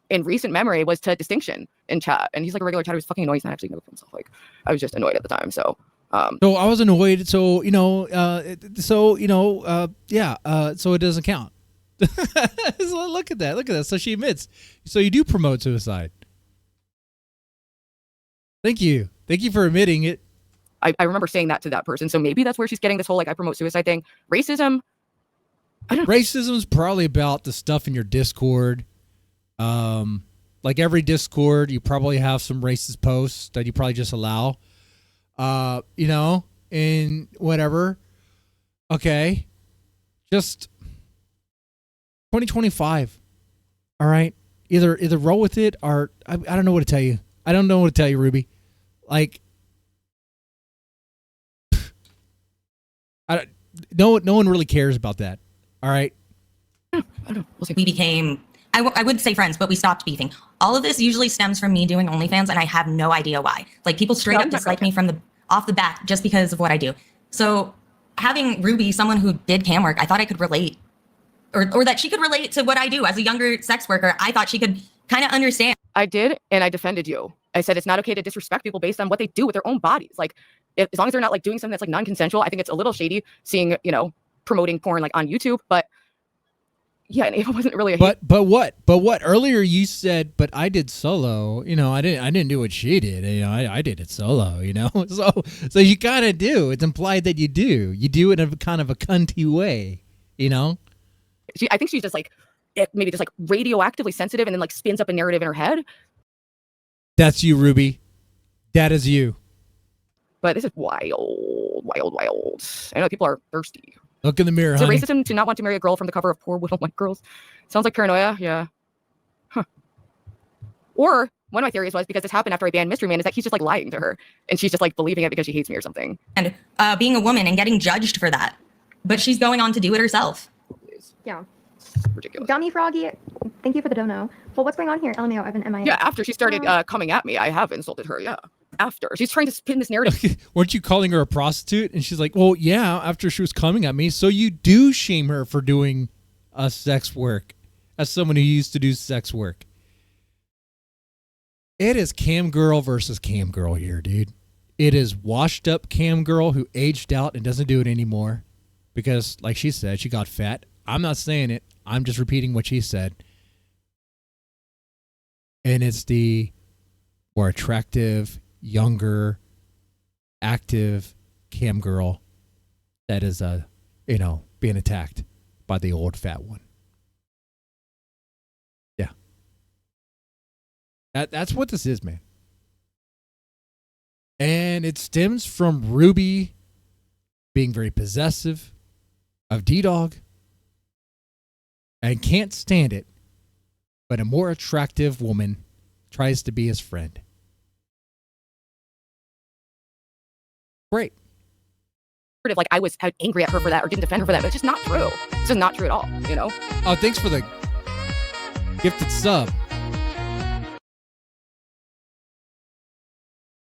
in recent memory was to Distinction in chat. And he's like a regular chat. He was fucking annoyed. He's not actually going to kill himself. Like, I was just annoyed at the time. So I was annoyed. So, so it doesn't count. So look at that. So she admits. So you do promote suicide. Thank you for admitting it. I remember saying that to that person. So maybe that's where she's getting this whole, like, I promote suicide thing. Racism. I don't know. Racism is probably about the stuff in your Discord. Like every Discord, you probably have some racist posts that you probably just allow. In whatever. Okay. Just 2025. All right. Either roll with it or I don't know what to tell you. I don't know what to tell you, Ruby. Like, no one really cares about that. All right. We became, I would say friends, but we stopped beefing. All of this usually stems from me doing OnlyFans, and I have no idea why. Like, people straight up dislike me from off the bat just because of what I do. So having Ruby, someone who did cam work, I thought I could relate or that she could relate to what I do as a younger sex worker. I thought she could kind of understand. I did, and I defended you. I said it's not okay to disrespect people based on what they do with their own bodies. Like, as long as they're not like doing something that's like non-consensual, I think it's a little shady seeing, you know, promoting porn like on YouTube. But yeah, and Ava wasn't really a But what? Earlier you said, but I did solo. You know, I didn't do what she did. You know, I did it solo. You know, so you kind of do. It's implied that you do. You do it in a kind of a cunty way. You know. I think she's just like maybe just like radioactively sensitive, and then like spins up a narrative in her head. That's you, Ruby. That is you. But this is wild. I know people are thirsty. Look in the mirror, Is honey. it racism to not want to marry a girl from the cover of Poor Little White Girls? Sounds like paranoia. Yeah. Huh. Or one of my theories was because this happened after I banned Mystery Man, is that he's just like lying to her, and she's just like believing it because she hates me or something. And being a woman and getting judged for that, but she's going on to do it herself. Yeah. Ridiculous. Dummy Froggy, thank you for the dono. Well, what's going on here? LMAO, I've been MIA. Yeah, after she started coming at me, I have insulted her. Yeah. After. She's trying to spin this narrative. Weren't you calling her a prostitute? And she's like, well, yeah, after she was coming at me. So you do shame her for doing sex work as someone who used to do sex work. It is cam girl versus cam girl here, dude. It is washed up cam girl who aged out and doesn't do it anymore because, like she said, she got fat. I'm not saying it. I'm just repeating what she said. And it's the more attractive, younger, active cam girl that is, being attacked by the old fat one. Yeah. That's what this is, man. And it stems from Ruby being very possessive of Ddog and can't stand it, but a more attractive woman tries to be his friend. Great. Like I was angry at her for that or didn't defend her for that, but it's just not true. It's just not true at all, you know? Oh, thanks for the gifted sub.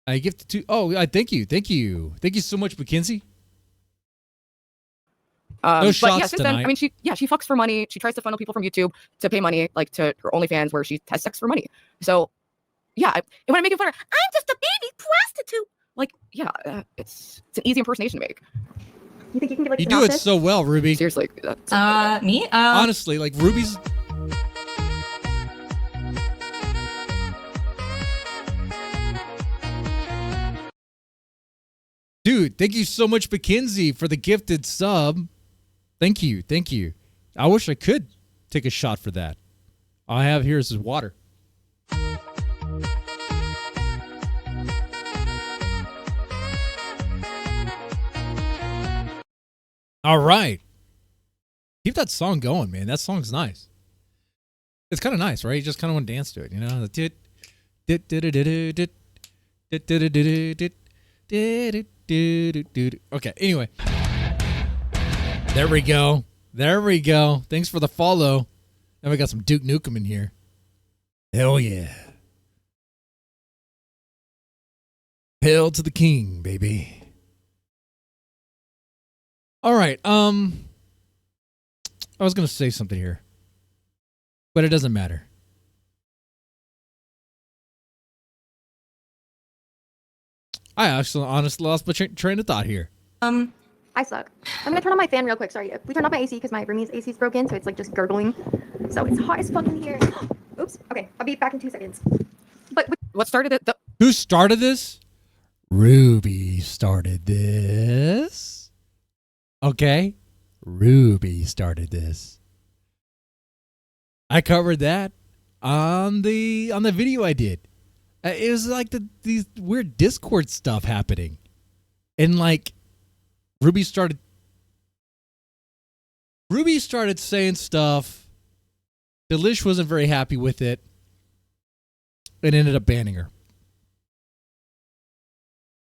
I gifted to. Oh, thank you. Thank you so much, Mackenzie. No shots but yeah, since tonight. then, I mean, she fucks for money. She tries to funnel people from YouTube to pay money, like to her OnlyFans, where she has sex for money. So, yeah, and when I'm making fun of her, I'm just a baby prostitute. Like, yeah, it's an easy impersonation to make. You think you can get like You do it so well, Ruby. Seriously, me? Honestly, like Ruby's. Dude, thank you so much, Mackenzie, for the gifted sub. Thank you. I wish I could take a shot for that. All I have here is water. All right. Keep that song going, man. That song's nice. It's kind of nice, right? You just kind of want to dance to it, you know? Okay, anyway. There we go. Thanks for the follow. Now we got some Duke Nukem in here. Hell yeah. Hail to the king, baby. All right. I was going to say something here, but it doesn't matter. I actually honestly lost my train of thought here. I suck. I'm gonna turn on my fan real quick. Sorry, we turned off my AC because my roomie's AC is broken, so it's like just gurgling. So it's hot as fuck in here. Oops. Okay, I'll be back in 2 seconds. But what started it? Who started this? Ruby started this. Okay, Ruby started this. I covered that on the video I did. It was like these weird Discord stuff happening, and like Ruby started saying stuff. Dalish wasn't very happy with it and ended up banning her.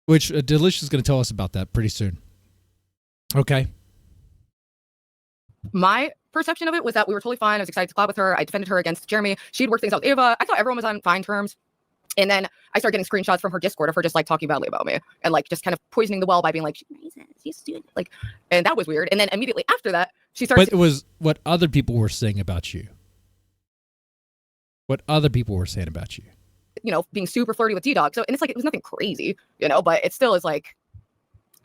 Which Dalish is going to tell us about that pretty soon. Okay. My perception of it was that we were totally fine. I was excited to collab with her. I defended her against Jeremy. She'd worked things out with Ava. I thought everyone was on fine terms. And then I started getting screenshots from her Discord of her just like talking badly about me and like just kind of poisoning the well by being like, she's doing like, and that was weird. And then immediately after that, she started. But it was what other people were saying about you. What other people were saying about you. You know, being super flirty with Ddog. So, and it's like, it was nothing crazy, you know, but it still is like,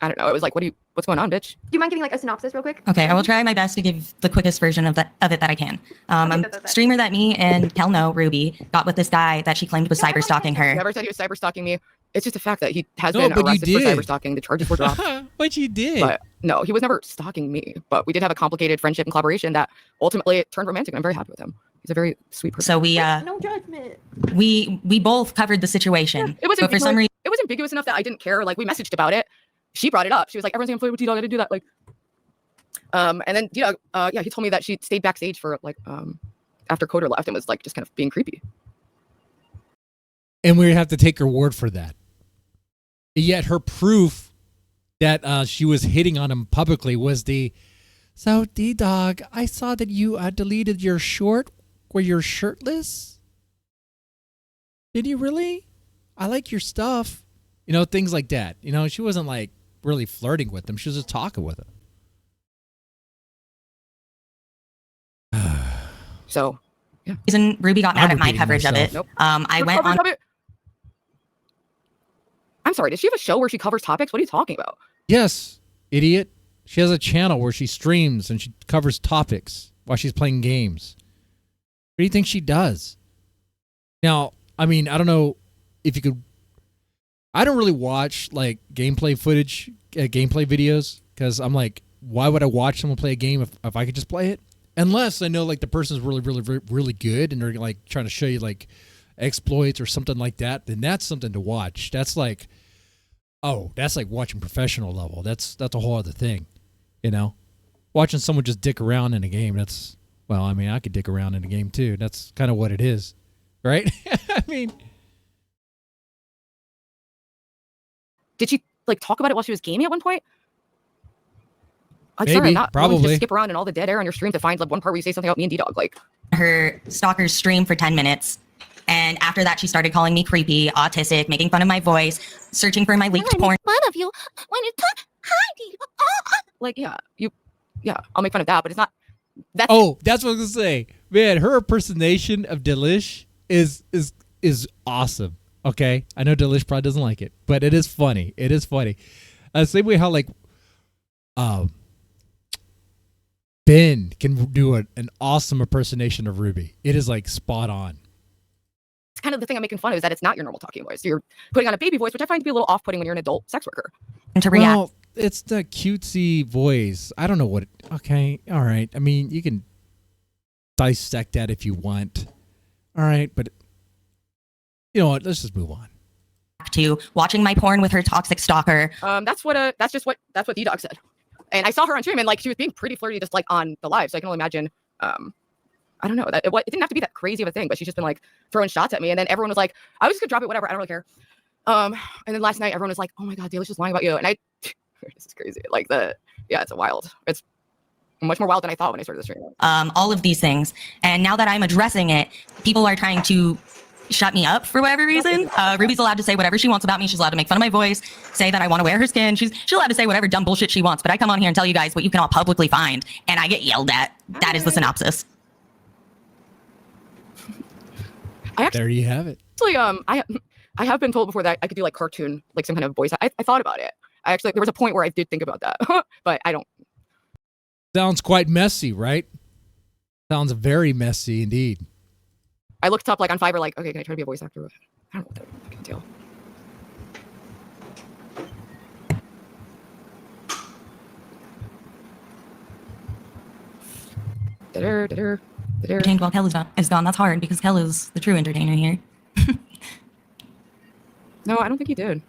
I don't know. It was like, what's going on, bitch? Do you mind giving like a synopsis real quick? Okay, I will try my best to give the quickest version of it that I can. A streamer that me and Kel know, Ruby, got with this guy that she claimed was cyber stalking her. Never said he was cyber stalking me. It's just a fact that he has No, been but you arrested for did. cyber stalking. The charges were dropped. But you did. But no, he was never stalking me. But we did have a complicated friendship and collaboration that ultimately turned romantic. And I'm very happy with him. He's a very sweet person. So we No judgment. we both covered the situation. It was but for some reason it was ambiguous enough that I didn't care. Like we messaged about it. She brought it up. She was like, everyone's gonna play with Ddog. I didn't do that. Like, and then Ddog, yeah, he told me that she stayed backstage for like, after Coder left and was like just kind of being creepy. And we have to take her word for that. Yet her proof that she was hitting on him publicly was so Ddog, I saw that you deleted your short where you're shirtless. Did you really? I like your stuff. You know, things like that. You know, she wasn't like really flirting with him. She was just talking with him. So, yeah. reason Ruby got mad at my coverage of it. Nope. I went on. I'm sorry. Does she have a show where she covers topics? What are you talking about? Yes, idiot. She has a channel where she streams and she covers topics while she's playing games. What do you think she does? Now, I mean, I don't know if you could. I don't really watch like gameplay footage, gameplay videos, because I'm like, why would I watch someone play a game if I could just play it? Unless I know like the person's really good and they're like trying to show you like exploits or something like that, then that's something to watch. That's like, oh, that's like watching professional level. That's a whole other thing, you know? Watching someone just dick around in a game, that's, well, I mean, I could dick around in a game too. That's kind of what it is, right? I mean... Did she like talk about it while she was gaming at one point? Like, maybe, sorry, I'm not probably. willing to skip around in all the dead air on your stream to find like one part where you say something about me and Ddog. Like her stalker's stream for 10 minutes. And after that, she started calling me creepy, autistic, making fun of my voice, searching for my leaked porn. Fun of you when you talk. Hi, like, yeah, I'll make fun of that, but it's not. That's that's what I was gonna say. Man, her impersonation of Dalish is awesome. Okay, I know Dalish probably doesn't like it, but it is funny. It is funny. Same way how like Ben can do an awesome impersonation of Ruby. It is like spot on. It's kind of the thing I'm making fun of is that it's not your normal talking voice. You're putting on a baby voice, which I find to be a little off-putting when you're an adult sex worker. And to react. Well, it's the cutesy voice. I don't know what. Okay, all right. I mean, you can dissect that if you want. All right, but you know what? Let's just move on. To watching my porn with her toxic stalker. That's what Ddog said. And I saw her on stream and like she was being pretty flirty just like on the live. So I can only imagine. I don't know. It didn't have to be that crazy of a thing, but she's just been like throwing shots at me. And then everyone was like, I was just gonna drop it, whatever. I don't really care. And then last night everyone was like, oh my God, Dalish is lying about you. And this is crazy. Like it's wild. It's much more wild than I thought when I started the stream. All of these things. And now that I'm addressing it, people are trying to shut me up for whatever reason. Ruby's allowed to say whatever she wants about me. She's allowed to make fun of my voice, say that I want to wear her skin. She's allowed to say whatever dumb bullshit she wants. But I come on here and tell you guys what you can all publicly find, and I get yelled at. That is the synopsis. There you have it. Actually, I have been told before that I could do like cartoon, like some kind of voice. I thought about it. There was a point where I did think about that, but I don't. Sounds quite messy, right? Sounds very messy indeed. I looked up like on Fiverr, like, okay, can I try to be a voice actor? I don't know what that can deal. Entertained while Kel is gone. That's hard because Kel is the true entertainer here. No, I don't think he did.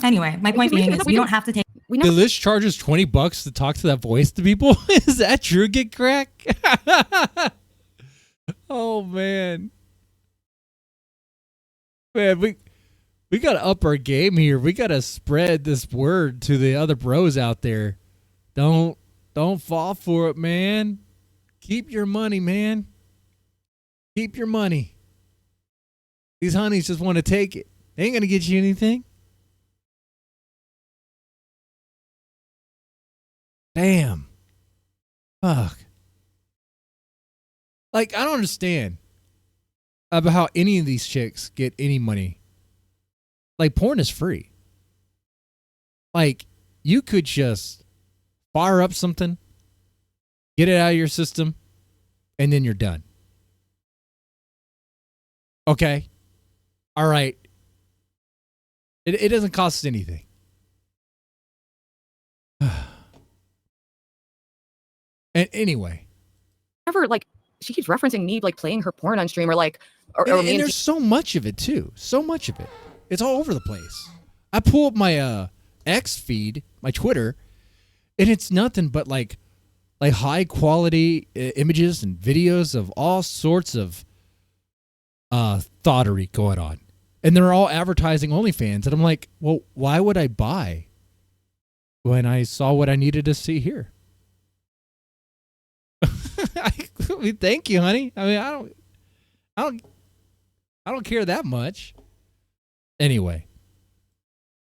Anyway, my point being is we don't have to take. Dalish charges $20 to talk to that voice to people. Is that true? Get crack? Oh man, we gotta up our game here. We gotta spread this word to the other bros out there. Don't fall for it, man. Keep your money, man. Keep your money. These honeys just want to take it. They ain't gonna get you anything. Damn. Fuck. Like, I don't understand about how any of these chicks get any money. Like, porn is free. Like, you could just fire up something, get it out of your system, and then you're done. Okay. All right. It doesn't cost anything. And anyway. Never, like, she keeps referencing me, like, playing her porn on stream or, like... And there's so much of it, too. So much of it. It's all over the place. I pull up my X feed, my Twitter, and it's nothing but, like high-quality images and videos of all sorts of thottery going on. And they're all advertising OnlyFans. And I'm like, well, why would I buy when I saw what I needed to see here? I mean, thank you, honey. I mean, I don't care that much. Anyway.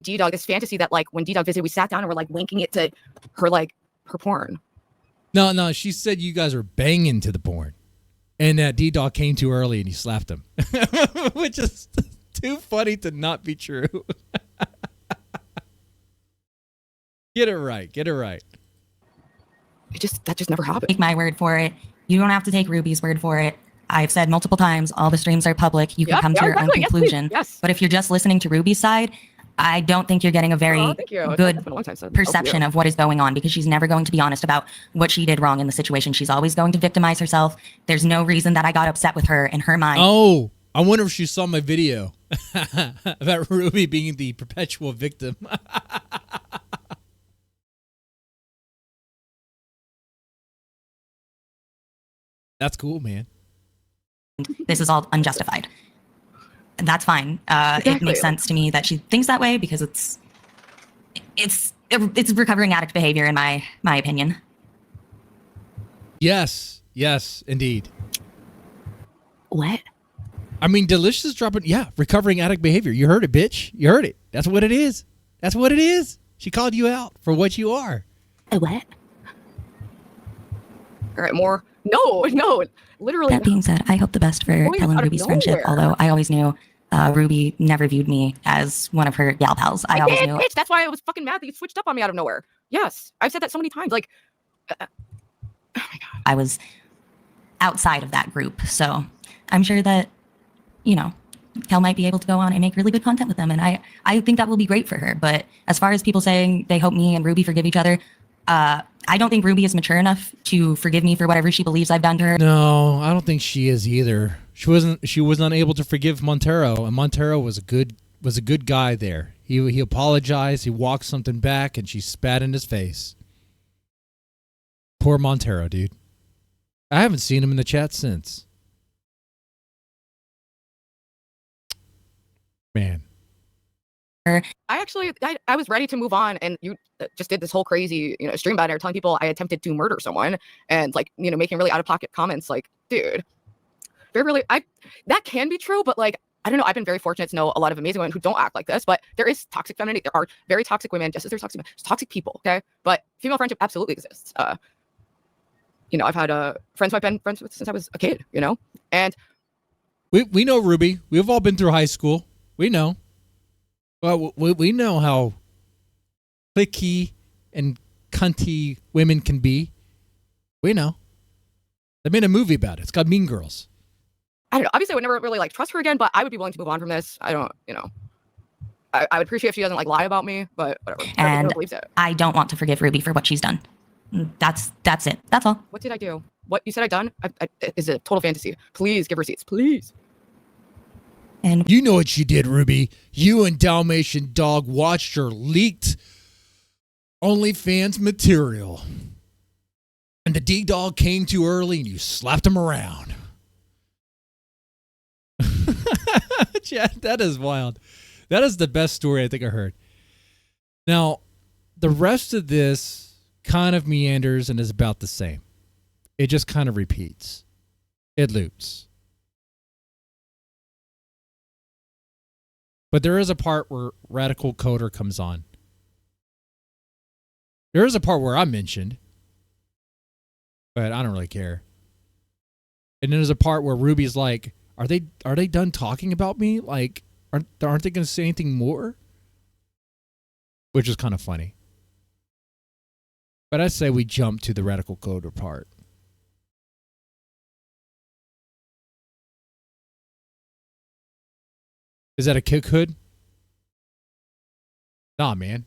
Ddog, this fantasy that, like, when Ddog visited, we sat down and we're, like, linking it to her, like, her porn. No, she said you guys are banging to the porn. And that Ddog came too early and you slapped him. Which is too funny to not be true. Get it right. That just never happened. Take my word for it. You don't have to take Ruby's word for it. I've said multiple times, all the streams are public. You can come to your own conclusion. Yes. But if you're just listening to Ruby's side, I don't think you're getting a very good perception of what is going on, because she's never going to be honest about what she did wrong in the situation. She's always going to victimize herself. There's no reason that I got upset with her in her mind. Oh, I wonder if she saw my video about Ruby being the perpetual victim. That's cool, man. This is all unjustified. That's fine. Exactly. It makes sense to me that she thinks that way, because it's recovering addict behavior, in my opinion. Yes, indeed. What? I mean, Dalish is dropping, recovering addict behavior. You heard it, bitch. You heard it. That's what it is. She called you out for what you are. What? All right, more. No, literally. That being said, I hope the best for Kel and Ruby's friendship, although I always knew Ruby never viewed me as one of her gal pals. I always knew. Bitch, that's why I was fucking mad that you switched up on me out of nowhere. Yes, I've said that so many times. Like, oh my God. I was outside of that group, so I'm sure that, Kel might be able to go on and make really good content with them, and I think that will be great for her. But as far as people saying they hope me and Ruby forgive each other, I don't think Ruby is mature enough to forgive me for whatever she believes I've done to her. No, I don't think she is either. She was not able to forgive Montero, and Montero was a good guy there. He apologized, he walked something back, and she spat in his face. Poor Montero, dude. I haven't seen him in the chat since. Man. I was ready to move on, and you just did this whole crazy, stream banner telling people I attempted to murder someone, and making really out of pocket comments. Like, dude, that can be true, but like, I don't know. I've been very fortunate to know a lot of amazing women who don't act like this, but there is toxic femininity. There are very toxic women, just as there's toxic men. There's toxic people, okay? But female friendship absolutely exists. I've had friends I've been friends with since I was a kid, and we know Ruby. We've all been through high school. We know. Well, we know how cliquey and cunty women can be. We know. They made a movie about it. It's called Mean Girls. I don't know. Obviously, I would never really trust her again, but I would be willing to move on from this. I don't, I would appreciate if she doesn't lie about me, but whatever. And I don't want to forgive Ruby for what she's done. That's it. That's all. What did I do? What you said I done is a total fantasy. Please give receipts, please. And you know what she did, Ruby. You and Dalmatian Dog watched her leaked OnlyFans material. And the Ddog came too early and you slapped him around. Chad, that is wild. That is the best story I think I heard. Now, the rest of this kind of meanders and is about the same. It just kind of repeats. It loops. But there is a part where Radical Coder comes on. There is a part where I'm mentioned, but I don't really care. And then there's a part where Ruby's like, "Are they done talking about me? Like, aren't they going to say anything more?" Which is kind of funny. But I'd say we jump to the Radical Coder part. Is that a kick hood? Nah, man.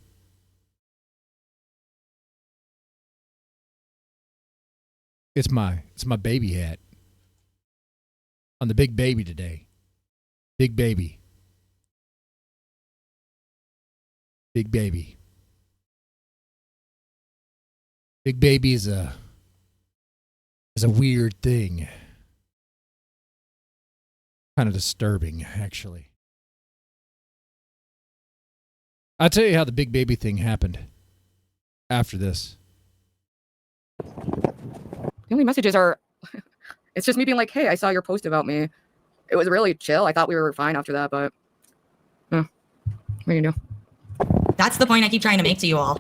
It's my baby hat. On the big baby today. Big baby. Big baby. Big baby is a weird thing. Kind of disturbing, actually. I'll tell you how the big baby thing happened after this. The only messages are, it's just me being like, hey, I saw your post about me. It was really chill. I thought we were fine after that, but what are you gonna do? That's the point I keep trying to make to you all.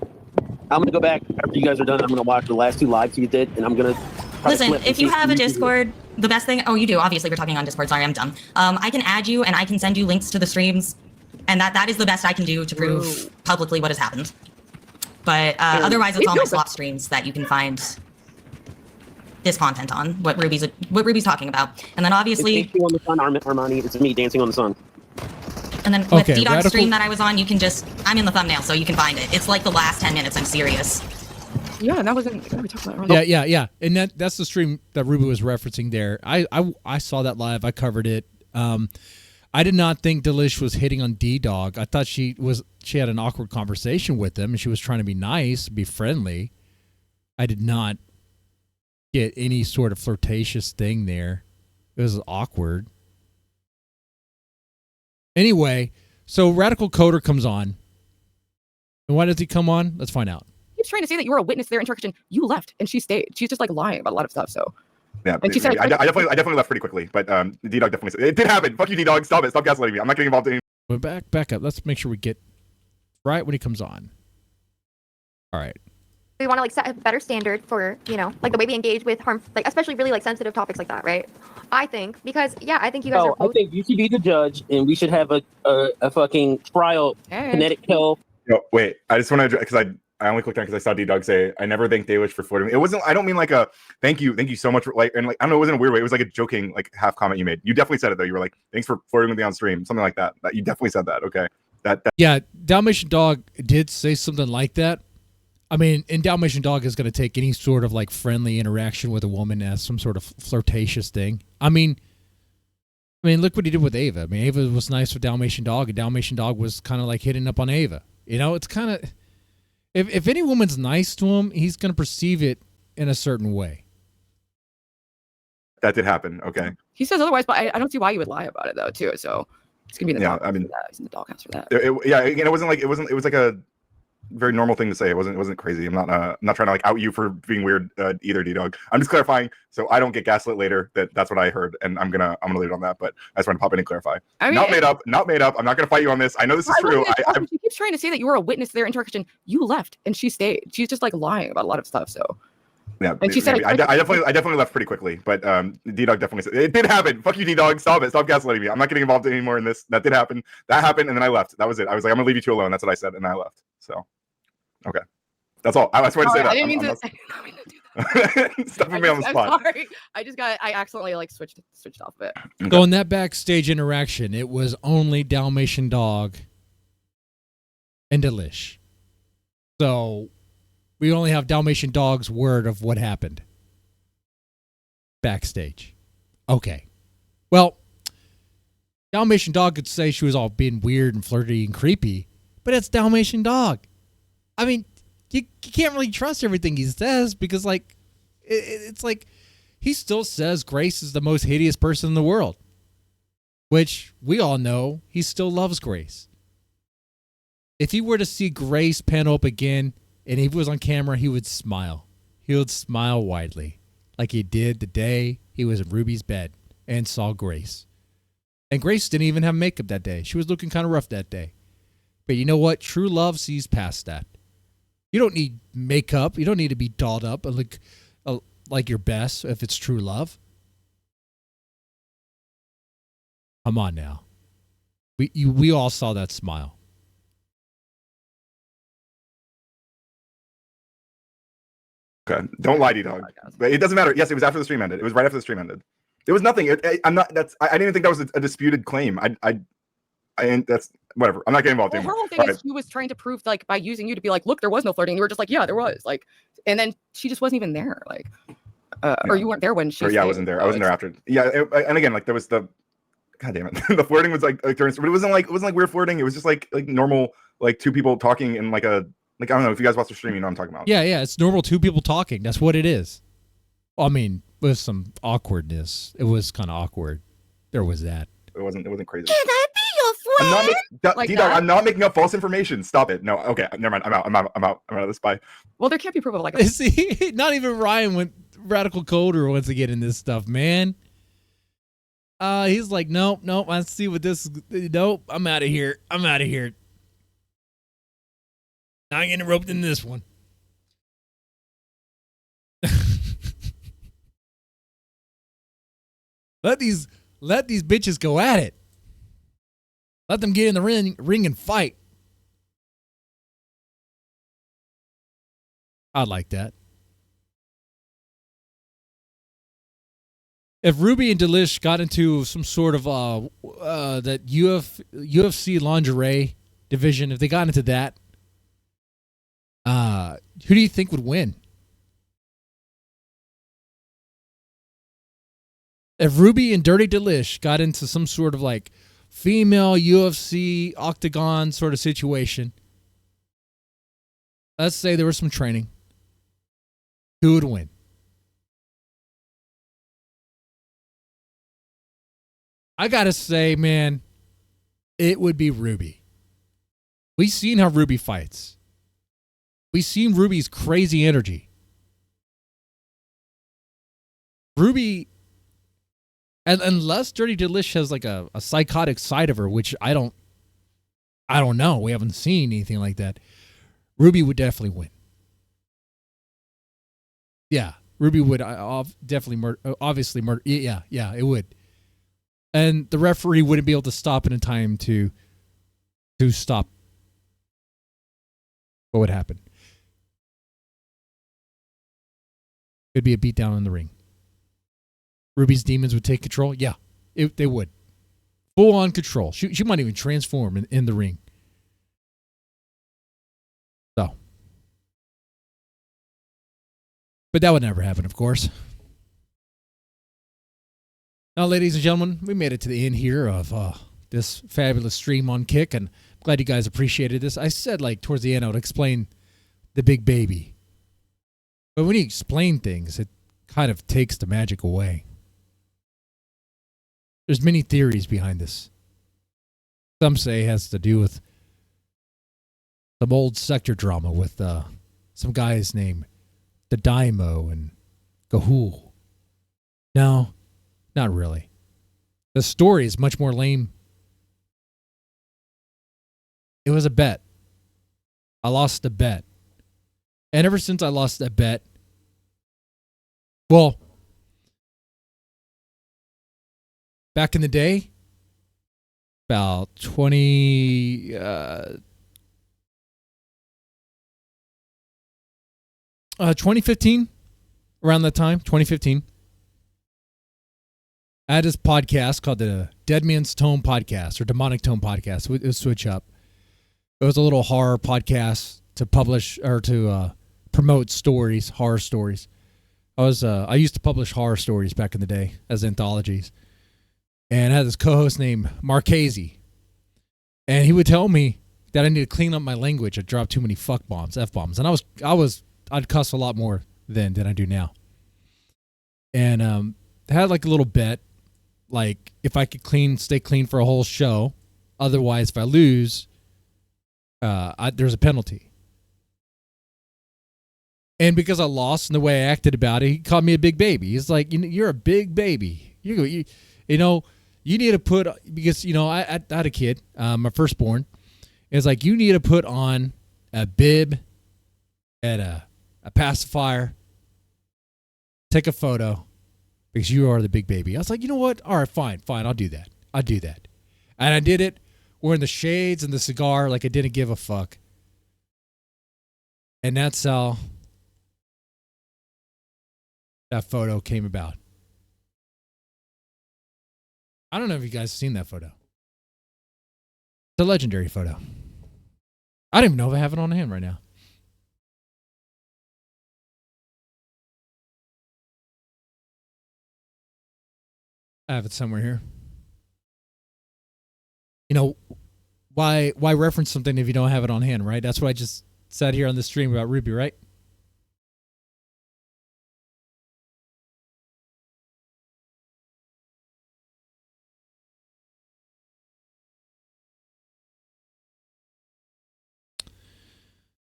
I'm going to go back after you guys are done. I'm going to watch the last 2 lives you did, and I'm going to Listen, if you have a Discord, the best thing... Oh, you do. Obviously, we're talking on Discord. Sorry, I'm dumb. I can add you, and I can send you links to the streams, and that is the best I can do to prove publicly what has happened. But otherwise, it's all my swap streams that you can find this content on, what Ruby's talking about. And then obviously... It's on the sun, Armani. It's me dancing on the sun. And then with Ddog's stream that I was on, you can just... I'm in the thumbnail, so you can find it. It's like the last 10 minutes. I'm serious. Yeah, and that wasn't... What we talked about earlier. Yeah. And that's the stream that Ruby was referencing there. I saw that live. I covered it. I did not think Dalish was hitting on Ddog. I thought she had an awkward conversation with him, and she was trying to be nice, be friendly. I did not get any sort of flirtatious thing there. It was awkward. Anyway, so Radical Coder comes on. And why does he come on? Let's find out. He was trying to say that you were a witness to their interaction. You left, and she stayed. She's just like lying about a lot of stuff, so... Yeah, and she said, I definitely left pretty quickly, but Ddog definitely said it did happen. Fuck you, Ddog. Stop it. Stop gaslighting me. I'm not getting involved in. But back up. Let's make sure we get right when he comes on. All right. We want to like set a better standard for, you know, like the way we engage with like especially really like sensitive topics like that, right? I think because I think you guys are both... I think you should be the judge, and we should have a fucking trial, kinetic kill. No, wait. I just want to, because I only clicked on because I saw Ddog say, "I never thanked Dalish for flirting." It wasn't. I don't mean like a thank you so much. Like, and like I don't know, it wasn't a weird way. It was like a joking like half comment you made. You definitely said it though. You were like, "Thanks for flirting with me on stream," something like that. That you definitely said that. Okay. That. Yeah, Dalmatian Dog did say something like that. I mean, and Dalmatian Dog is going to take any sort of like friendly interaction with a woman as some sort of flirtatious thing. I mean, look what he did with Ava. I mean, Ava was nice with Dalmatian Dog, and Dalmatian Dog was kind of like hitting up on Ava. You know, it's kind of... If any woman's nice to him, he's going to perceive it in a certain way. That did happen. Okay. He says otherwise, but I don't see why you would lie about it though, too. So it's gonna be the he's in the doghouse for that. It wasn't like it was like a very normal thing to say. It wasn't crazy. I'm not trying to like out you for being weird either, Ddog. I'm just clarifying so I don't get gaslit later. That's what I heard, and I'm gonna leave it on that. But I just want to pop in and clarify. I mean, not made up. I'm not gonna fight you on this. I know this is true. She keeps trying to say that you were a witness to their interaction. You left, and she stayed. She's just like lying about a lot of stuff. So yeah, and she said, I definitely left pretty quickly. But Ddog definitely said it did happen. Fuck you, Ddog. Stop it. Stop gaslighting me. I'm not getting involved anymore in this. That did happen. That happened, and then I left. That was it. I was like, I'm gonna leave you two alone. That's what I said, and I left. So. Okay, that's all. I was trying to say that. I didn't mean to do that. Stop me on the spot. I'm sorry. I accidentally like switched off of it. Okay. So in that backstage interaction, it was only Dalmatian Dog and Dalish. So we only have Dalmatian Dog's word of what happened backstage. Okay. Well, Dalmatian Dog could say she was all being weird and flirty and creepy, but it's Dalmatian Dog. I mean, you can't really trust everything he says because, like, it's like he still says Grace is the most hideous person in the world, which we all know he still loves Grace. If he were to see Grace pan up again and he was on camera, he would smile. He would smile widely like he did the day he was in Ruby's bed and saw Grace. And Grace didn't even have makeup that day. She was looking kind of rough that day. But you know what? True love sees past that. You don't need makeup. You don't need to be dolled up like your best if it's true love. Come on now. We all saw that smile. Okay, don't lie, Ddog. But it doesn't matter. Yes, it was after the stream ended. It was right after the stream ended. There was nothing. I'm not. I didn't even think that was a disputed claim. And that's whatever. I'm not getting involved Well, her anymore. whole thing is she was trying to prove, like, by using you to be like, look, there was no flirting. You were just like, yeah, there was. Like, and then she just wasn't even there. Like, or you weren't there when she. Yeah, I wasn't there. I wasn't there after. Yeah, and again, like there was the. God damn it, the flirting was like during, but it wasn't like weird flirting. It was just like normal, like two people talking in like a. Like, I don't know, if you guys watch the stream, you know what I'm talking about. Yeah, it's normal two people talking. That's what it is. I mean, with some awkwardness. It was kind of awkward. There was that. It wasn't crazy. Can I be your friend? Ddog, I'm not making up false information. Stop it. No, okay, never mind. I'm out of this. Bye. Well, there can't be proof of like. See, not even Ryan went radical coder wants to get in this stuff, man. He's like, nope. I see what this. Nope, I'm out of here. Not getting roped in this one. Let these bitches go at it. Let them get in the ring and fight. I'd like that. If Ruby and Dalish got into some sort of that UFC lingerie division, if they got into that, who do you think would win? If Ruby and Dirty Dalish got into some sort of like female UFC octagon sort of situation, let's say there was some training, who would win? I gotta say, man, it would be Ruby. We've seen how Ruby fights. We've seen Ruby's crazy energy. Ruby, and unless Dirty Dalish has like a psychotic side of her, which I don't know. We haven't seen anything like that. Ruby would definitely win. Yeah, Ruby would definitely murder. Obviously murder. Yeah, it would. And the referee wouldn't be able to stop it in time to stop what would happen. It'd be a beatdown in the ring. Ruby's demons would take control. Yeah, they would. Full on control. She might even transform in the ring. So. But that would never happen, of course. Now, ladies and gentlemen, we made it to the end here of this fabulous stream on Kick, and I'm glad you guys appreciated this. I said, like, towards the end, I would explain the big baby. But when you explain things, it kind of takes the magic away. There's many theories behind this. Some say it has to do with some old sector drama with some guys named the Daimo and Gahul. No, not really. The story is much more lame. It was a bet. I lost a bet. And ever since I lost that bet, well, back in the day, about 2015, around that time, 2015, I had this podcast called the Dead Man's Tone Podcast or Demonic Tone Podcast. It would switch up. It was a little horror podcast to publish or to promote stories, horror stories. I used to publish horror stories back in the day as anthologies. And I had this co-host named Marchese. And he would tell me that I need to clean up my language. I dropped too many fuck bombs, F-bombs. And I'd cuss a lot more then than I do now. And I had like a little bet, like if I could stay clean for a whole show. Otherwise, if I lose, there's a penalty. And because I lost in the way I acted about it, he called me a big baby. He's like, you're a big baby. You know, You need to put, because, you know, I had a kid, my firstborn. It's like, you need to put on a bib and a pacifier, take a photo, because you are the big baby. I was like, you know what? All right, fine, I'll do that. And I did it wearing the shades and the cigar like I didn't give a fuck. And that's how that photo came about. I don't know if you guys have seen that photo. It's a legendary photo. I don't even know if I have it on hand right now. I have it somewhere here. You know, why reference something if you don't have it on hand, right? That's what I just said here on the stream about Ruby, right?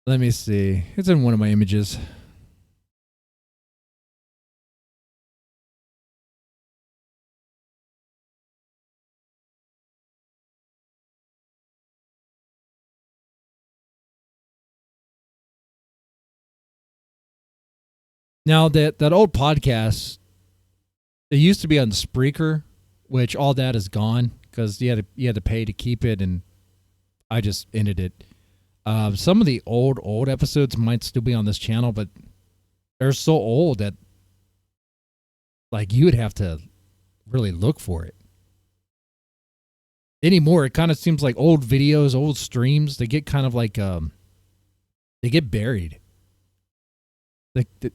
Let me see. It's in one of my images. Now that old podcast, it used to be on Spreaker, which all that is gone because you had to pay to keep it, and I just ended it. Some of the old episodes might still be on this channel, but they're so old that like you would have to really look for it. Anymore, it kind of seems like old videos, old streams, they get kind of like they get buried.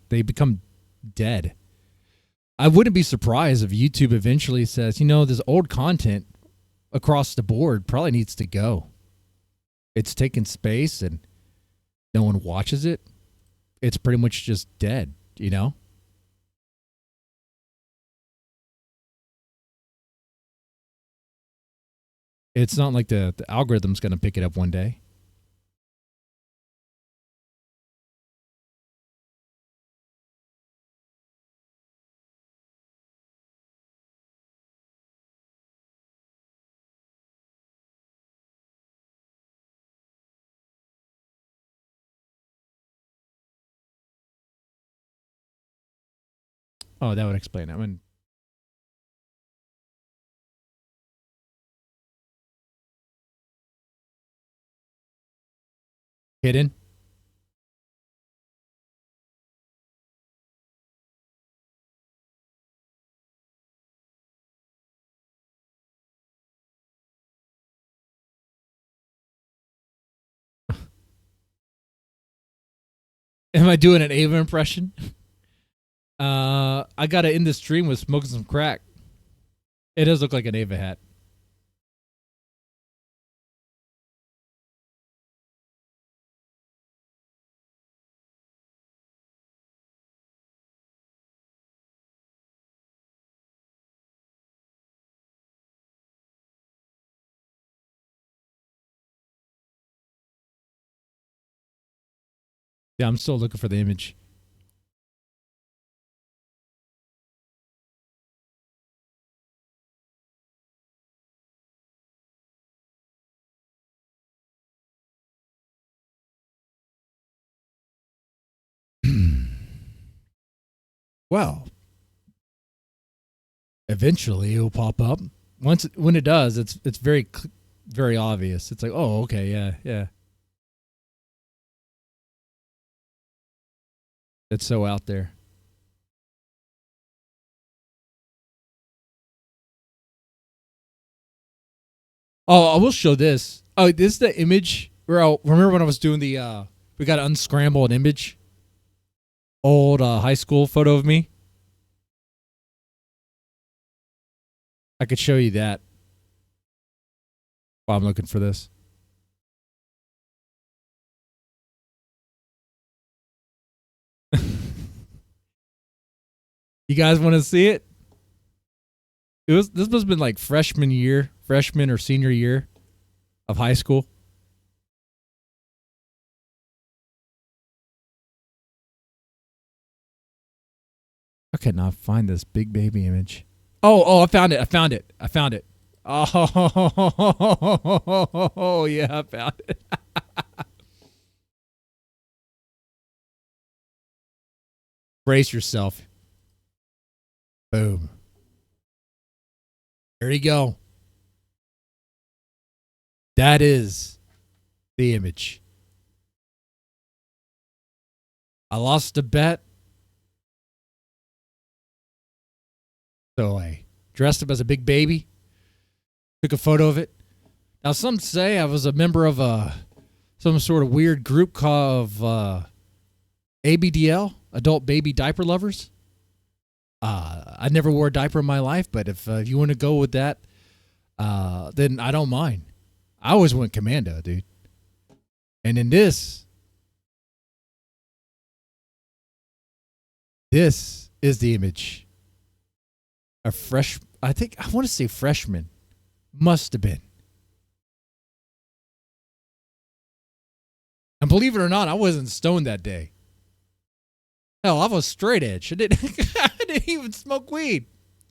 They become dead. I wouldn't be surprised if YouTube eventually says, you know, this old content across the board probably needs to go. It's taking space and no one watches it. It's pretty much just dead, you know? It's not like the algorithm's going to pick it up one day. Oh, that would explain it. I mean, hidden. Am I doing an Ava impression? I gotta end the stream with smoking some crack. It does look like an Ava hat. Yeah, I'm still looking for the image. Well, eventually it will pop up. When it does, it's very obvious. It's like, oh, okay, yeah. It's so out there. Oh, I will show this. Oh, this is the image where remember when I was doing the we got to unscramble an image. Old high school photo of me. I could show you that while I'm looking for this. You guys want to see it? This must have been like freshman or senior year of high school. I could not find this big baby image. Oh, I found it. Oh, yeah, I found it. Brace yourself. Boom. There you go. That is the image. I lost a bet. So I dressed up as a big baby. Took a photo of it. Now, some say I was a member of some sort of weird group called ABDL, Adult Baby Diaper Lovers. I never wore a diaper in my life, but if you want to go with that, then I don't mind. I always went commando, dude. And in this is the image. A fresh, I want to say freshman. Must have been. And believe it or not, I wasn't stoned that day. Hell, I was straight edge. I didn't even smoke weed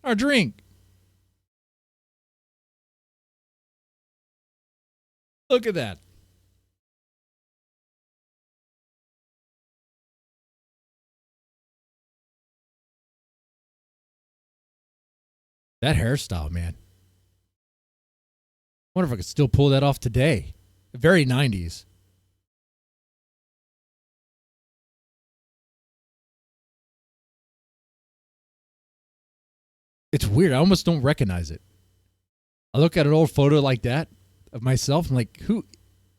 or drink. Look at that. That hairstyle, man. I wonder if I could still pull that off today. Very 90s. It's weird. I almost don't recognize it. I look at an old photo like that of myself. I'm like, who?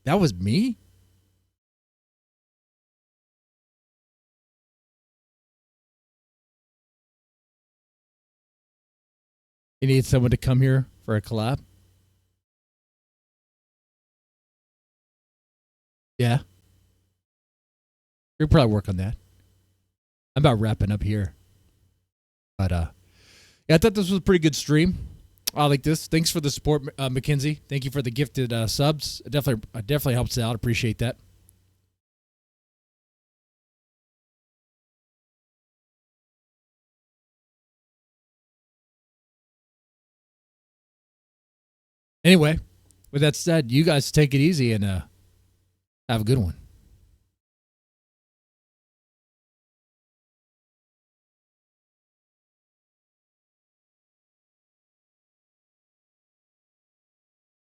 That was me? You need someone to come here for a collab? Yeah. We'll probably work on that. I'm about wrapping up here. But yeah, I thought this was a pretty good stream. I like this. Thanks for the support, Mackenzie. Thank you for the gifted subs. It definitely helps out. Appreciate that. Anyway, with that said, you guys take it easy and have a good one.